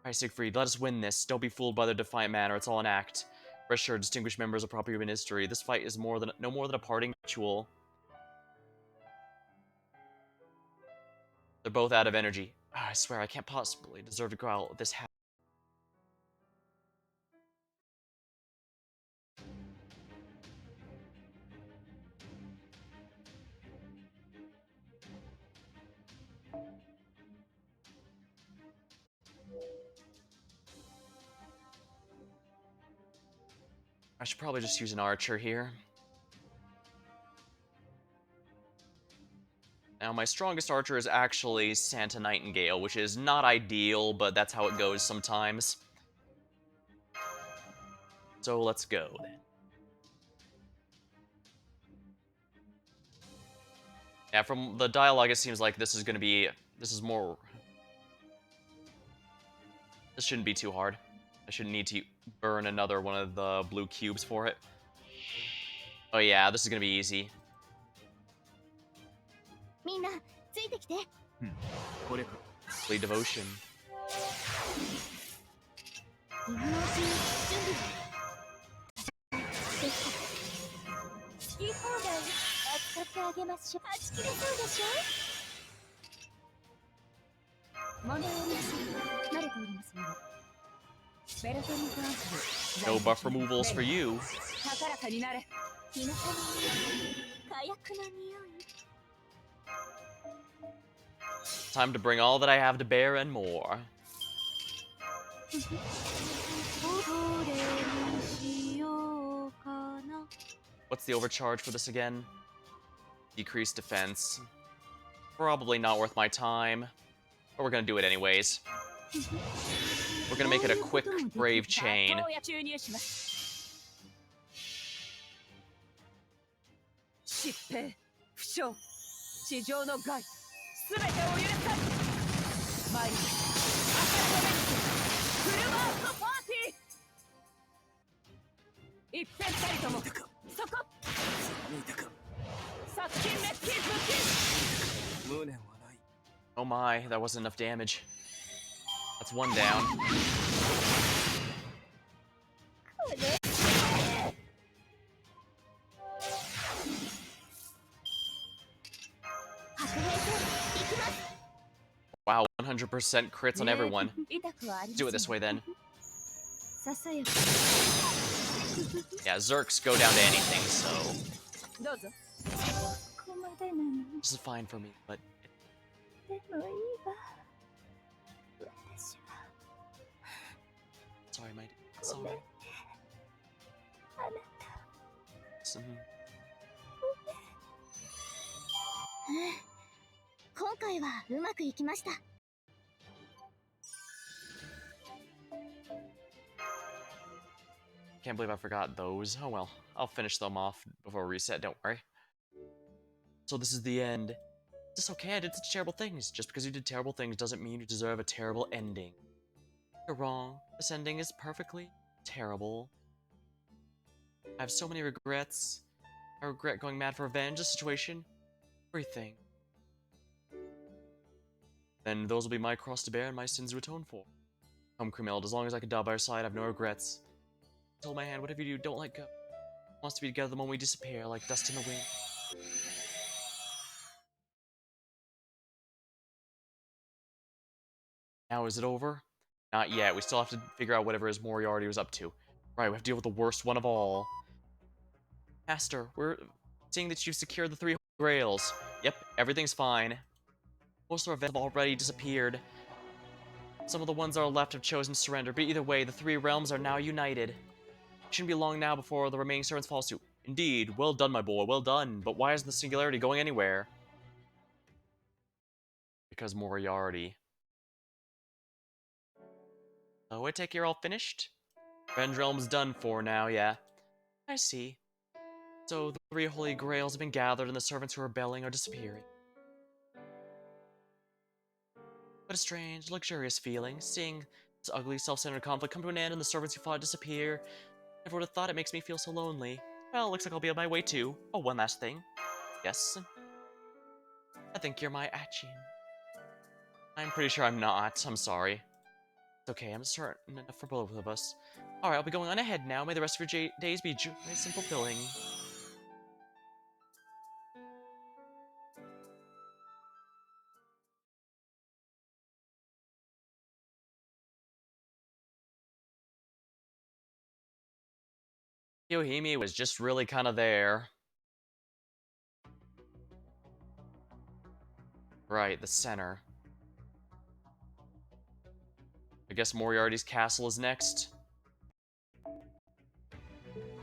Alright, Siegfried, let us win this. Don't be fooled by their defiant manner, it's all an act. Rest assured, distinguished members of proper human history, this fight is no more than a parting ritual. They're both out of energy. I swear, I can't possibly deserve to go out this happy. I should probably just use an archer here. Now, my strongest archer is actually Santa Nightingale, which is not ideal, but that's how it goes sometimes. So let's go, then. Yeah, from the dialogue, it seems like this is gonna be... This shouldn't be too hard. I shouldn't need to burn another one of the blue cubes for it. Oh yeah, this is gonna be easy. みんなついてきて。これか。 Complete devotion. 今のうちに準備できた。好き放題扱ってあげましょう。はち切れそうでしょ。問題ありません。慣れておりますので。ベルトに関する No buff removals for you. 高らかになれ。日向の匂い、火薬の匂い。 Time to bring all that I have to bear and more. What's the overcharge for this again? Decreased defense. Probably not worth my time. But we're gonna do it anyways. We're gonna make it a quick, brave chain. 疾病、負傷、地上の害、すべてを許さず。参り、赤とメッセ、フルマーストパーティー。一辺たりとも、そこ。殺菌メッキ武器。無念はない。 Oh my, that wasn't enough damage. That's one down. Wow, 100% crits on everyone. Let's do it this way then. Yeah, Zerks go down to anything, so... This is fine for me, but... Sorry. あな Mhm. 今回はうまくいきました。 Can't believe I forgot those. Oh well, I'll finish them off before reset, don't worry. So this is the end. It's okay, I did such terrible things. Just because you did terrible things doesn't mean you deserve a terrible ending. You're wrong. This ending is perfectly terrible. I have so many regrets. I regret going mad for revenge, the situation, everything. Then those will be my cross to bear and my sins to atone for. Come, Cremeld, as long as I can die by your side, I have no regrets. Hold my hand, whatever you do, don't let go. Wants to be together the moment we disappear, like dust in the wind. Now is it over? Not yet, we still have to figure out whatever his Moriarty was up to. Right, we have to deal with the worst one of all. Master, we're seeing that you've secured the 3 grails. Yep, everything's fine. Most of our vessels have already disappeared. Some of the ones that are left have chosen to surrender, but either way, the 3 realms are now united. It shouldn't be long now before the remaining servants follow suit. Indeed, well done, my boy, well done. But why isn't the singularity going anywhere? Because Moriarty. Oh, I take you're all finished? Revenge Realm's done for now, yeah. I see. So the 3 holy grails have been gathered and the servants who are rebelling are disappearing. What a strange, luxurious feeling, seeing this ugly, self-centered conflict come to an end and the servants who fought disappear. Never would have thought it makes me feel so lonely. Well, looks like I'll be on my way too. Oh, one last thing. Yes. I think you're my Achin. I'm pretty sure I'm not. I'm sorry. It's okay, I'm certain enough for both of us. Alright, I'll be going on ahead now. May the rest of your days be joyous and fulfilling. Yohime was just really kind of there. Right, the center. I guess Moriarty's castle is next.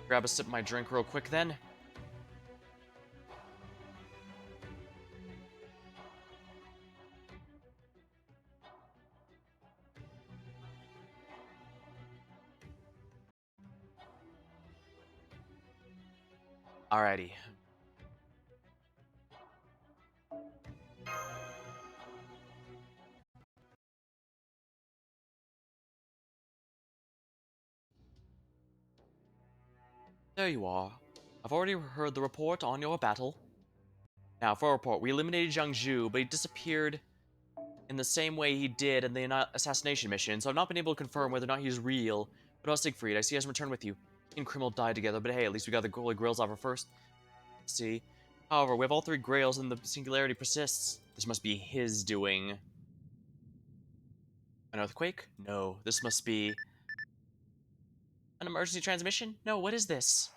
Grab a sip of my drink real quick then. Alrighty. There you are. I've already heard the report on your battle. Now, for a report, we eliminated Zhang Zhu, but he disappeared in the same way he did in the assassination mission, so I've not been able to confirm whether or not he's real. But about Siegfried, I see he hasn't returned with you. He and Krimmel died together, but hey, at least we got the Holy Grails off her first. See? However, we have all 3 Grails and the singularity persists. This must be his doing. An earthquake? No, this must be... an emergency transmission? No, what is this?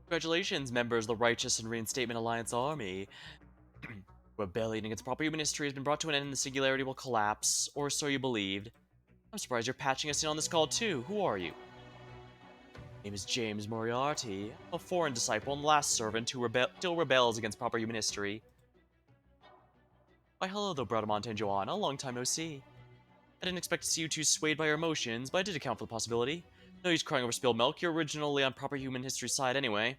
Congratulations, members of the Righteous and Reinstatement Alliance Army. Rebellion against proper human history has been brought to an end and the singularity will collapse, or so you believed. I'm surprised you're patching us in on this call too. Who are you? My name is James Moriarty, a foreign disciple and last servant who still rebels against proper human history. Why hello though, Bradamante and Joanna, long time no see. I didn't expect to see you two swayed by your emotions, but I did account for the possibility. No use crying over spilled milk, you're originally on proper human history side anyway.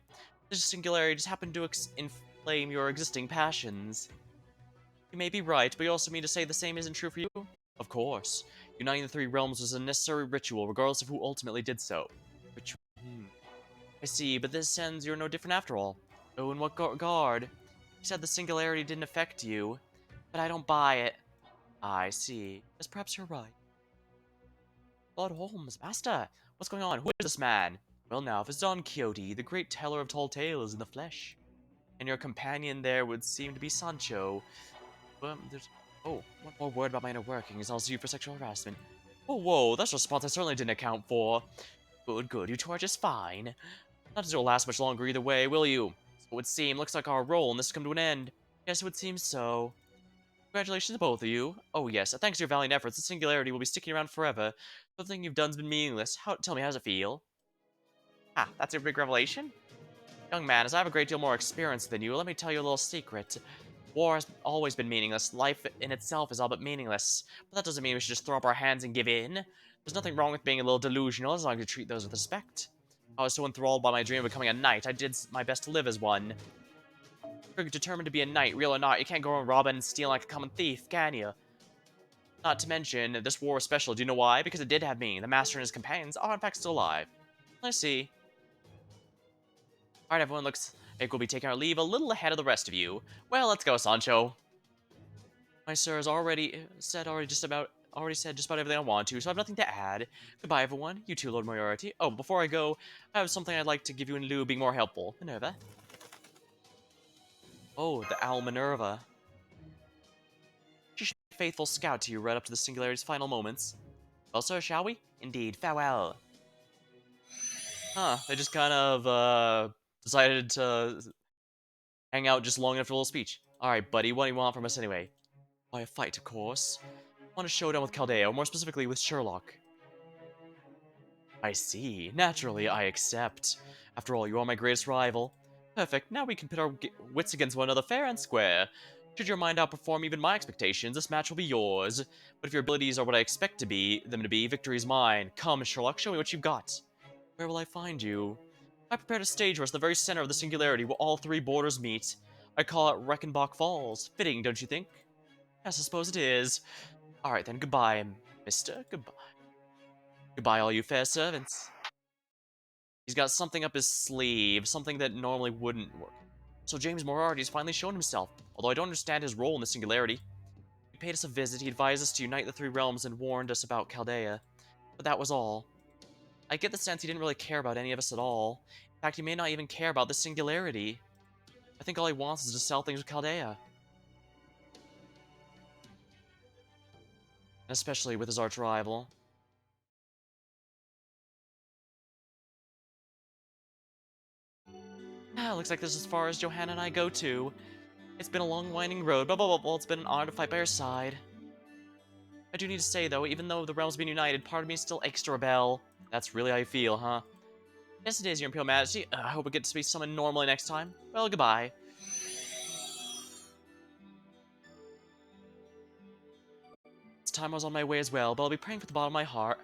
This singularity just happened to inflame your existing passions. You may be right, but you also mean to say the same isn't true for you? Of course. Uniting the 3 realms was a necessary ritual, regardless of who ultimately did so. Ritual. I see, but this sends you're no different after all. Oh, in what regard? You said the singularity didn't affect you, but I don't buy it. I see. Yes, perhaps you're right. Lord Holmes, Master, what's going on? Who is this man? Well now, if it's Don Quixote, the great teller of tall tales in the flesh. And your companion there would seem to be Sancho. Well, there's... Oh, one more word about my inner workings, I'll sue you for sexual harassment. Oh, whoa, that's a response I certainly didn't account for. Good, good, you two are just fine. Not as it'll last much longer either way, will you? So it would seem, looks like our role in this has come to an end. Yes, it would seem so. Congratulations to both of you. Oh yes, thanks to your valiant efforts, the singularity will be sticking around forever. Nothing you've done's been meaningless. Tell me, how does it feel? Ah, that's your big revelation? Young man, as I have a great deal more experience than you, let me tell you a little secret. War has always been meaningless. Life in itself is all but meaningless. But that doesn't mean we should just throw up our hands and give in. There's nothing wrong with being a little delusional as long as you treat those with respect. I was so enthralled by my dream of becoming a knight, I did my best to live as one. You're determined to be a knight, real or not. You can't go around robbing and stealing like a common thief, can you? Not to mention, this war was special. Do you know why? Because it did have me. The master and his companions are in fact still alive. I see. Alright, everyone, looks like we'll be taking our leave a little ahead of the rest of you. Well, let's go, Sancho. My sir has already said just about everything I want to, so I have nothing to add. Goodbye, everyone. You too, Lord Moriarty. Oh, before I go, I have something I'd like to give you in lieu of being more helpful. Minerva. Oh, the owl Minerva. She should be a faithful scout to you right up to the Singularity's final moments. Well, sir, shall we? Indeed. Farewell. Huh, they just kind of, decided to hang out just long enough for a little speech. Alright, buddy, what do you want from us anyway? Why, a fight, of course. I want a showdown with Chaldea, or more specifically with Sherlock. I see. Naturally, I accept. After all, you are my greatest rival. Perfect, now we can pit our wits against one another fair and square. Should your mind outperform even my expectations, this match will be yours. But if your abilities are what I expect them to be, victory is mine. Come, Sherlock, show me what you've got. Where will I find you? I prepared a stage for us in the very center of the singularity where all three borders meet. I call it Reichenbach Falls. Fitting, don't you think? Yes, I suppose it is. Alright then, goodbye, mister. Goodbye. Goodbye, all you fair servants. He's got something up his sleeve, something that normally wouldn't work. So James Moriarty's finally shown himself, although I don't understand his role in the singularity. He paid us a visit, he advised us to unite the three realms, and warned us about Chaldea. But that was all. I get the sense he didn't really care about any of us at all. In fact, he may not even care about the singularity. I think all he wants is to sell things with Chaldea. Especially with his arch rival. Ah, looks like this is as far as Johanna and I go too. It's been a long winding road, but it's been an honor to fight by your side. I do need to say though, even though the realms have been united, part of me still aches to rebel. That's really how you feel, huh? Yes it is, Your Imperial Majesty. I hope we get to be summoned normally next time. Well, goodbye. This time I was on my way as well, but I'll be praying from the bottom of my heart.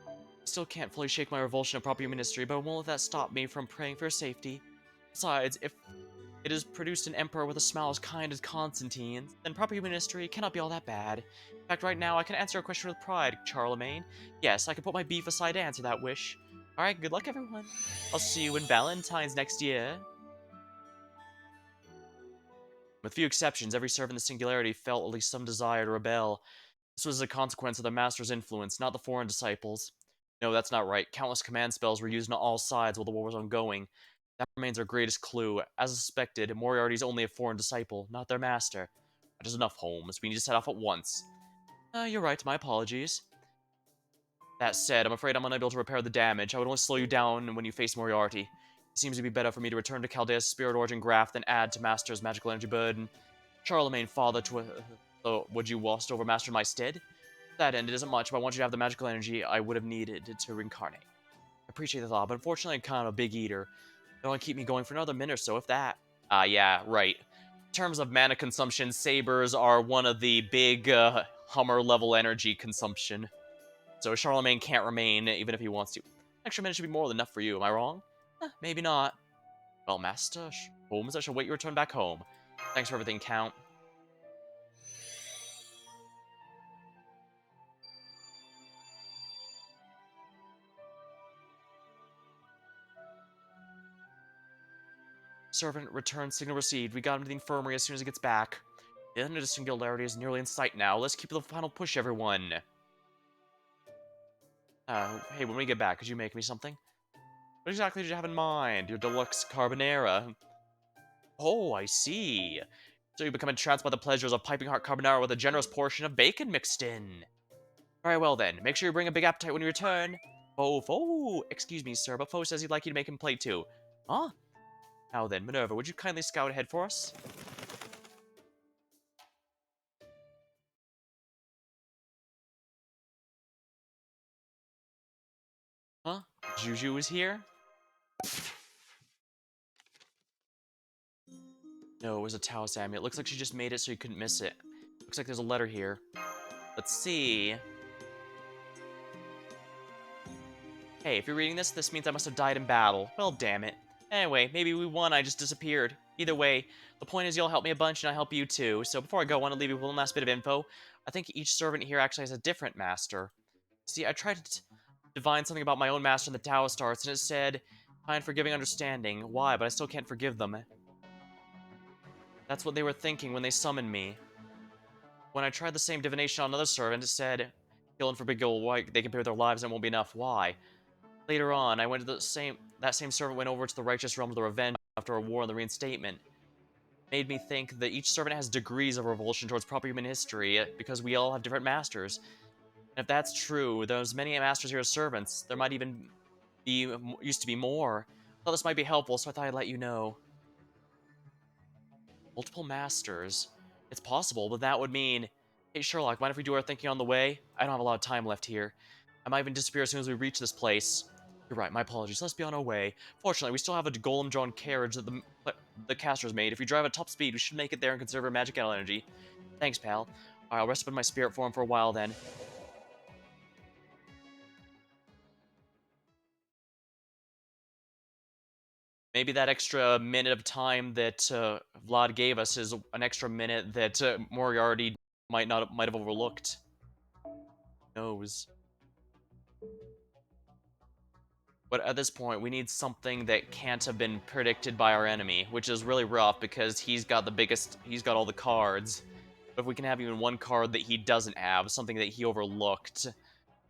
I still can't fully shake my revulsion of proper ministry, but I won't let that stop me from praying for her safety. Besides, if it has produced an emperor with a smile as kind as Constantine's, then proper ministry cannot be all that bad. In fact, right now I can answer a question with pride, Charlemagne. Yes, I can put my beef aside to answer that wish. Alright, good luck everyone. I'll see you in Valentine's next year. With few exceptions, every servant in the Singularity felt at least some desire to rebel. This was a consequence of the Master's influence, not the foreign disciples. No, that's not right. Countless command spells were used on all sides while the war was ongoing. That remains our greatest clue. As suspected, Moriarty's only a foreign disciple, not their master. That is enough, Holmes. We need to set off at once. You're right. My apologies. That said, I'm afraid I'm unable to repair the damage. I would only slow you down when you face Moriarty. It seems to be better for me to return to Chaldea's Spirit Origin Graph than add to Master's magical energy burden. Charlemagne, father, would you lost over Master in my stead? To that end, it isn't much, but I want you to have the magical energy I would have needed to reincarnate. I appreciate the thought, but unfortunately I'm kind of a big eater. It'll only keep me going for another minute or so, if that. Yeah, right. In terms of mana consumption, sabers are one of the big, Hummer-level energy consumption. So Charlemagne can't remain, even if he wants to. Extra minute should be more than enough for you, am I wrong? Maybe not. Well, Master Holmes, I shall wait your return back home. Thanks for everything, Count. Servant, return signal received. We got him to the infirmary as soon as he gets back. The end of the singularity is nearly in sight now. Let's keep the final push, everyone. Hey, when we get back, could you make me something? What exactly did you have in mind? Your deluxe carbonara. Oh, I see. So you become entranced by the pleasures of piping hot carbonara with a generous portion of bacon mixed in. Very well then, make sure you bring a big appetite when you return. Oh, excuse me, sir, but Foe says he'd like you to make him plate too. Huh? Now then, Minerva, would you kindly scout ahead for us? Juju is here? No, it was a Taoist amulet. Looks like she just made it so you couldn't miss it. Looks like there's a letter here. Let's see. Hey, if you're reading this, this means I must have died in battle. Well, damn it. Anyway, maybe we won, I just disappeared. Either way, the point is you'll help me a bunch and I help you too. So before I go, I want to leave you with one last bit of info. I think each servant here actually has a different master. See, I tried to divine something about my own master in the Taoist arts, and it said, kind, forgiving, understanding. Why? But I still can't forgive them. That's what they were thinking when they summoned me. When I tried the same divination on another servant, it said, kill and forbid go, why they compare their lives and it won't be enough. Why? Later on, I went to that same servant went over to the righteous realm of the revenge after a war and the reinstatement. Made me think that each servant has degrees of revulsion towards proper human history, because we all have different masters. And if that's true, there's many masters here as servants. There might even be, used to be more. I thought this might be helpful, so I thought I'd let you know. Multiple masters. It's possible, but that would mean... Hey, Sherlock, mind if we do our thinking on the way? I don't have a lot of time left here. I might even disappear as soon as we reach this place. You're right, my apologies. Let's be on our way. Fortunately, we still have a golem-drawn carriage that the caster's made. If we drive at top speed, we should make it there and conserve our magic energy. Thanks, pal. Alright, I'll rest up in my spirit form for a while then. Maybe that extra minute of time that Vlad gave us is an extra minute that Moriarty might have overlooked. Who knows? But at this point, we need something that can't have been predicted by our enemy, which is really rough because he's got all the cards. But if we can have even one card that he doesn't have, something that he overlooked,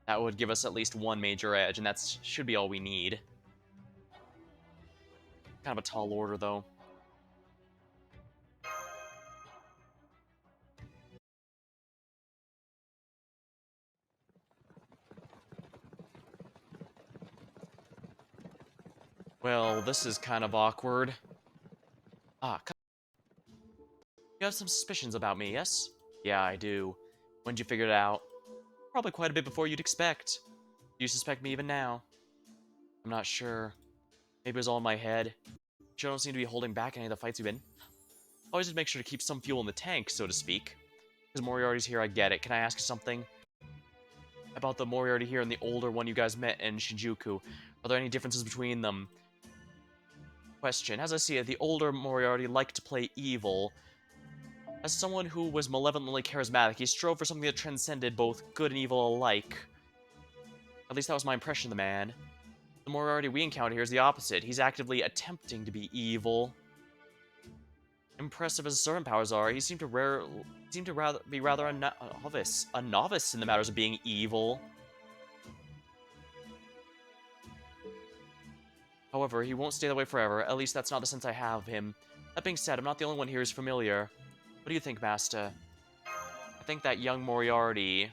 that would give us at least one major edge, and that should be all we need. Kind of a tall order, though. Well, this is kind of awkward. Ah, you have some suspicions about me, yes? Yeah, I do. When'd you figure it out? Probably quite a bit before you'd expect. Do you suspect me even now? I'm not sure. Maybe it was all in my head. You don't seem to be holding back any of the fights you've been. Always just make sure to keep some fuel in the tank, so to speak. Because Moriarty's here, I get it. Can I ask you something? About the Moriarty here and the older one you guys met in Shinjuku. Are there any differences between them? Question. As I see it, the older Moriarty liked to play evil. As someone who was malevolently charismatic, he strove for something that transcended both good and evil alike. At least that was my impression of the man. The Moriarty we encounter here is the opposite. He's actively attempting to be evil. Impressive as his servant powers are, he seemed to be rather a novice in the matters of being evil. However, he won't stay that way forever. At least that's not the sense I have of him. That being said, I'm not the only one here who's familiar. What do you think, Master? I think that young Moriarty...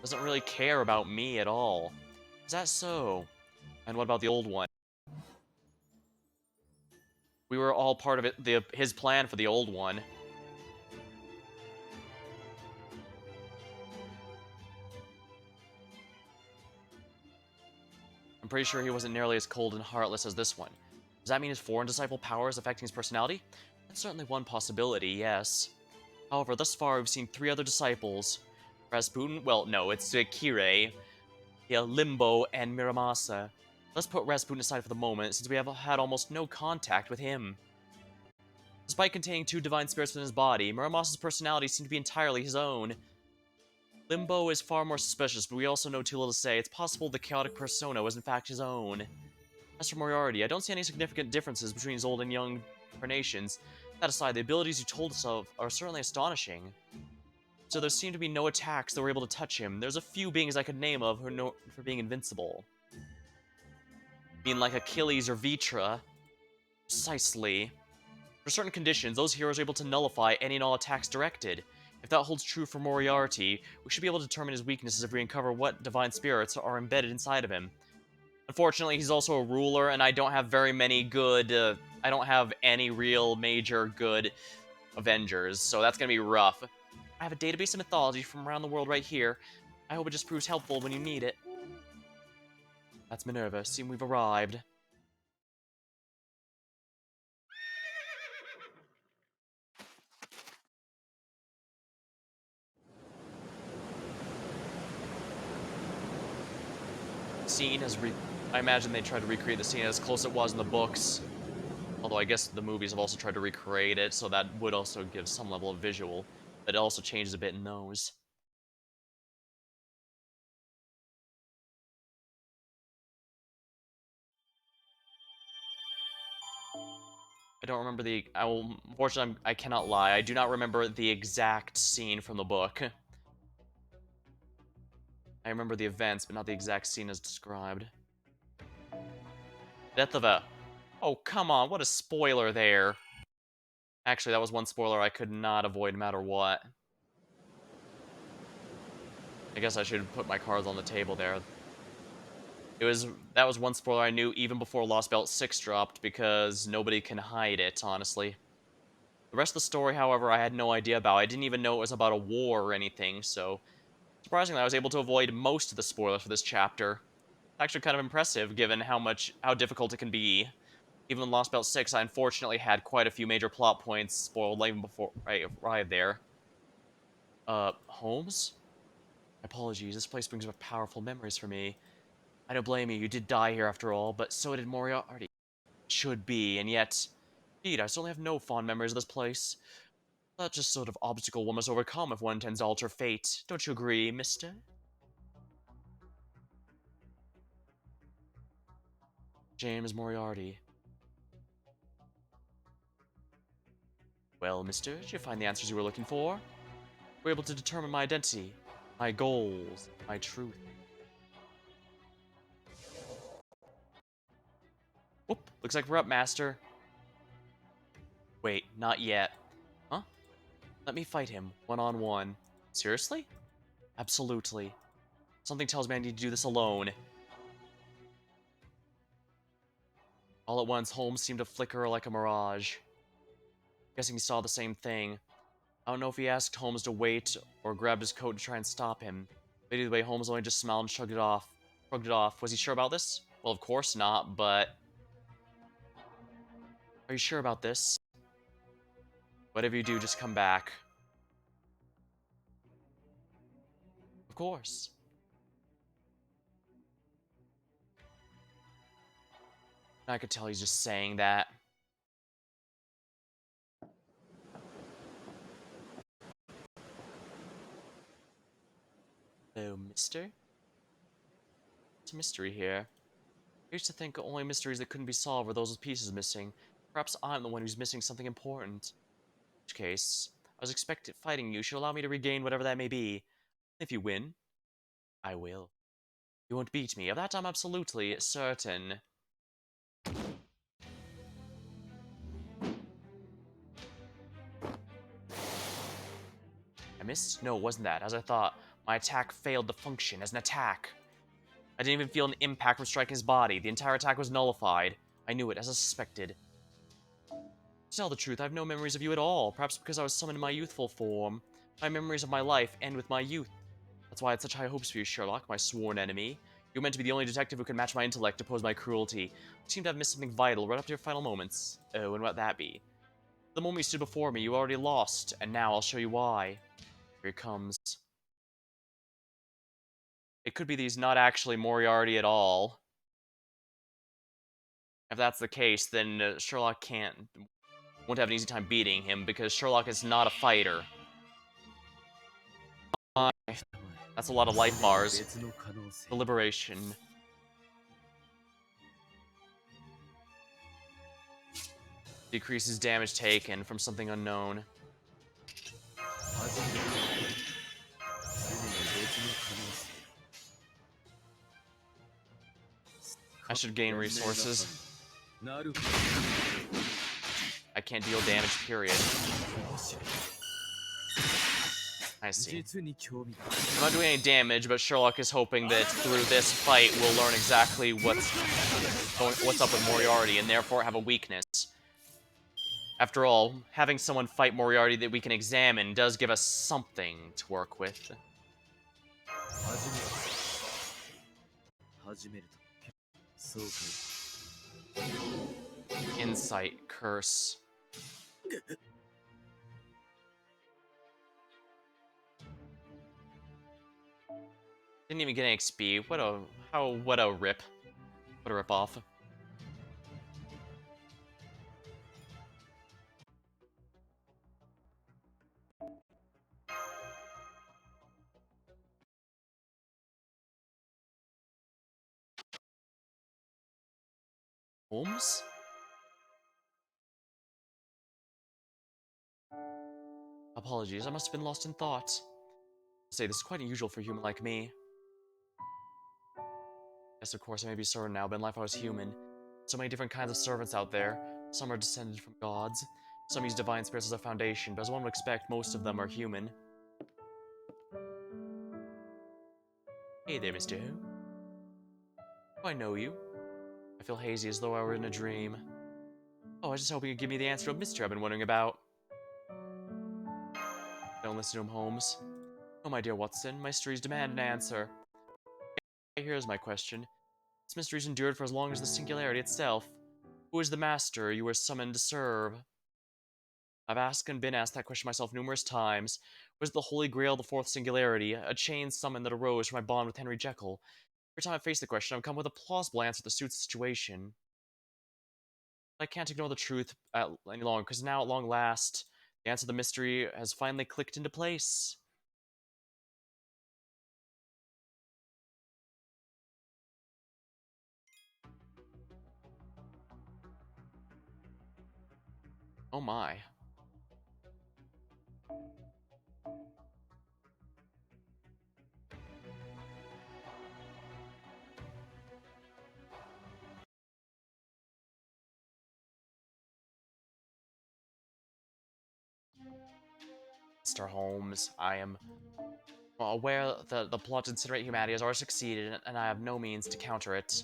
doesn't really care about me at all. Is that so? And what about the old one? We were all part of his plan for the old one. I'm pretty sure he wasn't nearly as cold and heartless as this one. Does that mean his foreign disciple power is affecting his personality? That's certainly one possibility, yes. However, thus far we've seen 3 other disciples. Rasputin, well, no, it's Kirei, Limbo, and Miramasa. Let's put Rasputin aside for the moment, since we have had almost no contact with him. Despite containing 2 divine spirits within his body, Muramasa's personality seemed to be entirely his own. Limbo is far more suspicious, but we also know too little to say. It's possible the chaotic persona was in fact his own. As for Moriarty, I don't see any significant differences between his old and young incarnations. That aside, the abilities you told us of are certainly astonishing. So there seem to be no attacks that were able to touch him. There's a few beings I could name of who are known for being invincible. I mean, like Achilles or Vitra. Precisely. For certain conditions, those heroes are able to nullify any and all attacks directed. If that holds true for Moriarty, we should be able to determine his weaknesses if we uncover what divine spirits are embedded inside of him. Unfortunately, he's also a ruler, and I don't have very many good... I don't have any real major good Avengers, so that's gonna be rough. I have a database of mythology from around the world right here. I hope it just proves helpful when you need it. That's Minerva. Seem we've arrived. Scene has I imagine they tried to recreate the scene as close as it was in the books. Although I guess the movies have also tried to recreate it, so that would also give some level of visual. But it also changes a bit in those. I don't remember unfortunately, I cannot lie. I do not remember the exact scene from the book. I remember the events, but not the exact scene as described. Death of a... Oh, come on, what a spoiler there. Actually, that was one spoiler I could not avoid no matter what. I guess I should put my cards on the table there. That was one spoiler I knew even before Lostbelt 6 dropped, because nobody can hide it, honestly. The rest of the story, however, I had no idea about. I didn't even know it was about a war or anything, so surprisingly, I was able to avoid most of the spoilers for this chapter. Actually kind of impressive, given how difficult it can be. Even in Lost Belt 6, I unfortunately had quite a few major plot points spoiled even before I arrived there. Holmes? Apologies, this place brings up powerful memories for me. I don't blame you did die here after all, but so did Moriarty. Should be, and yet... Indeed, I certainly have no fond memories of this place. That's just sort of obstacle one must overcome if one intends to alter fate. Don't you agree, mister? James Moriarty. Well, mister, did you find the answers you were looking for? We're able to determine my identity, my goals, my truth. Whoop, looks like we're up, master. Wait, not yet. Huh? Let me fight him, one-on-one. Seriously? Absolutely. Something tells me I need to do this alone. All at once, Holmes seemed to flicker like a mirage. Guessing he saw the same thing. I don't know if he asked Holmes to wait or grabbed his coat to try and stop him. But either way, Holmes only just smiled and shrugged it off. Was he sure about this? Well, of course not, but... Are you sure about this? Whatever you do, just come back. Of course. I could tell he's just saying that. Hello, mister? It's a mystery here. I used to think only mysteries that couldn't be solved were those with pieces missing. Perhaps I'm the one who's missing something important. In which case, I was expecting fighting you should allow me to regain whatever that may be. If you win, I will. You won't beat me, of that I'm absolutely certain. I missed? No, it wasn't that. As I thought, my attack failed to function as an attack. I didn't even feel an impact from striking his body. The entire attack was nullified. I knew it, as I suspected. To tell the truth, I have no memories of you at all, perhaps because I was summoned in my youthful form. My memories of my life end with my youth. That's why I had such high hopes for you, Sherlock, my sworn enemy. You were meant to be the only detective who could match my intellect to oppose my cruelty. You seem to have missed something vital right up to your final moments. Oh, and what'd that be? The moment you stood before me, you already lost, and now I'll show you why. Here it comes. It could be that he's not actually Moriarty at all. If that's the case, then Sherlock won't have an easy time beating him, because Sherlock is not a fighter. That's a lot of life bars. Deliberation. Decreases damage taken from something unknown. I should gain resources. I can't deal damage, period. I see. I'm not doing any damage, but Sherlock is hoping that through this fight we'll learn exactly what's up with Moriarty, and therefore have a weakness. After all, having someone fight Moriarty that we can examine does give us something to work with. 始めるとそうかい Insight, curse. Didn't even get an XP. What a rip. What a rip off. Holmes? Apologies, I must have been lost in thought. Say, this is quite unusual for a human like me. Yes, of course, I may be certain now, but in life I was human. So many different kinds of servants out there. Some are descended from gods. Some use divine spirits as a foundation, but as one would expect, most of them are human. Hey there, Mr. Who. Do I know you? I feel hazy as though I were in a dream. Oh, I was just hoping you'd give me the answer to a mystery I've been wondering about. Don't listen to him, Holmes. Oh, my dear Watson, mysteries demand an answer. Here's my question. This mystery's endured for as long as the singularity itself. Who is the master you were summoned to serve? I've asked and been asked that question myself numerous times. Was the Holy Grail the fourth singularity, a chain summon that arose from my bond with Henry Jekyll? Every time I face the question, I've come with a plausible answer that suits the situation. I can't ignore the truth any longer, because now, at long last, the answer to the mystery has finally clicked into place. Oh my. Mr. Holmes, I am aware that the plot to incinerate humanity has already succeeded, and I have no means to counter it.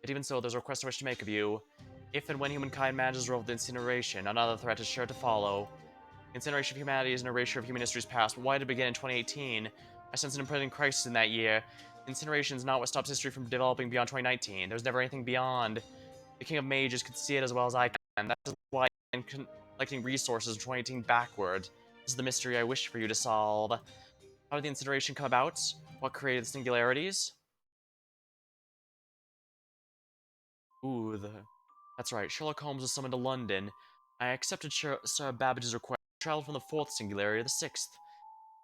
But even so, there's a request I wish to make of you. If and when humankind manages to revolt incineration, another threat is sure to follow. Incineration of humanity is an erasure of human history's past, but why did it begin in 2018? I sense an impending crisis in that year. Incineration is not what stops history from developing beyond 2019. There's never anything beyond. The King of Mages could see it as well as I can. That's why I'm collecting resources from 2018 backward. This is the mystery I wish for you to solve. How did the incineration come about? What created the singularities? Ooh, that's right. Sherlock Holmes was summoned to London. I accepted Sir Babbage's request to travel from the fourth singularity to the sixth,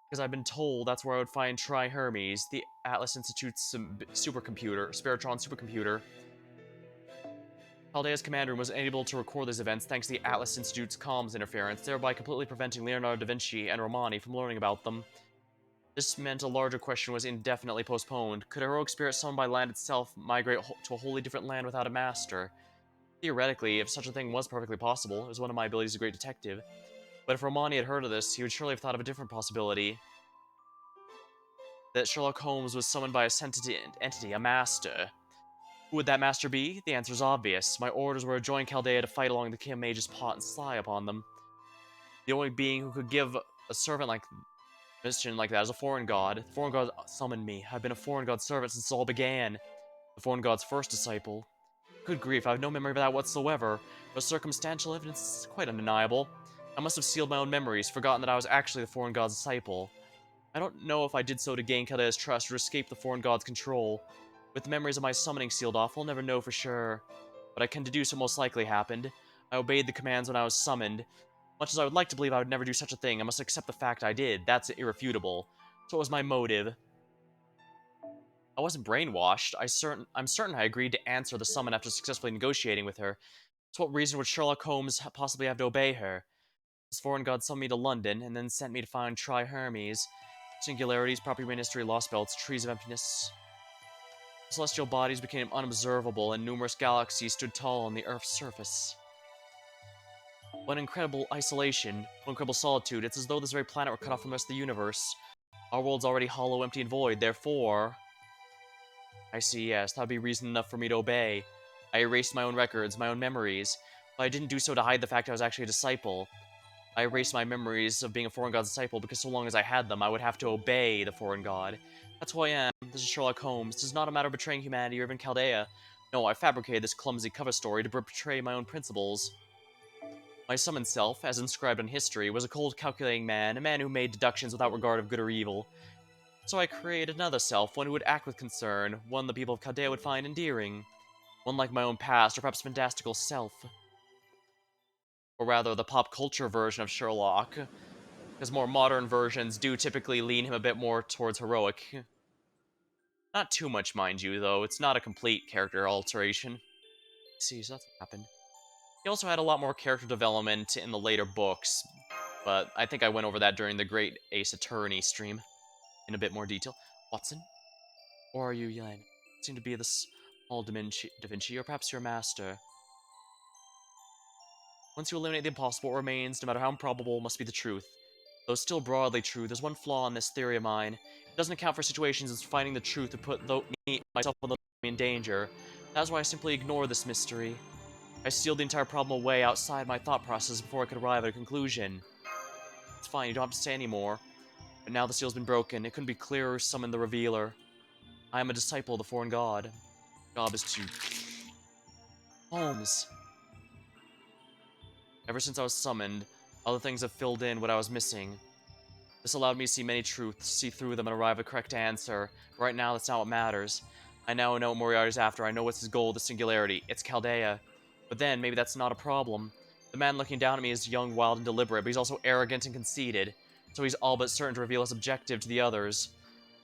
because I've been told that's where I would find Tri-Hermes, the Atlas Institute's supercomputer, Spiritron supercomputer. Chaldea's command room was unable to record these events thanks to the Atlas Institute's comms interference, thereby completely preventing Leonardo da Vinci and Romani from learning about them. This meant a larger question was indefinitely postponed. Could a heroic spirit summoned by land itself migrate to a wholly different land without a master? Theoretically, if such a thing was perfectly possible, it was one of my abilities as a great detective. But if Romani had heard of this, he would surely have thought of a different possibility. That Sherlock Holmes was summoned by a sentient entity, a master. Who would that master be? The answer is obvious. My orders were to join Chaldea to fight along the King of Mages' plot and sly upon them. The only being who could give a servant like mission like that is a foreign god. The foreign god summoned me. I've been a foreign god servant since it all began. The foreign god's first disciple. Good grief, I have no memory of that whatsoever, but circumstantial evidence is quite undeniable. I must have sealed my own memories, forgotten that I was actually the foreign god's disciple. I don't know if I did so to gain Caldea's trust or escape the foreign god's control. With the memories of my summoning sealed off, I'll never know for sure. But I can deduce what most likely happened. I obeyed the commands when I was summoned. Much as I would like to believe I would never do such a thing, I must accept the fact I did. That's irrefutable. So what was my motive? I wasn't brainwashed. I'm certain I agreed to answer the summon after successfully negotiating with her. So what reason would Sherlock Holmes possibly have to obey her? This foreign god summoned me to London, and then sent me to find Tri-Hermes. Singularities, property ministry, lost belts, trees of emptiness. Celestial bodies became unobservable, and numerous galaxies stood tall on the Earth's surface. What incredible isolation, what incredible solitude. It's as though this very planet were cut off from the rest of the universe. Our world's already hollow, empty, and void, therefore... I see, yes, that would be reason enough for me to obey. I erased my own records, my own memories. But I didn't do so to hide the fact I was actually a disciple. I erased my memories of being a foreign god's disciple because so long as I had them, I would have to obey the foreign god. That's who I am. This is Sherlock Holmes. This is not a matter of betraying humanity or even Chaldea. No, I fabricated this clumsy cover story to betray my own principles. My summoned self, as inscribed in history, was a cold, calculating man, a man who made deductions without regard of good or evil. So I created another self, one who would act with concern, one the people of Chaldea would find endearing. One like my own past, or perhaps fantastical self. Or rather, the pop culture version of Sherlock, because more modern versions do typically lean him a bit more towards heroic. Not too much, mind you, though. It's not a complete character alteration. See, so that's what happened. He also had a lot more character development in the later books, but I think I went over that during the Great Ace Attorney stream in a bit more detail. Watson? Or are you Yen? Seem to be the small Da Vinci, or perhaps your master. Once you eliminate the impossible, what remains, no matter how improbable, must be the truth. Though still broadly true, there's one flaw in this theory of mine. It doesn't account for situations as finding the truth would put me, myself, and me in danger. That's why I simply ignore this mystery. I sealed the entire problem away outside my thought process before I could arrive at a conclusion. It's fine, you don't have to say anymore. But now the seal's been broken, it couldn't be clearer to summon the Revealer. I am a disciple of the foreign god. Job is to... Holmes. Ever since I was summoned, other things have filled in what I was missing. This allowed me to see many truths, see through them, and arrive at a correct answer. But right now, that's not what matters. I now know what Moriarty's after. I know what's his goal, the singularity. It's Chaldea. But then, maybe that's not a problem. The man looking down at me is young, wild, and deliberate, but he's also arrogant and conceited. So he's all but certain to reveal his objective to the others.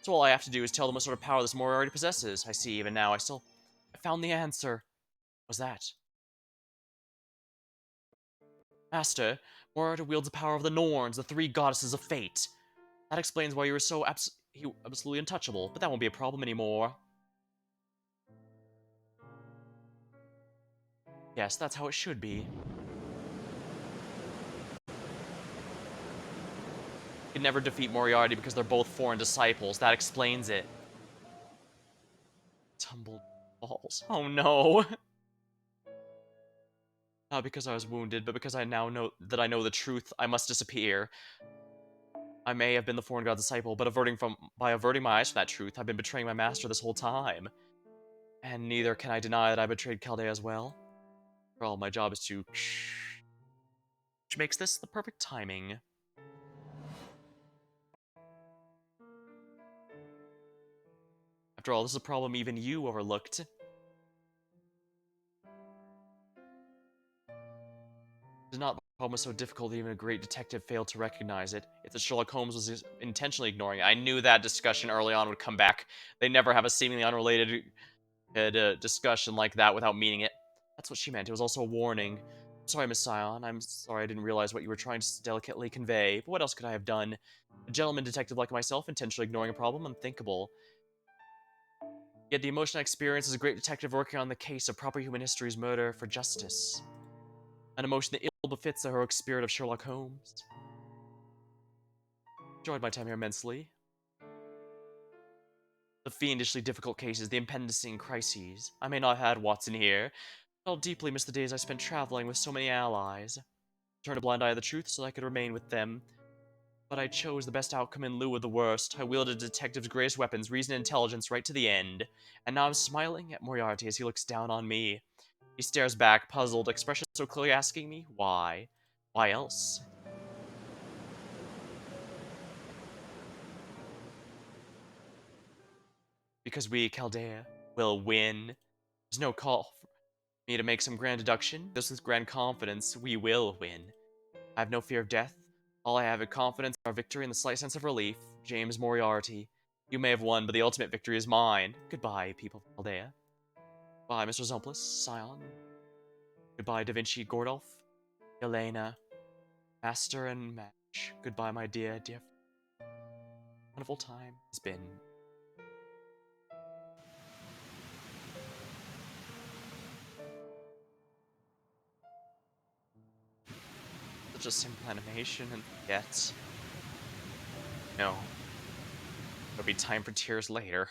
So all I have to do is tell them what sort of power this Moriarty possesses. I see, even now, I found the answer. What was that? Master, Moriarty wields the power of the Norns, the three goddesses of fate. That explains why you were so absolutely untouchable, but that won't be a problem anymore. Yes, that's how it should be. You can never defeat Moriarty because they're both foreign disciples. That explains it. Tumbled balls. Oh no. Not because I was wounded, but because I now know that I know the truth, I must disappear. I may have been the foreign god's disciple, but by averting my eyes from that truth, I've been betraying my master this whole time. And neither can I deny that I betrayed Chaldea as well. For all, my job is to... Which makes this the perfect timing. After all, this is a problem even you overlooked. It's not the problem was so difficult that even a great detective failed to recognize it. It's that Sherlock Holmes was intentionally ignoring it. I knew that discussion early on would come back. They never have a seemingly unrelated discussion like that without meaning it. That's what she meant. It was also a warning. I'm sorry, Miss Scion. I'm sorry I didn't realize what you were trying to delicately convey. But what else could I have done? A gentleman detective like myself intentionally ignoring a problem? Unthinkable. Yet the emotion I experienced as a great detective working on the case of proper human history's murder for justice. An emotion that ill befits the heroic spirit of Sherlock Holmes. Enjoyed my time here immensely. The fiendishly difficult cases, the impending crises. I may not have had Watson here, but I'll deeply miss the days I spent traveling with so many allies. Turned a blind eye to the truth so I could remain with them. But I chose the best outcome in lieu of the worst. I wielded a detective's greatest weapons, reason and intelligence, right to the end. And now I'm smiling at Moriarty as he looks down on me. He stares back, puzzled, expression so clearly asking me, why? Why else? Because we, Chaldea, will win. There's no call for me to make some grand deduction. Just with grand confidence, we will win. I have no fear of death. All I have is confidence in our victory and the slight sense of relief. James Moriarty. You may have won, but the ultimate victory is mine. Goodbye, people of Chaldea. Bye, Mr. Zompless, Scion. Goodbye, Da Vinci, Gordolph, Elena, Master, and Match. Goodbye, my dear, dear. Wonderful time has been. Such a simple animation, and yet... No. There'll be time for tears later.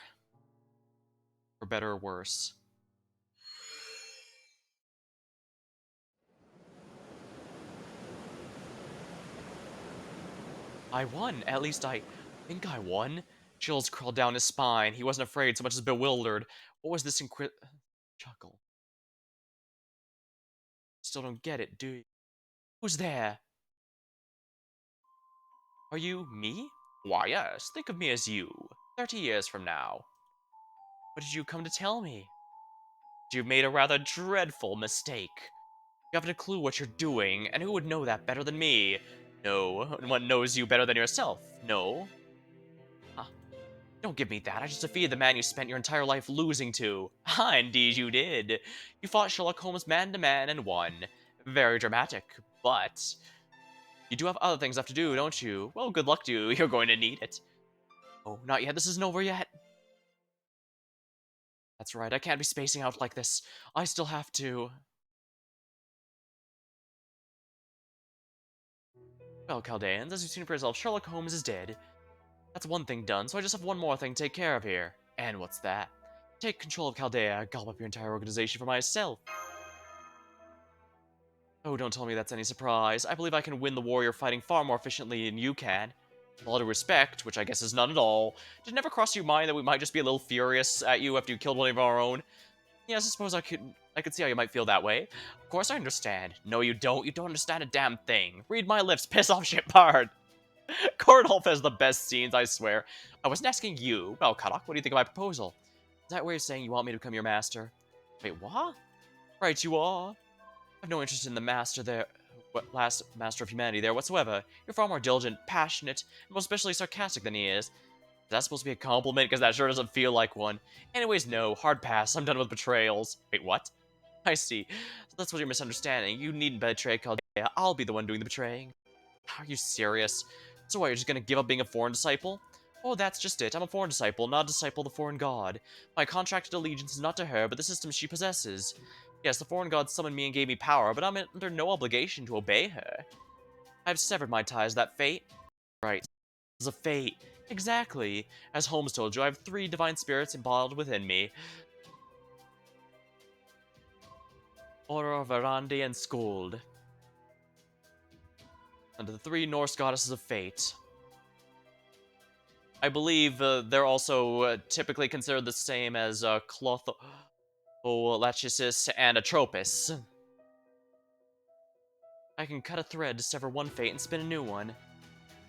For better or worse. I won. At least I think I won. Chills crawled down his spine. He wasn't afraid so much as bewildered. What was this chuckle? Still don't get it, do you? Who's there? Are you me? Why, yes. Think of me as you. 30 years from now. What did you come to tell me? You've made a rather dreadful mistake. You haven't a clue what you're doing, and who would know that better than me? No one knows you better than yourself. No? Huh? Don't give me that. I just defeated the man you spent your entire life losing to. Ah, indeed you did. You fought Sherlock Holmes man to man and won. Very dramatic, but you do have other things left to do, don't you? Well, good luck to you. You're going to need it. Oh, not yet. This isn't over yet. That's right. I can't be spacing out like this. I still have to. Well, Chaldeans, as you've seen for yourself, Sherlock Holmes is dead. That's one thing done, so I just have one more thing to take care of here. And what's that? Take control of Chaldea, gobble up your entire organization for myself. Oh, don't tell me that's any surprise. I believe I can win the war you're fighting far more efficiently than you can. With all due respect, which I guess is none at all, did it never cross your mind that we might just be a little furious at you after you killed one of our own? Yes, I suppose I could see how you might feel that way. Of course I understand. No, you don't. You don't understand a damn thing. Read my lips, piss off shitbard. Cordolf has the best scenes, I swear. I wasn't asking you. Well, Kadok, what do you think of my proposal? Is that way of saying you want me to become your master? Wait, what? Right, you are. I have no interest in the master there, last master of humanity there whatsoever. You're far more diligent, passionate, and most especially sarcastic than he is. Is that supposed to be a compliment? Because that sure doesn't feel like one. Anyways, no. Hard pass. I'm done with betrayals. Wait, what? I see. So that's what you're misunderstanding. You needn't betray Chaldea. I'll be the one doing the betraying. Are you serious? So what, you're just gonna give up being a foreign disciple? Oh, that's just it. I'm a foreign disciple, not a disciple of the foreign god. My contracted allegiance is not to her, but the system she possesses. Yes, the foreign god summoned me and gave me power, but I'm under no obligation to obey her. I've severed my ties to that fate. Right. It's a fate. Exactly. As Holmes told you, I have 3 divine spirits embodied within me. Aura, Verandi, and Skuld. And the 3 Norse goddesses of fate. I believe they're also typically considered the same as Clotho, Lachesis, and Atropis. I can cut a thread to sever one fate and spin a new one.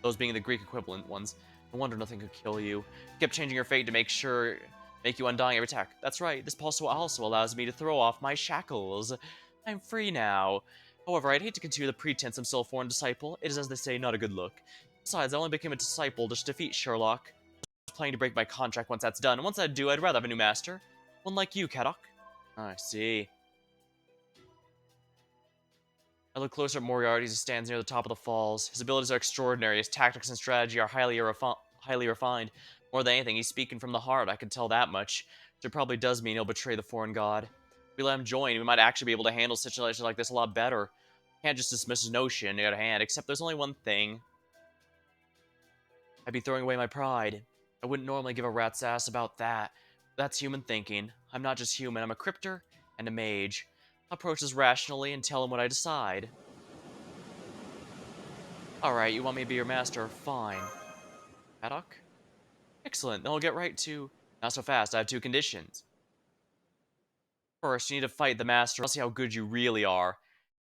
Those being the Greek equivalent ones. No wonder nothing could kill you. You kept changing your fate to make you undying every attack. That's right, this also allows me to throw off my shackles. I'm free now. However, I'd hate to continue the pretense I'm still a foreign disciple. It is, as they say, not a good look. Besides, I only became a disciple to defeat Sherlock. Planning to break my contract once that's done, and once I do, I'd rather have a new master. One like you, Kadok. I see. I look closer at Moriarty as he stands near the top of the falls. His abilities are extraordinary, his tactics and strategy are highly refined. More than anything, he's speaking from the heart, I can tell that much. Which it probably does mean he'll betray the foreign god. If we let him join, we might actually be able to handle situations like this a lot better. Can't just dismiss his notion, on the other hand, except there's only one thing. I'd be throwing away my pride. I wouldn't normally give a rat's ass about that. That's human thinking. I'm not just human, I'm a cryptor and a mage. I'll approach this rationally and tell him what I decide. Alright, you want me to be your master? Fine. Haddock? Excellent, then I'll get right to... Not so fast, I have 2 conditions. First, you need to fight the master. I'll see how good you really are.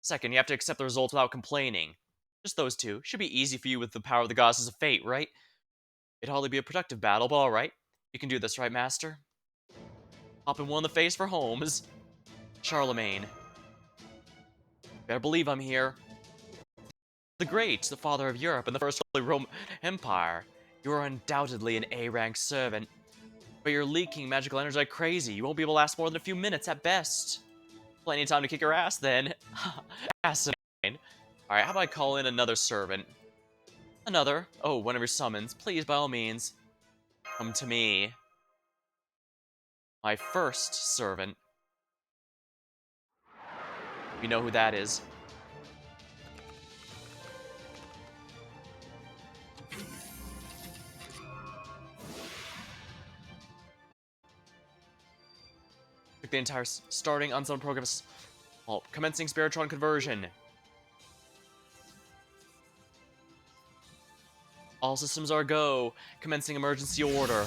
Second, you have to accept the results without complaining. Just those 2. Should be easy for you with the power of the goddesses of fate, right? It'd hardly be a productive battle, but alright. You can do this, right, Master? Popping one in the face for Holmes. Charlemagne. Better believe I'm here. The Great, the father of Europe and the first Holy Roman Empire. You are undoubtedly an A-rank servant. But you're leaking magical energy like crazy. You won't be able to last more than a few minutes at best. Plenty of time to kick your ass then. Asinine. Alright, how about I call in another servant? Another? Oh, one of your summons. Please, by all means. Come to me. My first servant. You know who that is. The entire starting unsummoned program. Commencing Spiritron conversion. All systems are go. Commencing emergency order.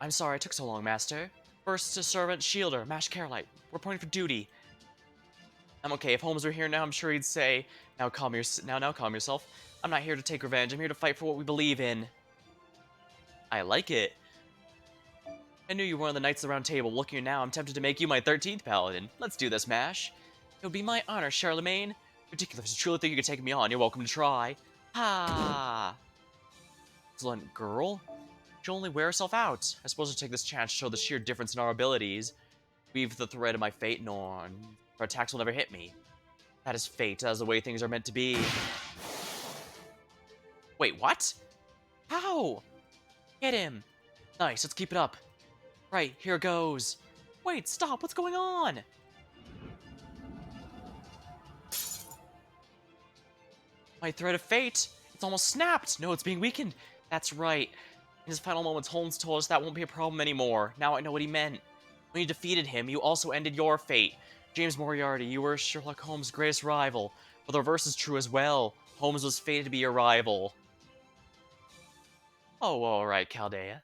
I'm sorry it took so long, Master. First to Servant Shielder, Mash Carolite. Reporting for duty. I'm okay. If Holmes were here now, I'm sure he'd say, now calm yourself. I'm not here to take revenge. I'm here to fight for what we believe in. I like it. I knew you were one of the Knights of the Round Table. Looking at you now, I'm tempted to make you my 13th Paladin. Let's do this, Mash. It would be my honor, Charlemagne. Ridiculous. If you truly think you could take me on, you're welcome to try. Ha! Excellent girl. She'll only wear herself out. I suppose I'll take this chance to show the sheer difference in our abilities. Weave the thread of my fate, nor her attacks will never hit me. That is fate. That is the way things are meant to be. Wait, what? How? Get him. Nice, let's keep it up. Right, here goes. Wait, stop, what's going on? My thread of fate. It's almost snapped. No, it's being weakened. That's right. In his final moments, Holmes told us that won't be a problem anymore. Now I know what he meant. When you defeated him, you also ended your fate. James Moriarty, you were Sherlock Holmes' greatest rival. But the reverse is true as well. Holmes was fated to be your rival. Oh, alright, Chaldea.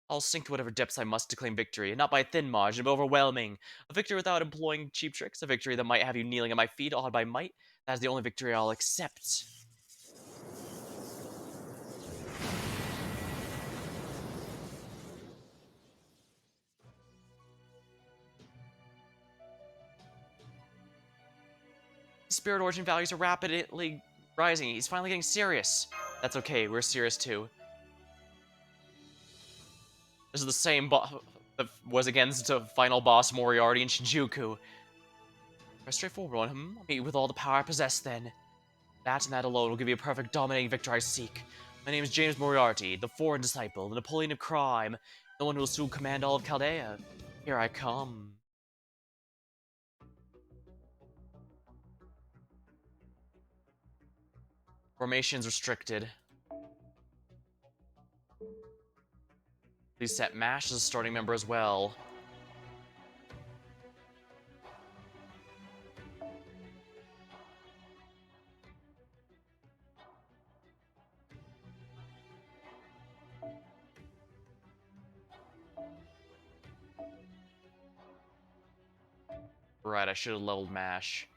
I'll sink to whatever depths I must to claim victory, and not by a thin margin, but overwhelming. A victory without employing cheap tricks, a victory that might have you kneeling at my feet, awed by might. That is the only victory I'll accept. Spirit origin values are rapidly rising. He's finally getting serious. That's okay, we're serious too. This is the same boss that was against the final boss Moriarty in Shinjuku. A straightforward one, I'll meet you with all the power I possess then. That and that alone will give you a perfect dominating victory I seek. My name is James Moriarty, the foreign disciple, the Napoleon of crime, the one who will soon command all of Chaldea. Here I come. Formations restricted. Please set MASH as a starting member as well. Right, I should have leveled MASH.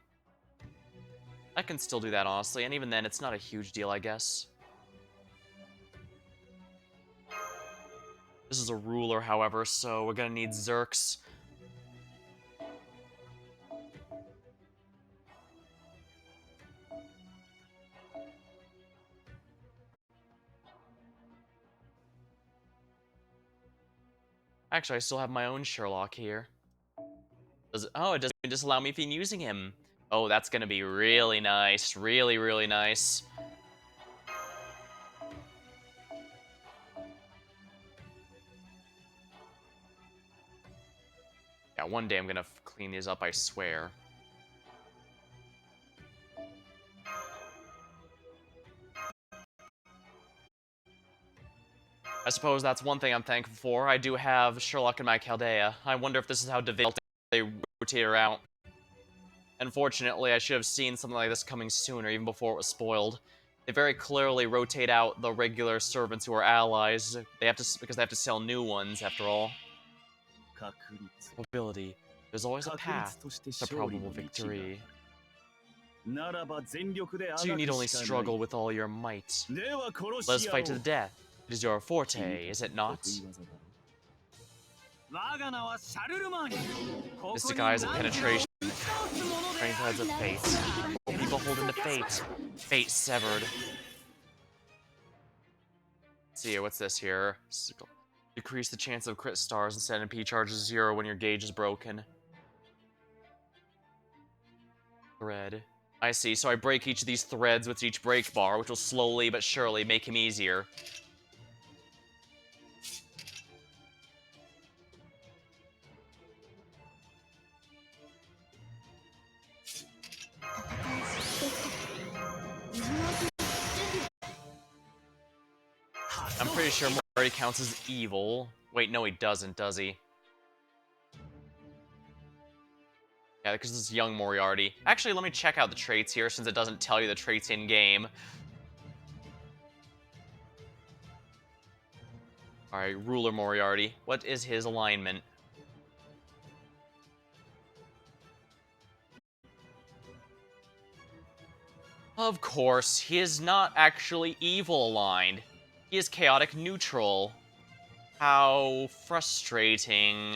I can still do that, honestly, and even then, it's not a huge deal, I guess. This is a ruler, however, so we're gonna need Zerks. Actually, I still have my own Sherlock here. Oh, it doesn't even disallow me from using him. Oh, that's gonna be really nice. Really, really nice. Yeah, one day I'm gonna clean these up, I swear. I suppose that's one thing I'm thankful for. I do have Sherlock in my Chaldea. I wonder if this is how they rotate her out. Unfortunately, I should have seen something like this coming sooner, even before it was spoiled. They very clearly rotate out the regular servants who are allies. Because they have to sell new ones, after all. Probability. There's always a path to probable victory. So you need only struggle with all your might. Let's fight to the death. It is your forte, is it not? Mystic Eyes of Penetration. Strength Heads of Fate. People holding to fate. Fate severed. Let's see here, what's this here? Decrease the chance of crit stars instead MP charges 0 when your gauge is broken. Thread. I see, so I break each of these threads with each break bar, which will slowly but surely make him easier. I'm pretty sure Moriarty counts as evil. Wait, no he doesn't, does he? Yeah, because this is young Moriarty. Actually, let me check out the traits here, since it doesn't tell you the traits in-game. Alright, Ruler Moriarty. What is his alignment? Of course, he is not actually evil aligned. He is chaotic neutral. How frustrating.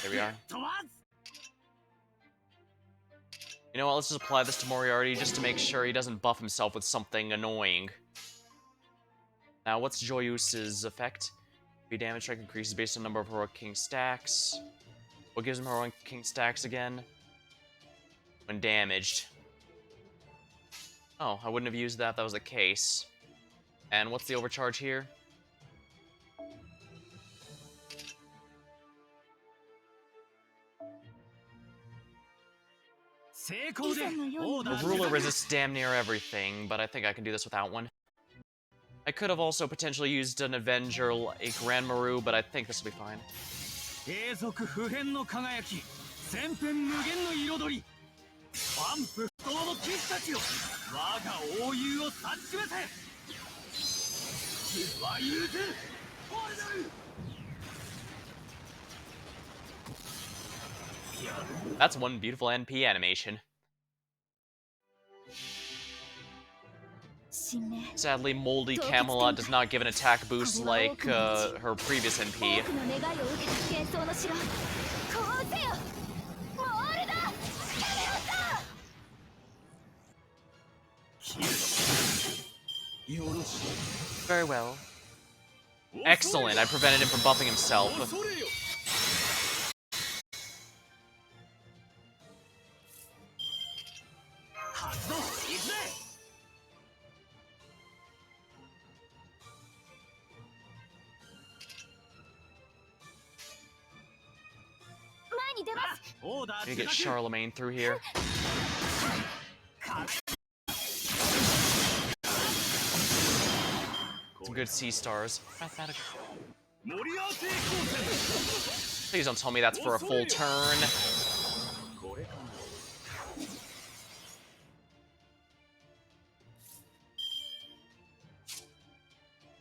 There we are. You know what, let's just apply this to Moriarty just to make sure he doesn't buff himself with something annoying. Now, what's Joyuse's effect? Be damage strike increases based on number of heroic king stacks. What gives him heroic king stacks again? When damaged. Oh, I wouldn't have used that if that was the case. And what's the overcharge here? The ruler resists damn near everything, but I think I can do this without one. I could have also potentially used an Avenger like Ranmaru, but I think this will be fine. That's one beautiful NP animation. Sadly, Moldy Camelot does not give an attack boost like her previous NP. Very well. Excellent, I prevented him from buffing himself. Need to get Charlemagne through here. Some good sea stars. Please don't tell me that's for a full turn.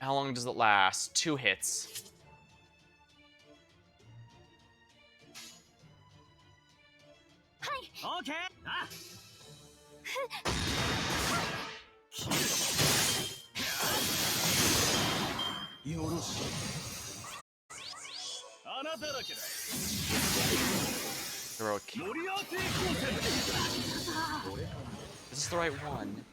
How long does it last? 2 hits. Okay. Heroic. Is this the right one?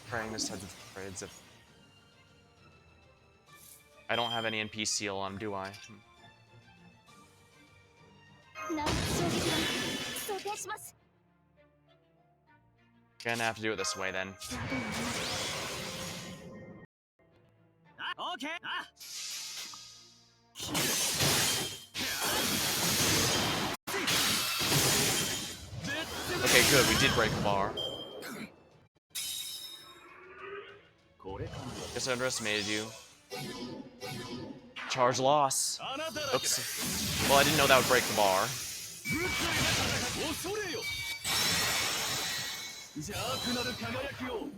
Praying this heads of threads of... I don't have any NP seal on him, do I? Gonna have to do it this way then. Okay. Okay, good, we did break the bar. Guess I underestimated you. Charge loss. Oops. Well, I didn't know that would break the bar. 邪悪なる輝きを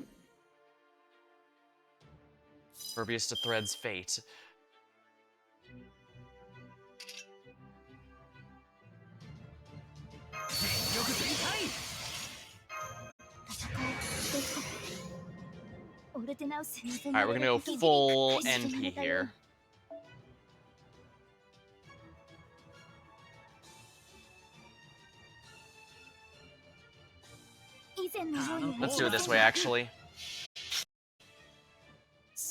Pervious to Thread's fate. 全力全開 オルテナウス Alright, we're gonna go full NP here. 以前のように Let's do it this way, actually.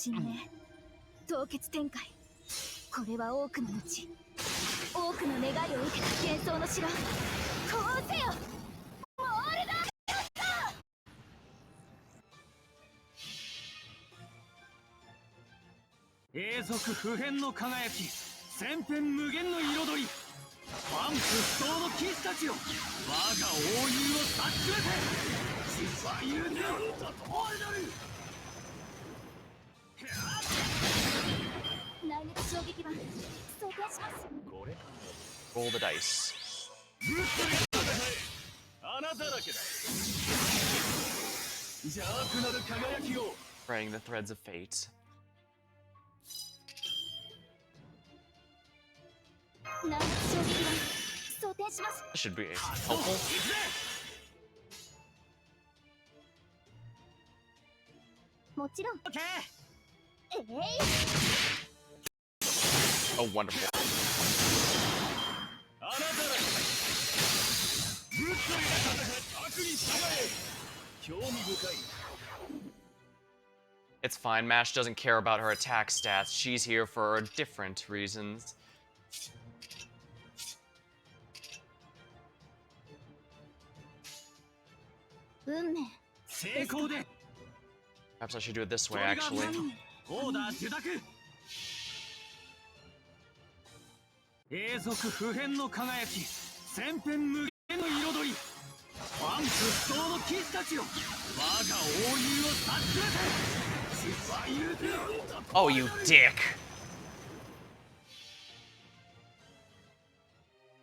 神明凍結展開これは多くの後多くの願いを受けた幻想の城こうせよモールだ永続不変の輝き千変無限の彩り万不不動の騎士たちよ我が王友を察しめて実は言うておると問われなる 内熱衝撃板装填します Roll the dice. 穴だらけだ邪悪なる輝きを Fraying the threads of fate. 内熱衝撃板装填します This should be helpful. もちろん OK えい Oh, wonderful. 穴だらけぶっとい悪に従え興味深い It's fine, Mash doesn't care about her attack stats. She's here for different reasons. 運命 成功で Perhaps I should do it this way, actually. オーダー受諾永続不変の輝き千変無限の彩り万不不動の騎士たちよ我が王友を察しめて実は言うておると Oh, you dick!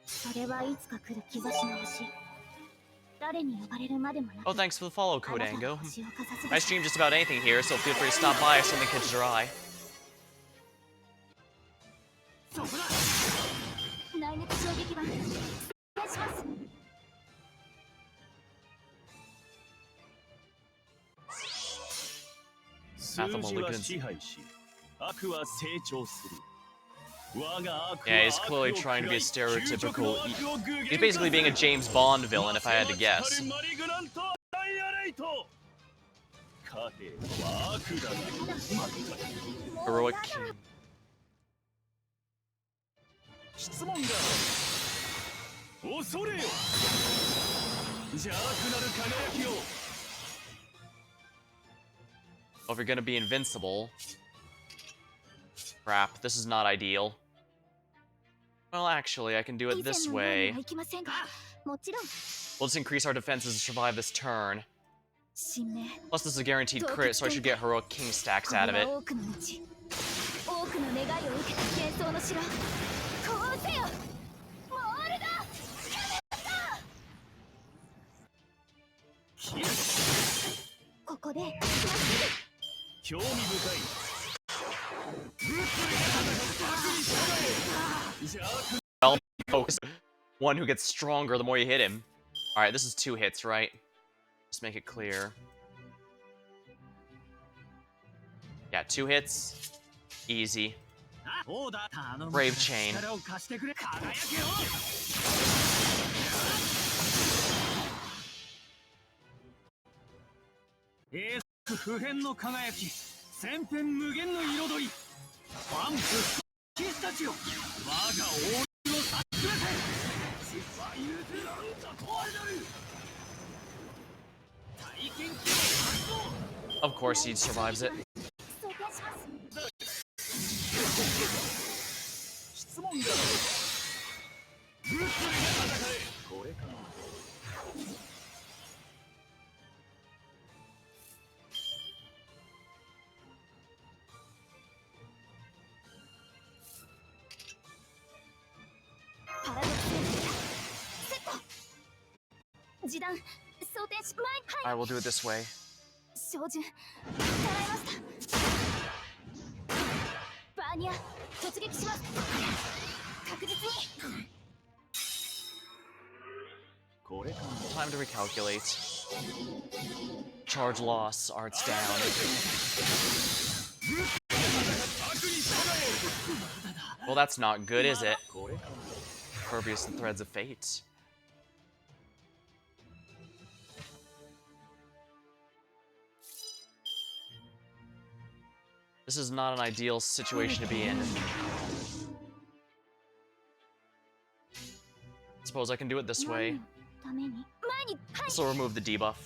それはいつか来る兆しの星誰に呼ばれるまでもなく Oh, thanks for the follow, あなた Kodango. は星をかざす I stream just about anything here, so feel free to stop by if something catches your eye. そこだ内熱衝撃板お願いします 数字は支配し悪は成長する Yeah, he's clearly trying to be a stereotypical. He's basically being a James Bond villain, if I had to guess. Heroic King. 質問だ恐れよ邪悪なる輝きを Well, if you're gonna be invincible. Crap, this is not ideal. Well, actually, I can do it this way. 以前のようにはいきませんがもちろん We'll just increase our defenses to survive this turn. 神明 Plus, this is a guaranteed crit, so I should get heroic king stacks out of it. 多くの道多くの願いを受けた幻想の城こうせよモールだここでまっす興味深い Well, focus. One who gets stronger the more you hit him. Alright, this is 2 hits, right? Just make it clear. Yeah, 2 hits. Easy. Brave chain. 力を貸してくれ輝けよ 永続不変の輝き千変無限の彩り万不不騎士たちよ我が王を察しめて実は言うてなんだとあれなる体験機を発動 Of course, he survives it. 装填します質問だぶっとい戦えこれかな パラドックスセット示弾装填し前に I will do it this way. 照準捉えましたバーニャ突撃します確実にこれか Time to recalculate. Charge loss, arts down. Well, that's not good, is it? これか Pervious and threads of fate. This is not an ideal situation to be in. Suppose I can do it this way. ために前に This will remove the debuff.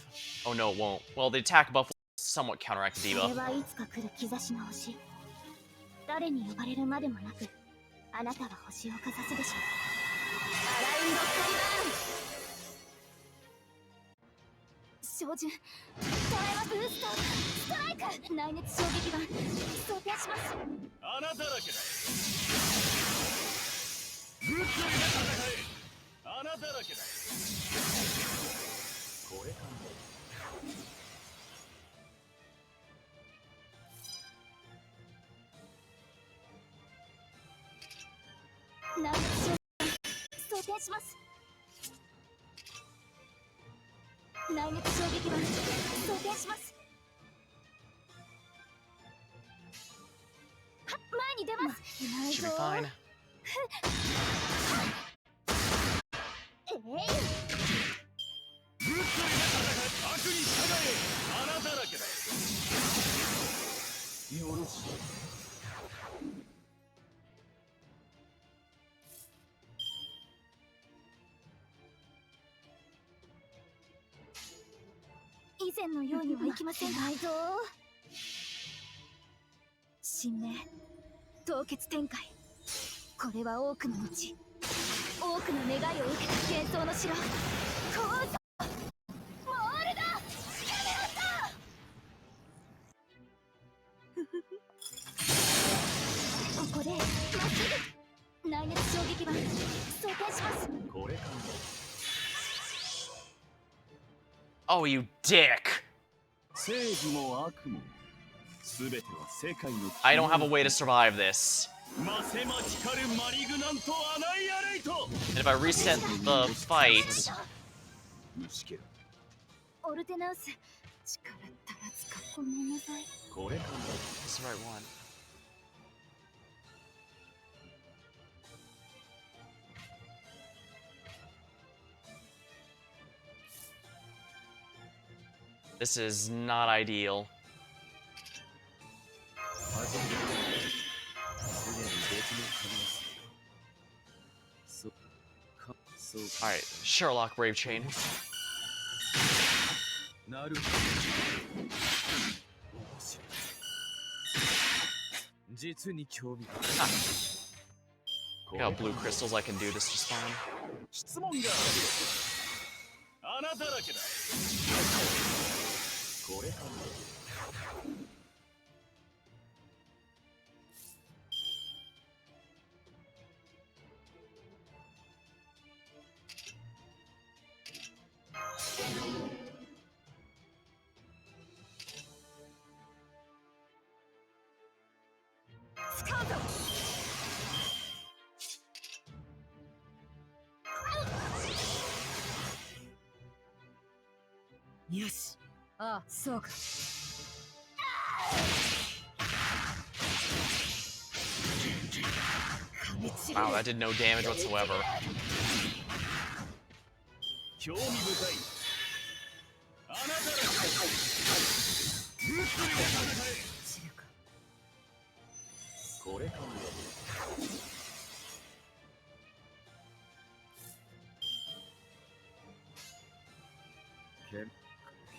Oh no, it won't. Well, the attack buff will somewhat counteract the それ debuff. はいつか来る兆しの星誰に呼ばれるまでもなくあなたは星をかざすでしょうアラウンド照準捉えますブーストストライク内熱衝撃板装填します穴だらけだぶっ飛びで戦え穴だらけだこれか内熱衝撃装填します内熱衝撃板装填しますは前に出ます Should be fine. えいぶっ飛びで戦え悪に従え穴だらけだよろしい以前のようにはいきません内臓神明凍結展開これは多くの後多くの願いを受けた幻想の城コーザモールだやめろとここでまっすぐ内熱衝撃板装填しますこれか Oh, you dick! 正義も悪も全ては世界の I don't have a way to survive this. マセマチカルマリグナントアナイアレイト And if I reset the fight... 虫けらオルテナウス力足らずかごめんなさいこれか That's the right one. This is not ideal. Alright, Sherlock Brave Chain. なるほど実に興味 Look how blue crystals I can do this just fine. 質問がある穴だらけだこれか スカウトよしああそうか Wow, that did no damage whatsoever. 興味深い穴だらけだ物理で戦え知るかこれか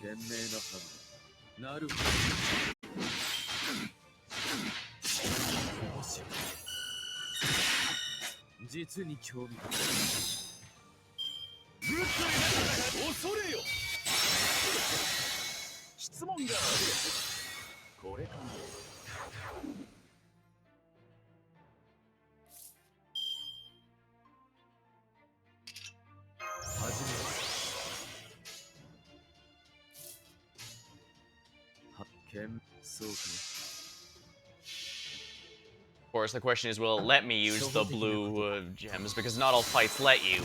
賢明な判断なるほど実に興味深い物理で戦え恐れよ質問があるこれか始め Of course, the question is, will it let me use the blue gems? Because not all fights let you.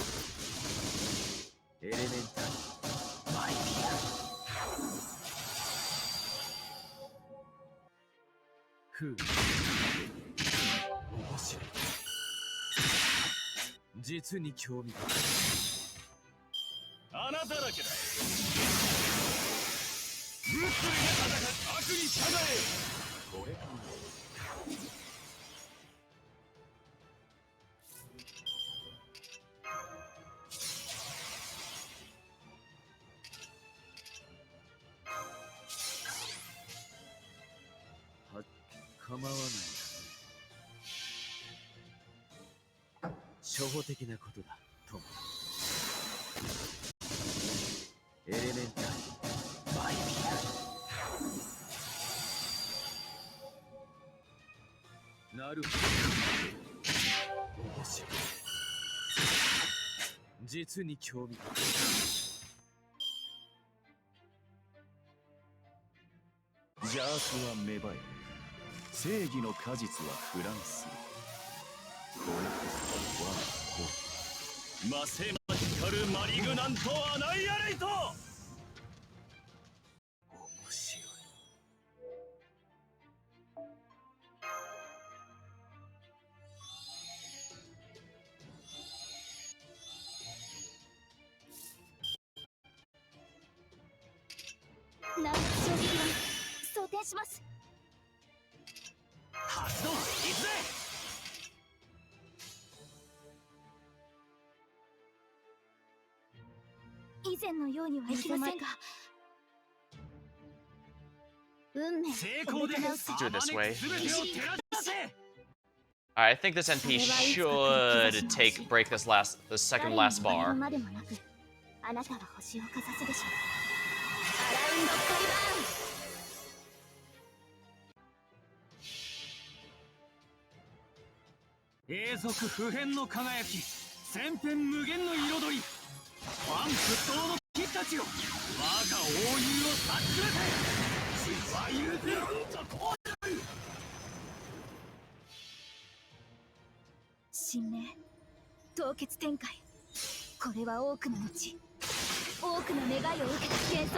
Let's do it this way. I think this NP should break this second last bar.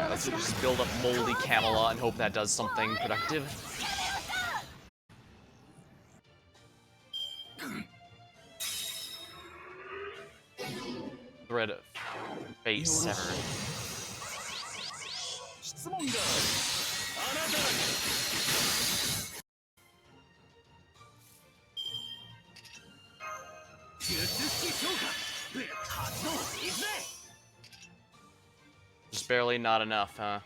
Let's just build up Moldy Camelot and hope that does something productive. Thread of Fate Severed. Just barely not enough, huh?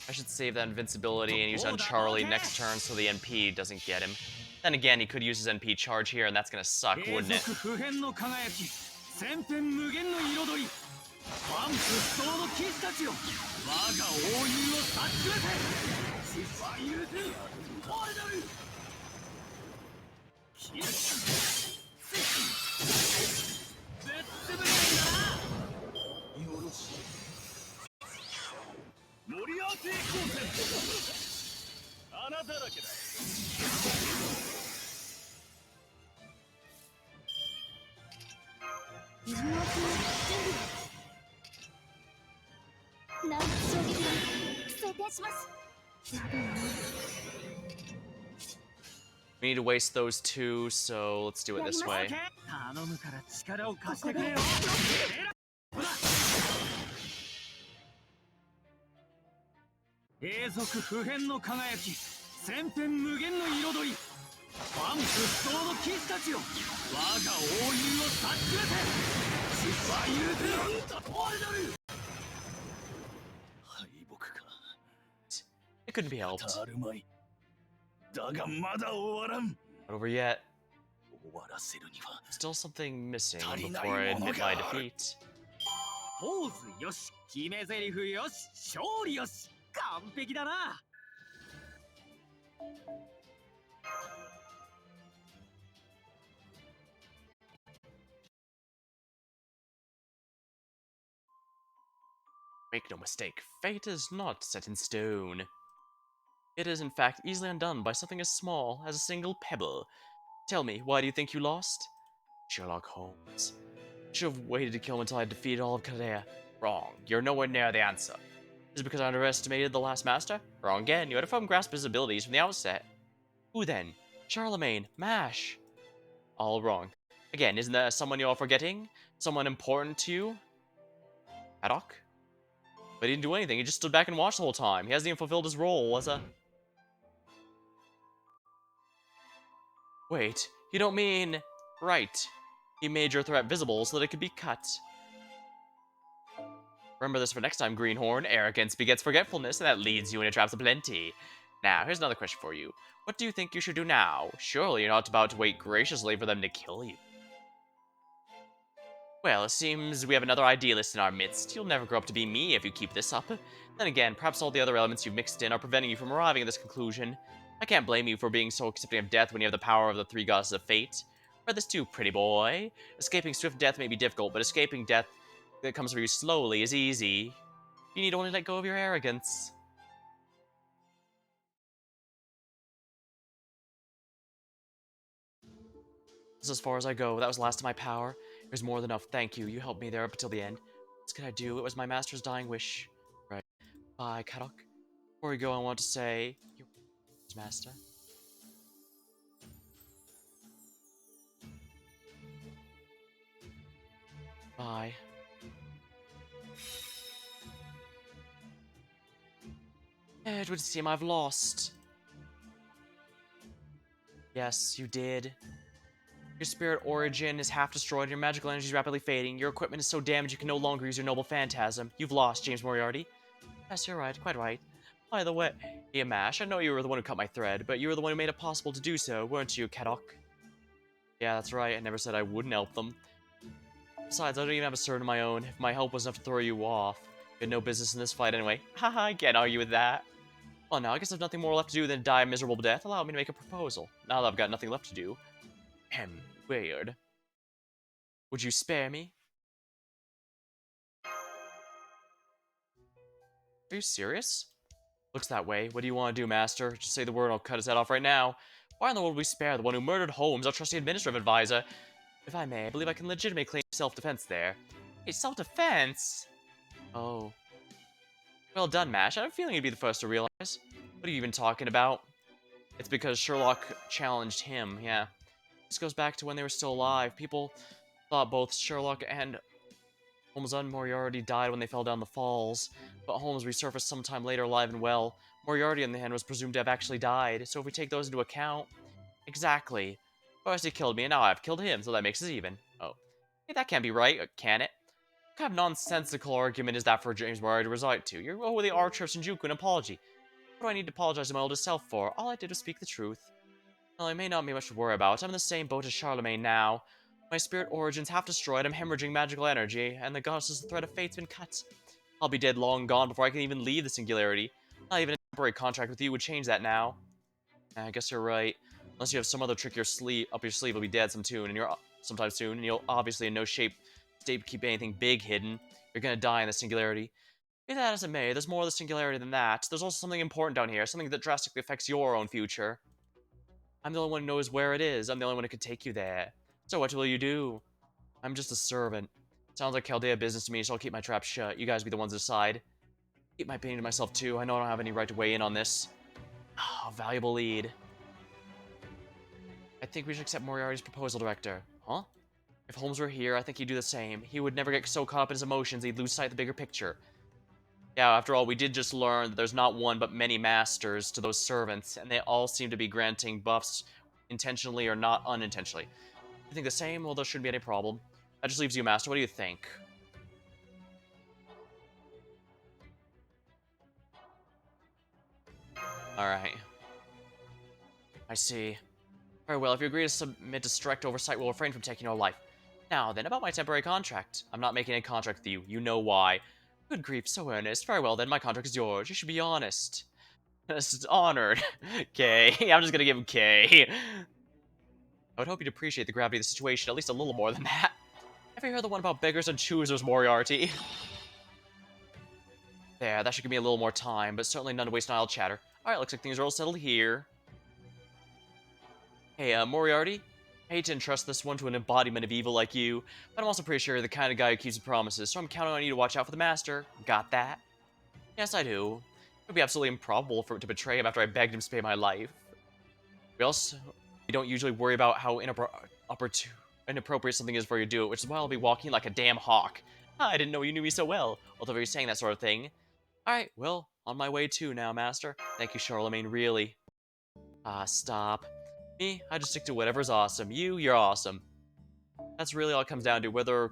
I should save that invincibility and use it on Charlie next turn so the NP doesn't get him. Then again, he could use his NP charge here, and that's gonna suck, wouldn't it? We need to waste those two, so let's do it this way. 千変無限の彩り万物不動の騎士たちよ、我が王友を察しめて失敗許せな終わりなる。敗北か。 It couldn't be helped. あるまい。だがまだ終わらん。 Not over yet. 終わらせるには Still something missing 足りない before I もの admit が my ある。 defeat. ポーズよし、決め台詞よし、勝利よし、完璧だな。 Make no mistake, fate is not set in stone. It is in fact easily undone by something as small as a single pebble. Tell me, why do you think you lost? Sherlock Holmes. Should have waited to kill him until I had defeated all of Chaldea. Wrong. You're nowhere near the answer. Is it because I underestimated the last master? Wrong again. You had a firm grasp of his abilities from the outset. Who then? Charlemagne. MASH. All wrong. Again, isn't there someone you're forgetting? Someone important to you? Haddock? But he didn't do anything. He just stood back and watched the whole time. He hasn't even fulfilled his role as a... Wait, you don't mean... Right. He made your threat visible so that it could be cut. Remember this for next time, Greenhorn. Arrogance begets forgetfulness, and that leads you into traps aplenty. Now, here's another question for you. What do you think you should do now? Surely you're not about to wait graciously for them to kill you. Well, it seems we have another idealist in our midst. You'll never grow up to be me if you keep this up. Then again, perhaps all the other elements you've mixed in are preventing you from arriving at this conclusion. I can't blame you for being so accepting of death when you have the power of the three goddesses of fate. Read this too, pretty boy. Escaping swift death may be difficult, but escaping death that comes for you slowly is easy. You need only let go of your arrogance. This is as far as I go. That was the last of my power. Here's more than enough. Thank you. You helped me there up until the end. What can I do? It was my master's dying wish. Right. Bye, Kadok. Before we go, I want to say... Your master. Bye. It would seem I've lost. Yes, you did. Your spirit origin is half destroyed and your magical energy is rapidly fading. Your equipment is so damaged you can no longer use your noble phantasm. You've lost, James Moriarty. Yes, you're right, quite right. By the way, yeah, Mash, I know you were the one who cut my thread, but you were the one who made it possible to do so, weren't you, Kadok? Yeah, that's right, I never said I wouldn't help them. Besides, I don't even have a sword of my own. If my help was enough to throw you off, you had no business in this fight anyway. Haha, I can't argue with that. Well, now I guess I've nothing more left to do than die a miserable death. Allow me to make a proposal. Now that I've got nothing left to do. Weird. Would you spare me? Are you serious? Looks that way. What do you want to do, Master? Just say the word and I'll cut his head off right now. Why in the world would we spare the one who murdered Holmes, our trusty administrative advisor? If I may, I believe I can legitimately claim self-defense there. Hey, self-defense? Oh. Well done, Mash. I have a feeling you'd be the first to realize. What are you even talking about? It's because Sherlock challenged him, yeah. This goes back to when they were still alive. People thought both Sherlock and Holmes and Moriarty died when they fell down the falls, but Holmes resurfaced sometime later alive and well. Moriarty, on the hand, was presumed to have actually died, so if we take those into account... Exactly. First he killed me, and now I've killed him, so that makes us even. Oh. Hey, that can't be right, can it? What kind of nonsensical argument is that for James Moriarty to resort to? You owe the Archer of Shinjuku an apology. What do I need to apologize to my oldest self for? All I did was speak the truth. Well, I may not be much to worry about. I'm in the same boat as Charlemagne now. My spirit origin's half destroyed, I'm hemorrhaging magical energy, and the goddess's thread of fate's been cut. I'll be dead long gone before I can even leave the singularity. Not even a temporary contract with you would change that now. I guess you're right. Unless you have some other trick up your sleeve, you'll be dead sometime soon, and you'll obviously in no shape to keep anything big hidden. You're gonna die in the singularity. Be that as it may, there's more of the singularity than that. There's also something important down here, something that drastically affects your own future. I'm the only one who knows where it is. I'm the only one who can take you there. So what will you do? I'm just a servant. Sounds like Chaldea business to me, so I'll keep my trap shut. You guys be the ones to decide. Keep my opinion to myself too. I know I don't have any right to weigh in on this. Oh, valuable lead. I think we should accept Moriarty's proposal, Director. Huh? If Holmes were here, I think he'd do the same. He would never get so caught up in his emotions, he'd lose sight of the bigger picture. Yeah, after all, we did just learn that there's not one but many masters to those servants, and they all seem to be granting buffs intentionally or not unintentionally. You think the same? Well, there shouldn't be any problem. That just leaves you, Master. What do you think? Alright. I see. Very well, if you agree to submit to strict oversight, we'll refrain from taking your life. Now then, about my temporary contract. I'm not making a contract with you. You know why. Good grief, so earnest. Very well then, my contract is yours. You should be honest. Honored. K. I'm just gonna give him K. I would hope you'd appreciate the gravity of the situation at least a little more than that. Have you heard the one about beggars and choosers, Moriarty? There, that should give me a little more time, but certainly none to waste on idle chatter. Alright, looks like things are all settled here. Hey, Moriarty? I hate to entrust this one to an embodiment of evil like you, but I'm also pretty sure you're the kind of guy who keeps his promises, so I'm counting on you to watch out for the Master. Got that? Yes, I do. It would be absolutely improbable for it to betray him after I begged him to spare my life. We don't usually worry about how inappropriate something is before you do it, which is why I'll be walking like a damn hawk. Ah, I didn't know you knew me so well, although you're saying that sort of thing. Alright, well, on my way too now, Master. Thank you, Charlemagne, really. Ah, stop. Me, I just stick to whatever's awesome. You're awesome. That's really all it comes down to. Whether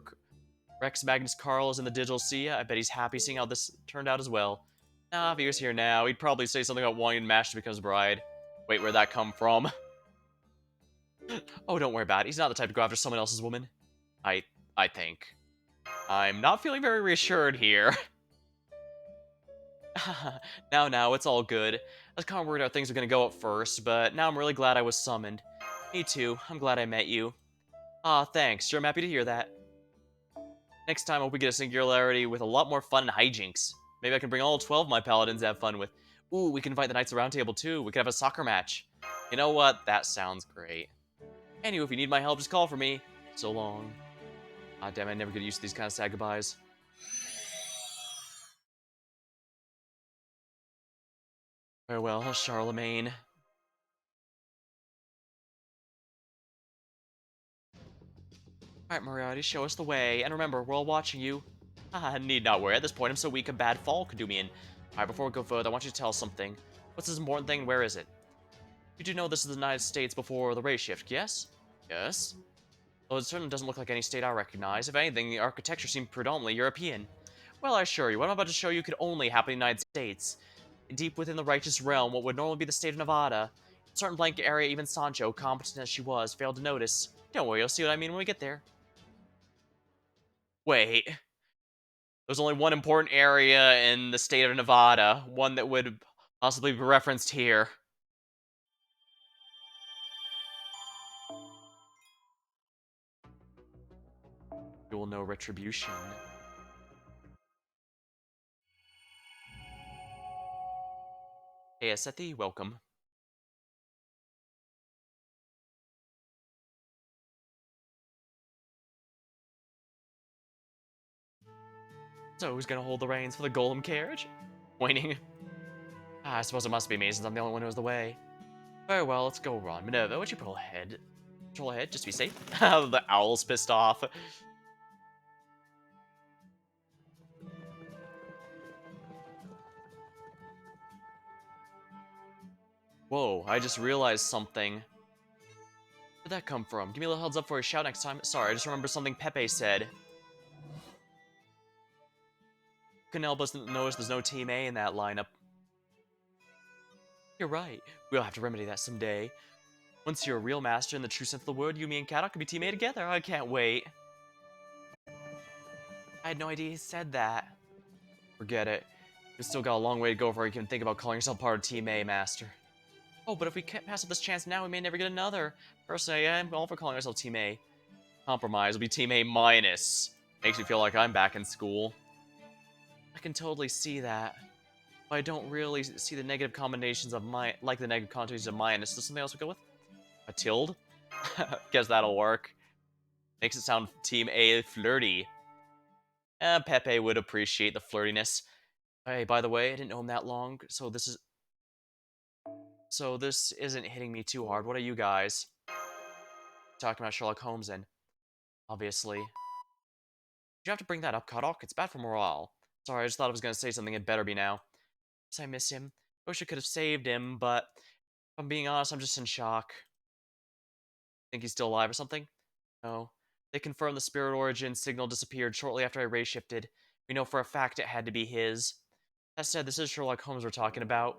Rex Magnus Carl is in the digital sea, I bet he's happy seeing how this turned out as well. Nah, if he was here now, he'd probably say something about wanting Mash to become his bride. Wait, where'd that come from? Oh, don't worry about it. He's not the type to go after someone else's woman. I think. I'm not feeling very reassured here. Now, it's all good. I was kind of worried how things were going to go at first, but now I'm really glad I was summoned. Me too. I'm glad I met you. Ah, thanks. Sure, I'm happy to hear that. Next time, I hope we get a singularity with a lot more fun and hijinks. Maybe I can bring all 12 of my paladins to have fun with. Ooh, we can invite the Knights of the Round Table too. We could have a soccer match. You know what? That sounds great. Anyway, if you need my help, just call for me. So long. Ah, damn, I never get used to these kind of sad goodbyes. Farewell, Charlemagne. Alright, Moriarty, show us the way. And remember, we're all watching you. Ah, need not worry. At this point, I'm so weak a bad fall could do me in. Alright, before we go further, I want you to tell us something. What's this important thing and where is it? You do know this is the United States before the race shift, yes? Yes. Though it certainly doesn't look like any state I recognize. If anything, the architecture seemed predominantly European. Well, I assure you, what I'm about to show you could only happen in the United States. Deep within the righteous realm, what would normally be the state of Nevada. A certain blank area even Sancho, competent as she was, failed to notice. Don't worry, you'll see what I mean when we get there. Wait. There's only one important area in the state of Nevada, one that would possibly be referenced here. You will know retribution. Hey, Asethi, welcome. So, who's gonna hold the reins for the golem carriage? Pointing. Ah, I suppose it must be me, since I'm the only one who knows the way. Very well, let's go, Ron. Minerva, would you pull ahead? Control ahead, just to be safe. The owl's pissed off. Whoa, I just realized something. Where'd that come from? Give me a little heads up for a shout next time. Sorry, I just remember something Pepe said. Couldn't help us notice there's no Team A in that lineup. You're right. We'll have to remedy that someday. Once you're a real master in the true sense of the word, you, me, and Kadok can be Team A together. I can't wait. I had no idea he said that. Forget it. You've still got a long way to go before you can think about calling yourself part of Team A, Master. Oh, but if we can't pass up this chance now, we may never get another. Personally, I'm all for calling myself Team A. Compromise will be Team A minus. Makes me feel like I'm back in school. I can totally see that. But I don't really see the negative combinations of the negative connotations of minus. Is there something else we go with? A tilde? Guess that'll work. Makes it sound Team A flirty. Pepe would appreciate the flirtiness. Hey, by the way, I didn't know him that long, so this isn't hitting me too hard. What are you guys? Talking about Sherlock Holmes and obviously. You have to bring that up, Kadok. It's bad for morale. Sorry, I just thought I was gonna say something. It better be now. Yes, I miss him. I wish I could have saved him, but if I'm being honest, I'm just in shock. Think he's still alive or something? No. They confirmed the spirit origin signal disappeared shortly after I ray shifted. We know for a fact it had to be his. That said, this is Sherlock Holmes we're talking about.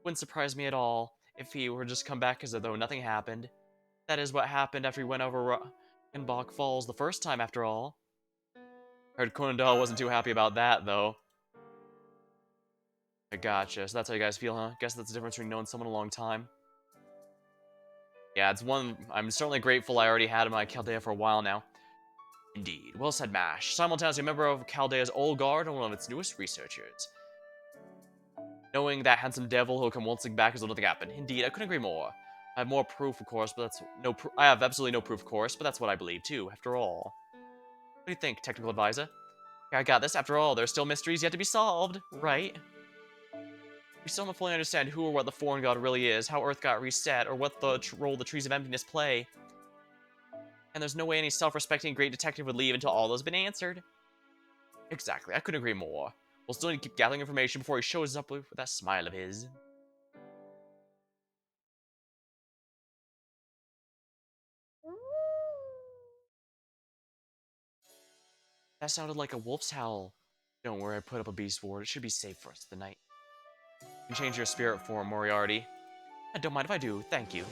Wouldn't surprise me at all if he were just come back as though nothing happened. That is what happened after we went over Rock'n'Bach Falls the first time, after all. Heard Conan Doyle wasn't too happy about that, though. I gotcha. So that's how you guys feel, huh? Guess that's the difference between knowing someone a long time. Yeah, it's one I'm certainly grateful I already had in my Chaldea for a while now. Indeed. Well said, MASH. Simultaneously a member of Chaldea's old guard and one of its newest researchers. Knowing that handsome devil who'll come waltzing back as though nothing happened. Indeed, I couldn't agree more. I have more proof, of course, but that's no. I have absolutely no proof, of course, but that's what I believe too. After all, what do you think, technical advisor? Yeah, I got this. After all, there's still mysteries yet to be solved, right? We still don't fully understand who or what the foreign god really is, how Earth got reset, or what the role the Trees of Emptiness play. And there's no way any self-respecting great detective would leave until all those have been answered. Exactly, I couldn't agree more. We'll still need to keep gathering information before he shows up with that smile of his. That sounded like a wolf's howl. Don't worry, I put up a beast ward. It should be safe for us tonight. You can change your spirit form, Moriarty. I don't mind if I do, thank you.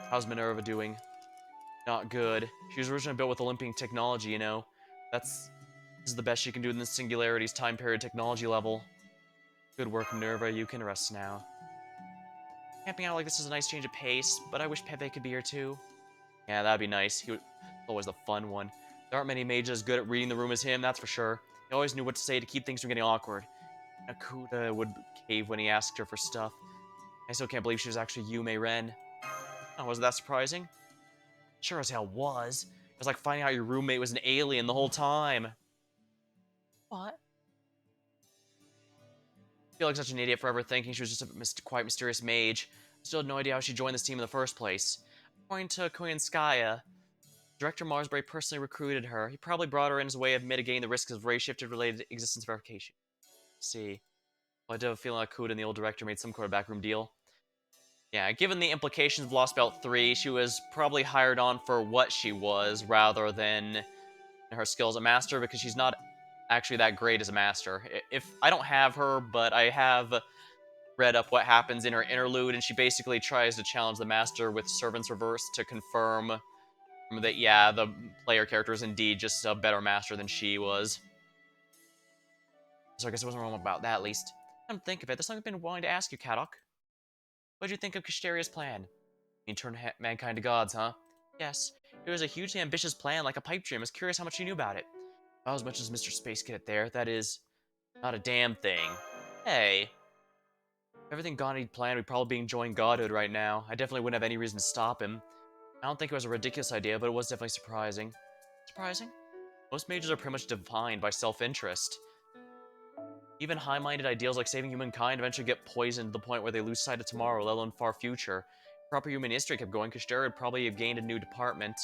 How's Minerva doing? Not good. She was originally built with Olympian technology, you know. This is the best she can do in the Singularity's time period technology level. Good work, Minerva. You can rest now. Camping out like this is a nice change of pace, but I wish Pepe could be here too. Yeah, that'd be nice. He was always the fun one. There aren't many mages as good at reading the room as him, that's for sure. He always knew what to say to keep things from getting awkward. Akuta would cave when he asked her for stuff. I still can't believe she was actually Yume Ren. Oh, wasn't that surprising? Sure as hell was. It was like finding out your roommate was an alien the whole time. What? I feel like such an idiot for ever thinking she was just a quite mysterious mage. I still had no idea how she joined this team in the first place. According to Koyanskaya, Director Marsbury personally recruited her. He probably brought her in as a way of mitigating the risks of ray-shifted related existence verification. See. Well, I do have a feeling like Kuda and the old director made some kind of backroom deal. Yeah, given the implications of Lostbelt 3, she was probably hired on for what she was, rather than her skill as a master, because she's not actually that great as a master. If I don't have her, but I have read up what happens in her interlude, and she basically tries to challenge the master with Servant's Reverse to confirm that, yeah, the player character is indeed just a better master than she was. So I guess I wasn't wrong about that, at least. Come to think of it, there's something I've been wanting to ask you, Kadok. What did you think of Kashteria's plan? You mean turn mankind to gods, huh? Yes. It was a hugely ambitious plan, like a pipe dream. I was curious how much you knew about it. About as much as Mr. Space Cadet there. That is, not a damn thing. Hey. If everything gone he'd planned, we'd probably be enjoying godhood right now. I definitely wouldn't have any reason to stop him. I don't think it was a ridiculous idea, but it was definitely surprising. Surprising? Most mages are pretty much defined by self-interest. Even high-minded ideals like saving humankind eventually get poisoned to the point where they lose sight of tomorrow, let alone far future. If proper human history kept going, Kashtera would probably have gained a new department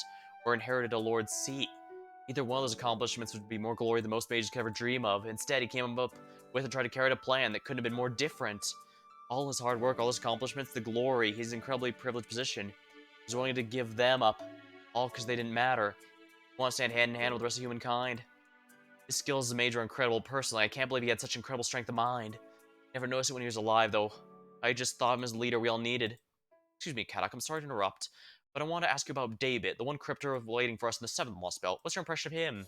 or inherited a lord's seat. Either one of those accomplishments would be more glory than most mages could ever dream of. Instead, he came up with and tried to carry out a plan that couldn't have been more different. All his hard work, all his accomplishments, the glory, his incredibly privileged position. He was willing to give them up, all because they didn't matter. He wanted to stand hand in hand with the rest of humankind. His skills as a mage are incredible personally. I can't believe he had such incredible strength of mind. Never noticed it when he was alive, though. I just thought him as the leader we all needed. Excuse me, Kadak, I'm sorry to interrupt, but I want to ask you about David, the one crypter waiting for us in the 7th Lostbelt. What's your impression of him?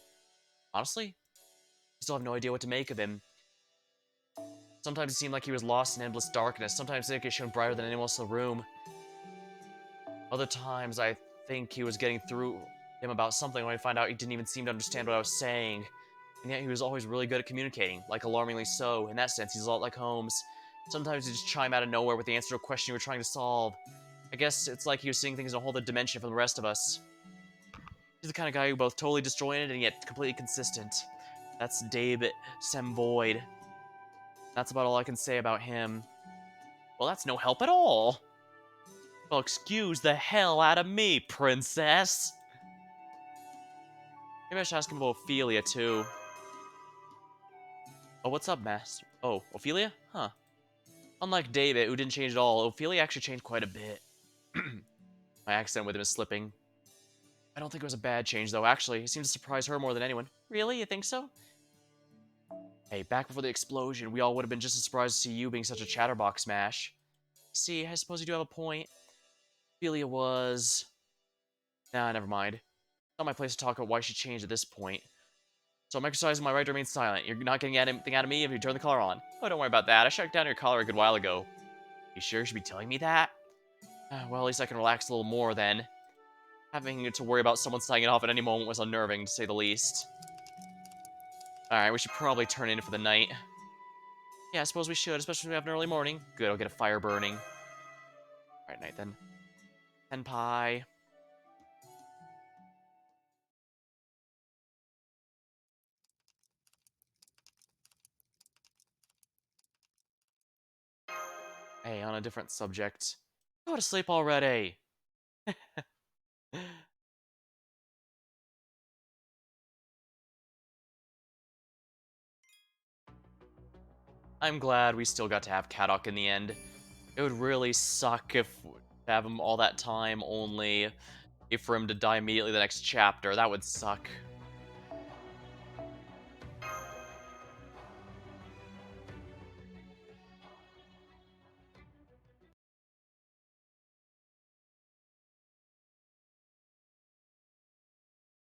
Honestly, I still have no idea what to make of him. Sometimes it seemed like he was lost in endless darkness. Sometimes I think it shone brighter than anyone else in the room. Other times, I think he was getting through him about something when I find out he didn't even seem to understand what I was saying. And yet he was always really good at communicating, like alarmingly so. In that sense, he's a lot like Holmes. Sometimes he'd just chime out of nowhere with the answer to a question you were trying to solve. I guess it's like he was seeing things in a whole other dimension from the rest of us. He's the kind of guy who both totally disjointed and yet completely consistent. That's David Semvoid. That's about all I can say about him. Well, that's no help at all. Well, excuse the hell out of me, princess. Maybe I should ask him about Ophelia, too. Oh, what's up, master? Oh, Ophelia? Huh. Unlike David, who didn't change at all, Ophelia actually changed quite a bit. My accent with him is slipping. I don't think it was a bad change, though. Actually, it seemed to surprise her more than anyone. Really? You think so? Hey, back before the explosion, we all would have been just as surprised to see you being such a chatterbox smash. See, I suppose you do have a point. Ophelia was... Nah, never mind. It's not my place to talk about why she changed at this point. So I'm exercising my right to remain silent. You're not getting anything out of me if you turn the collar on. Oh, don't worry about that. I shut down your collar a good while ago. You sure you should be telling me that? Well, at least I can relax a little more then. Having to worry about someone signing it off at any moment was unnerving, to say the least. Alright, we should probably turn in for the night. Yeah, I suppose we should, especially when we have an early morning. Good, I'll get a fire burning. Alright, night then. Senpai. Hey, on a different subject. Go to sleep already! I'm glad we still got to have Kadok in the end. It would really suck if to have him all that time only for him to die immediately the next chapter. That would suck.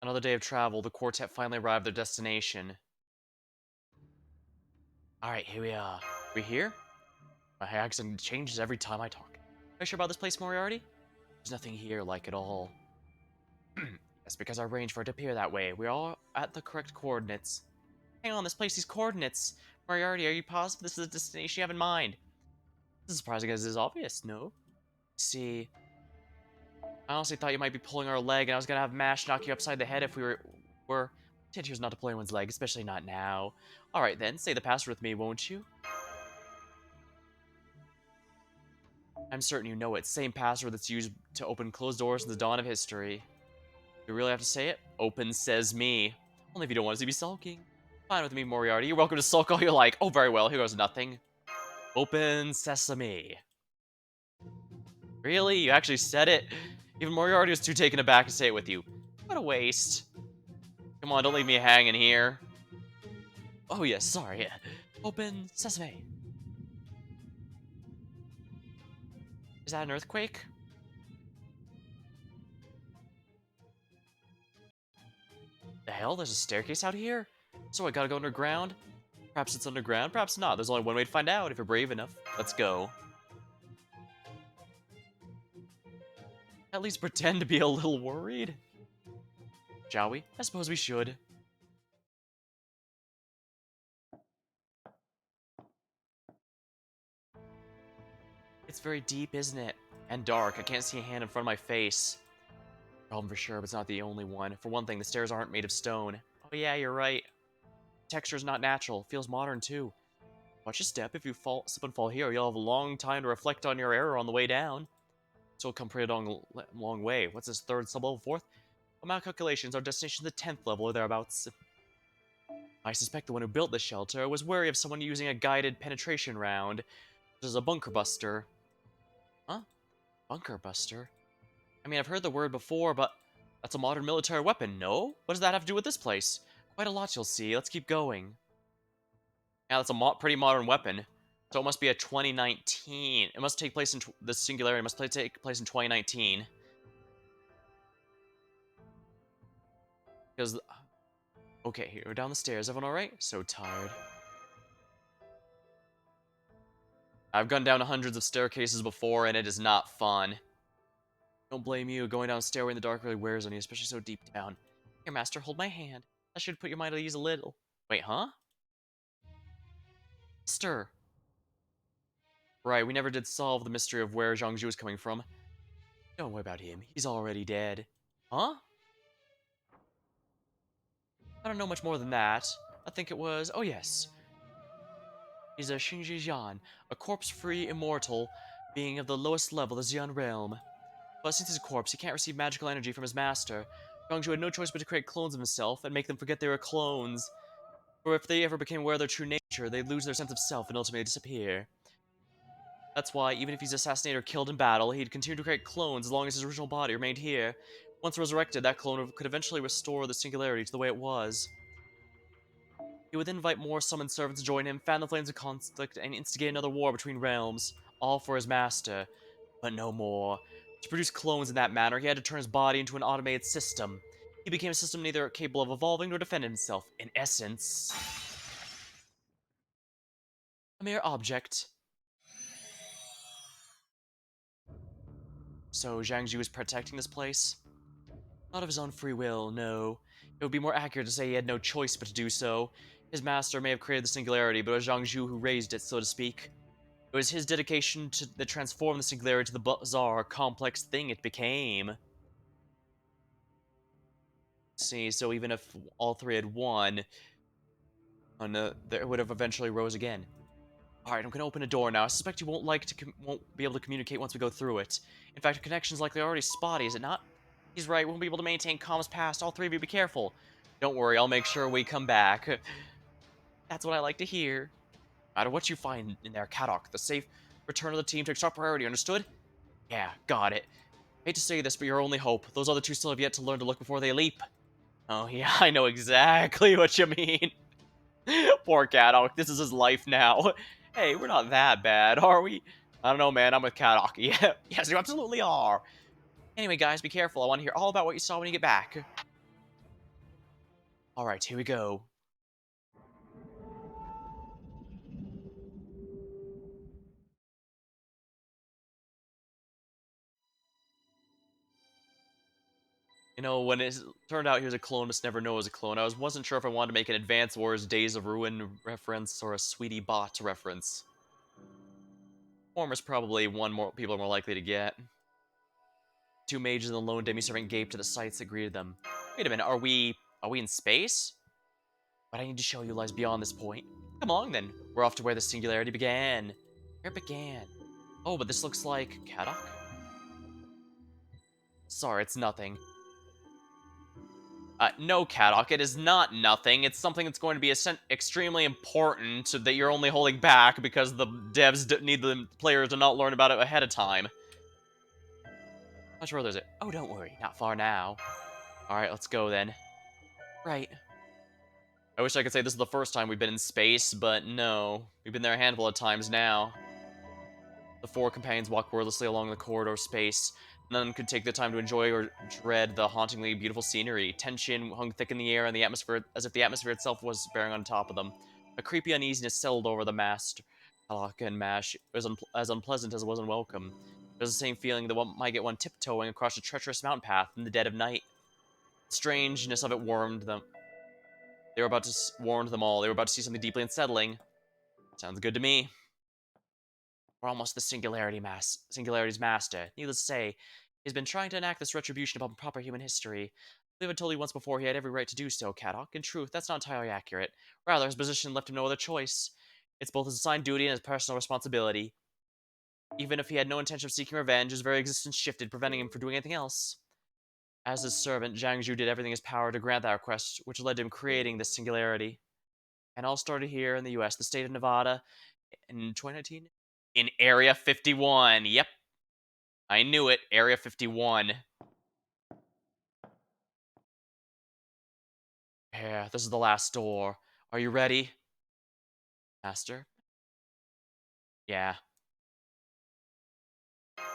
Another day of travel, the quartet finally arrived at their destination. Alright, here we are. We here? My accent changes every time I talk. Are you sure about this place, Moriarty? There's nothing here like it all. That's because I arranged for it to appear that way. We're all at the correct coordinates. Hang on, this place these coordinates. Moriarty, are you positive this is the destination you have in mind? This is surprising as it is obvious, no? See, I honestly thought you might be pulling our leg, and I was gonna have Mash knock you upside the head if we were... Intention's not to pull anyone's leg, especially not now. Alright then, say the password with me, won't you? I'm certain you know it. Same password that's used to open closed doors in the dawn of history. You really have to say it? Open says me. Only if you don't want to see me sulking. Fine with me, Moriarty. You're welcome to sulk all you like. Oh, very well. Here goes nothing. Open sesame. Really? You actually said it? Even Moriarty was too taken aback to say it with you. What a waste. Come on, don't leave me hanging here. Oh, yes, sorry. Open sesame. Is that an earthquake? The hell? There's a staircase out here? So I gotta go underground? Perhaps it's underground, perhaps not. There's only one way to find out if you're brave enough. Let's go. At least pretend to be a little worried. Shall we? I suppose we should. It's very deep, isn't it? And dark. I can't see a hand in front of my face. Problem for sure, but it's not the only one. For one thing, the stairs aren't made of stone. Oh yeah, you're right. Texture's not natural. Feels modern too. Watch your step. If you slip and fall here, you'll have a long time to reflect on your error on the way down. So it'll come pretty long way. What's this, third sub-level, fourth? By my calculations, our destination is the 10th level or thereabouts. I suspect the one who built this shelter was wary of someone using a guided penetration round, which is a bunker buster. Huh? Bunker buster? I mean, I've heard the word before, but that's a modern military weapon, no? What does that have to do with this place? Quite a lot, you'll see. Let's keep going. Yeah, that's a pretty modern weapon. So it must be a 2019. It must take place in... the singularity must take place in 2019. Because... Okay, here, we're down the stairs. Everyone alright? So tired. I've gone down hundreds of staircases before, and it is not fun. Don't blame you. Going down a stairway in the dark really wears on you, especially so deep down. Here, Master, hold my hand. That should put your mind at ease a little. Wait, huh? Master! Right, we never did solve the mystery of where Zhangju is coming from. Don't worry about him. He's already dead. Huh? I don't know much more than that. I think it was... Oh, yes. He's a Shinji Jian, a corpse-free immortal Being of the lowest level, the Xian realm. But since he's a corpse, he can't receive magical energy from his master. Zhangzhu had no choice but to create clones of himself and make them forget they were clones. For if they ever became aware of their true nature, they'd lose their sense of self and ultimately disappear. That's why, even if he's assassinated or killed in battle, he'd continue to create clones as long as his original body remained here. Once resurrected, that clone could eventually restore the singularity to the way it was. He would then invite more summoned servants to join him, fan the flames of conflict, and instigate another war between realms, all for his master. But no more. To produce clones in that manner, he had to turn his body into an automated system. He became a system neither capable of evolving nor defending himself. In essence, a mere object. So Zhang Zhu is protecting this place? Not of his own free will, no. It would be more accurate to say he had no choice but to do so. His master may have created the singularity, but it was Zhang Zhu who raised it, so to speak. It was his dedication that transformed the singularity to the bizarre, complex thing it became. See, so even if all three had won, there would have eventually rose again. Alright, I'm gonna open a door now. I suspect you won't be able to communicate once we go through it. In fact, your connection's likely already spotty, is it not? He's right, we won't be able to maintain comms past. All three of you be careful. Don't worry, I'll make sure we come back. That's what I like to hear. No matter what you find in there, Kadok, the safe return of the team takes top priority, understood? Yeah, got it. Hate to say this, but your only hope. Those other two still have yet to learn to look before they leap. Oh yeah, I know exactly what you mean. Poor Kadok, this is his life now. Hey, we're not that bad, are we? I don't know, man, I'm with Kadok. Yeah, yes, you absolutely are. Anyway, guys, be careful. I want to hear all about what you saw when you get back. Alright, here we go. You know, when it turned out he was a clone, but never know it was a clone, wasn't sure if I wanted to make an Advance Wars Days of Ruin reference or a Sweetie Bot reference. Former's probably one more people are more likely to get. Two mages and the lone demi-servant gaped to the sights that greeted them. Wait a minute, are we in space? What I need to show you lies beyond this point. Come along then. We're off to where the singularity began. Where it began. Oh, but this looks like Kadok? Sorry, it's nothing. No, Kadok, it is not nothing. It's something that's going to be extremely important that you're only holding back because the devs need the players to not learn about it ahead of time. How much further is it? Oh, don't worry, not far now. Alright, let's go then. Right. I wish I could say this is the first time we've been in space, but no. We've been there a handful of times now. The four companions walked wordlessly along the corridor of space. None could take the time to enjoy or dread the hauntingly beautiful scenery. Tension hung thick in the air, and the atmosphere, as if the atmosphere itself was bearing on top of them. A creepy uneasiness settled over the master. Alaka and Mash. It was as unpleasant as it was unwelcome. It was the same feeling that one might get one tiptoeing across a treacherous mountain path in the dead of night. The strangeness of it warmed them. Warned them all. They were about to see something deeply unsettling. Sounds good to me. We're almost the Singularity's master. Needless to say, he's been trying to enact this retribution upon proper human history. I believe I told you once before he had every right to do so, Kadok. In truth, that's not entirely accurate. Rather, his position left him no other choice. It's both his assigned duty and his personal responsibility. Even if he had no intention of seeking revenge, his very existence shifted, preventing him from doing anything else. As his servant, Zhang Zhu did everything in his power to grant that request, which led to him creating this singularity. And all started here in the US, the state of Nevada, in 2019? In Area 51. Yep. I knew it. Area 51. Yeah, this is the last door. Are you ready? Master? Yeah.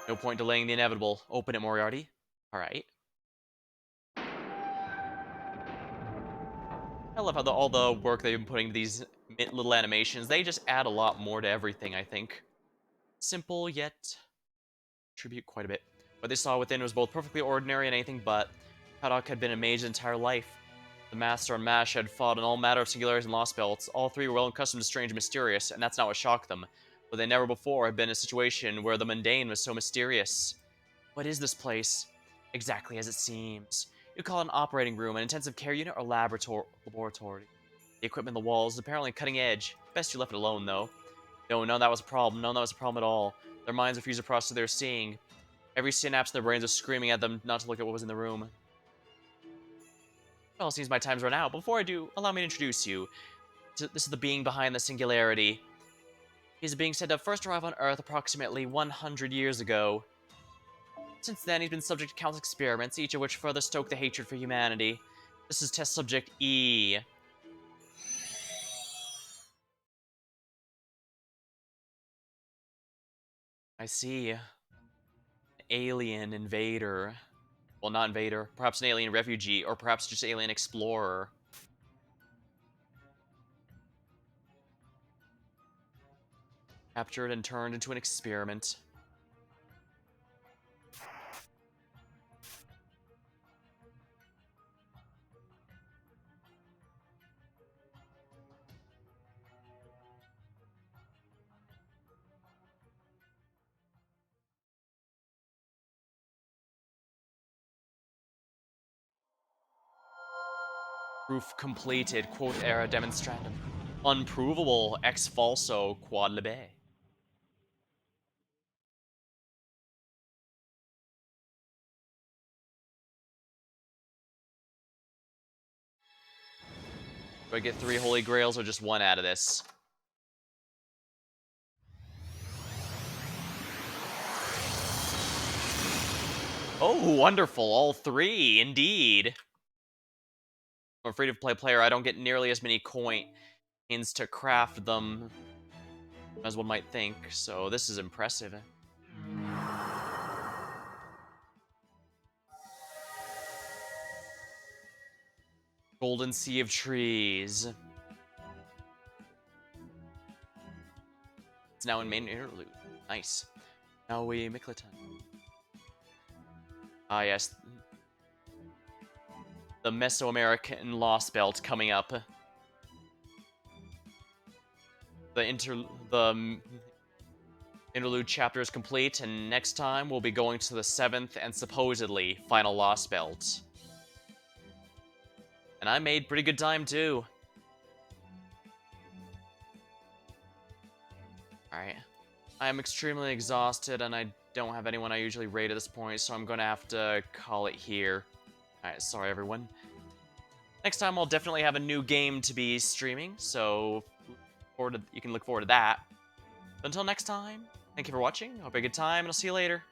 No point delaying the inevitable. Open it, Moriarty. Alright. I love how all the work they've been putting into these little animations, they just add a lot more to everything, I think. Simple, yet contribute quite a bit. What they saw within was both perfectly ordinary and anything but. Haddock had been a mage his entire life. The Master and Mash had fought in all matter of singularities and Lostbelts. All three were well accustomed to strange and mysterious, and that's not what shocked them. But they never before had been in a situation where the mundane was so mysterious. What is this place? Exactly as it seems. You call it an operating room, an intensive care unit, or laboratory. The equipment on the walls is apparently cutting edge. Best you left it alone, though. No, none of that was a problem. None of that was a problem at all. Their minds refuse to process what they're seeing. Every synapse in their brains is screaming at them not to look at what was in the room. Well, it seems my time's run out. Before I do, allow me to introduce you. This is the being behind the singularity. He's a being said to have first arrived on Earth approximately 100 years ago. Since then, he's been subject to countless experiments, each of which further stoke the hatred for humanity. This is test subject E. I see. An alien invader. Well, not invader. Perhaps an alien refugee, or perhaps just alien explorer. Captured and turned into an experiment. Proof completed. Quote era demonstrandum. Unprovable. Ex falso. Quod libe. Do I get 3 holy grails or just 1 out of this? Oh, wonderful. All 3, indeed. I'm a free-to-play player. I don't get nearly as many coins to craft them as one might think, so this is impressive. Golden Sea of Trees. It's now in main interlude. Nice. Now we Mikleton. Ah, yes. The Mesoamerican Lostbelt coming up. The interlude chapter is complete, and next time we'll be going to the 7th and supposedly final Lostbelt. And I made pretty good time too. Alright. I am extremely exhausted, and I don't have anyone I usually raid at this point, so I'm gonna have to call it here. Alright, sorry everyone. Next time I'll definitely have a new game to be streaming, so you can look forward to that. But until next time, thank you for watching, hope you had a good time, and I'll see you later.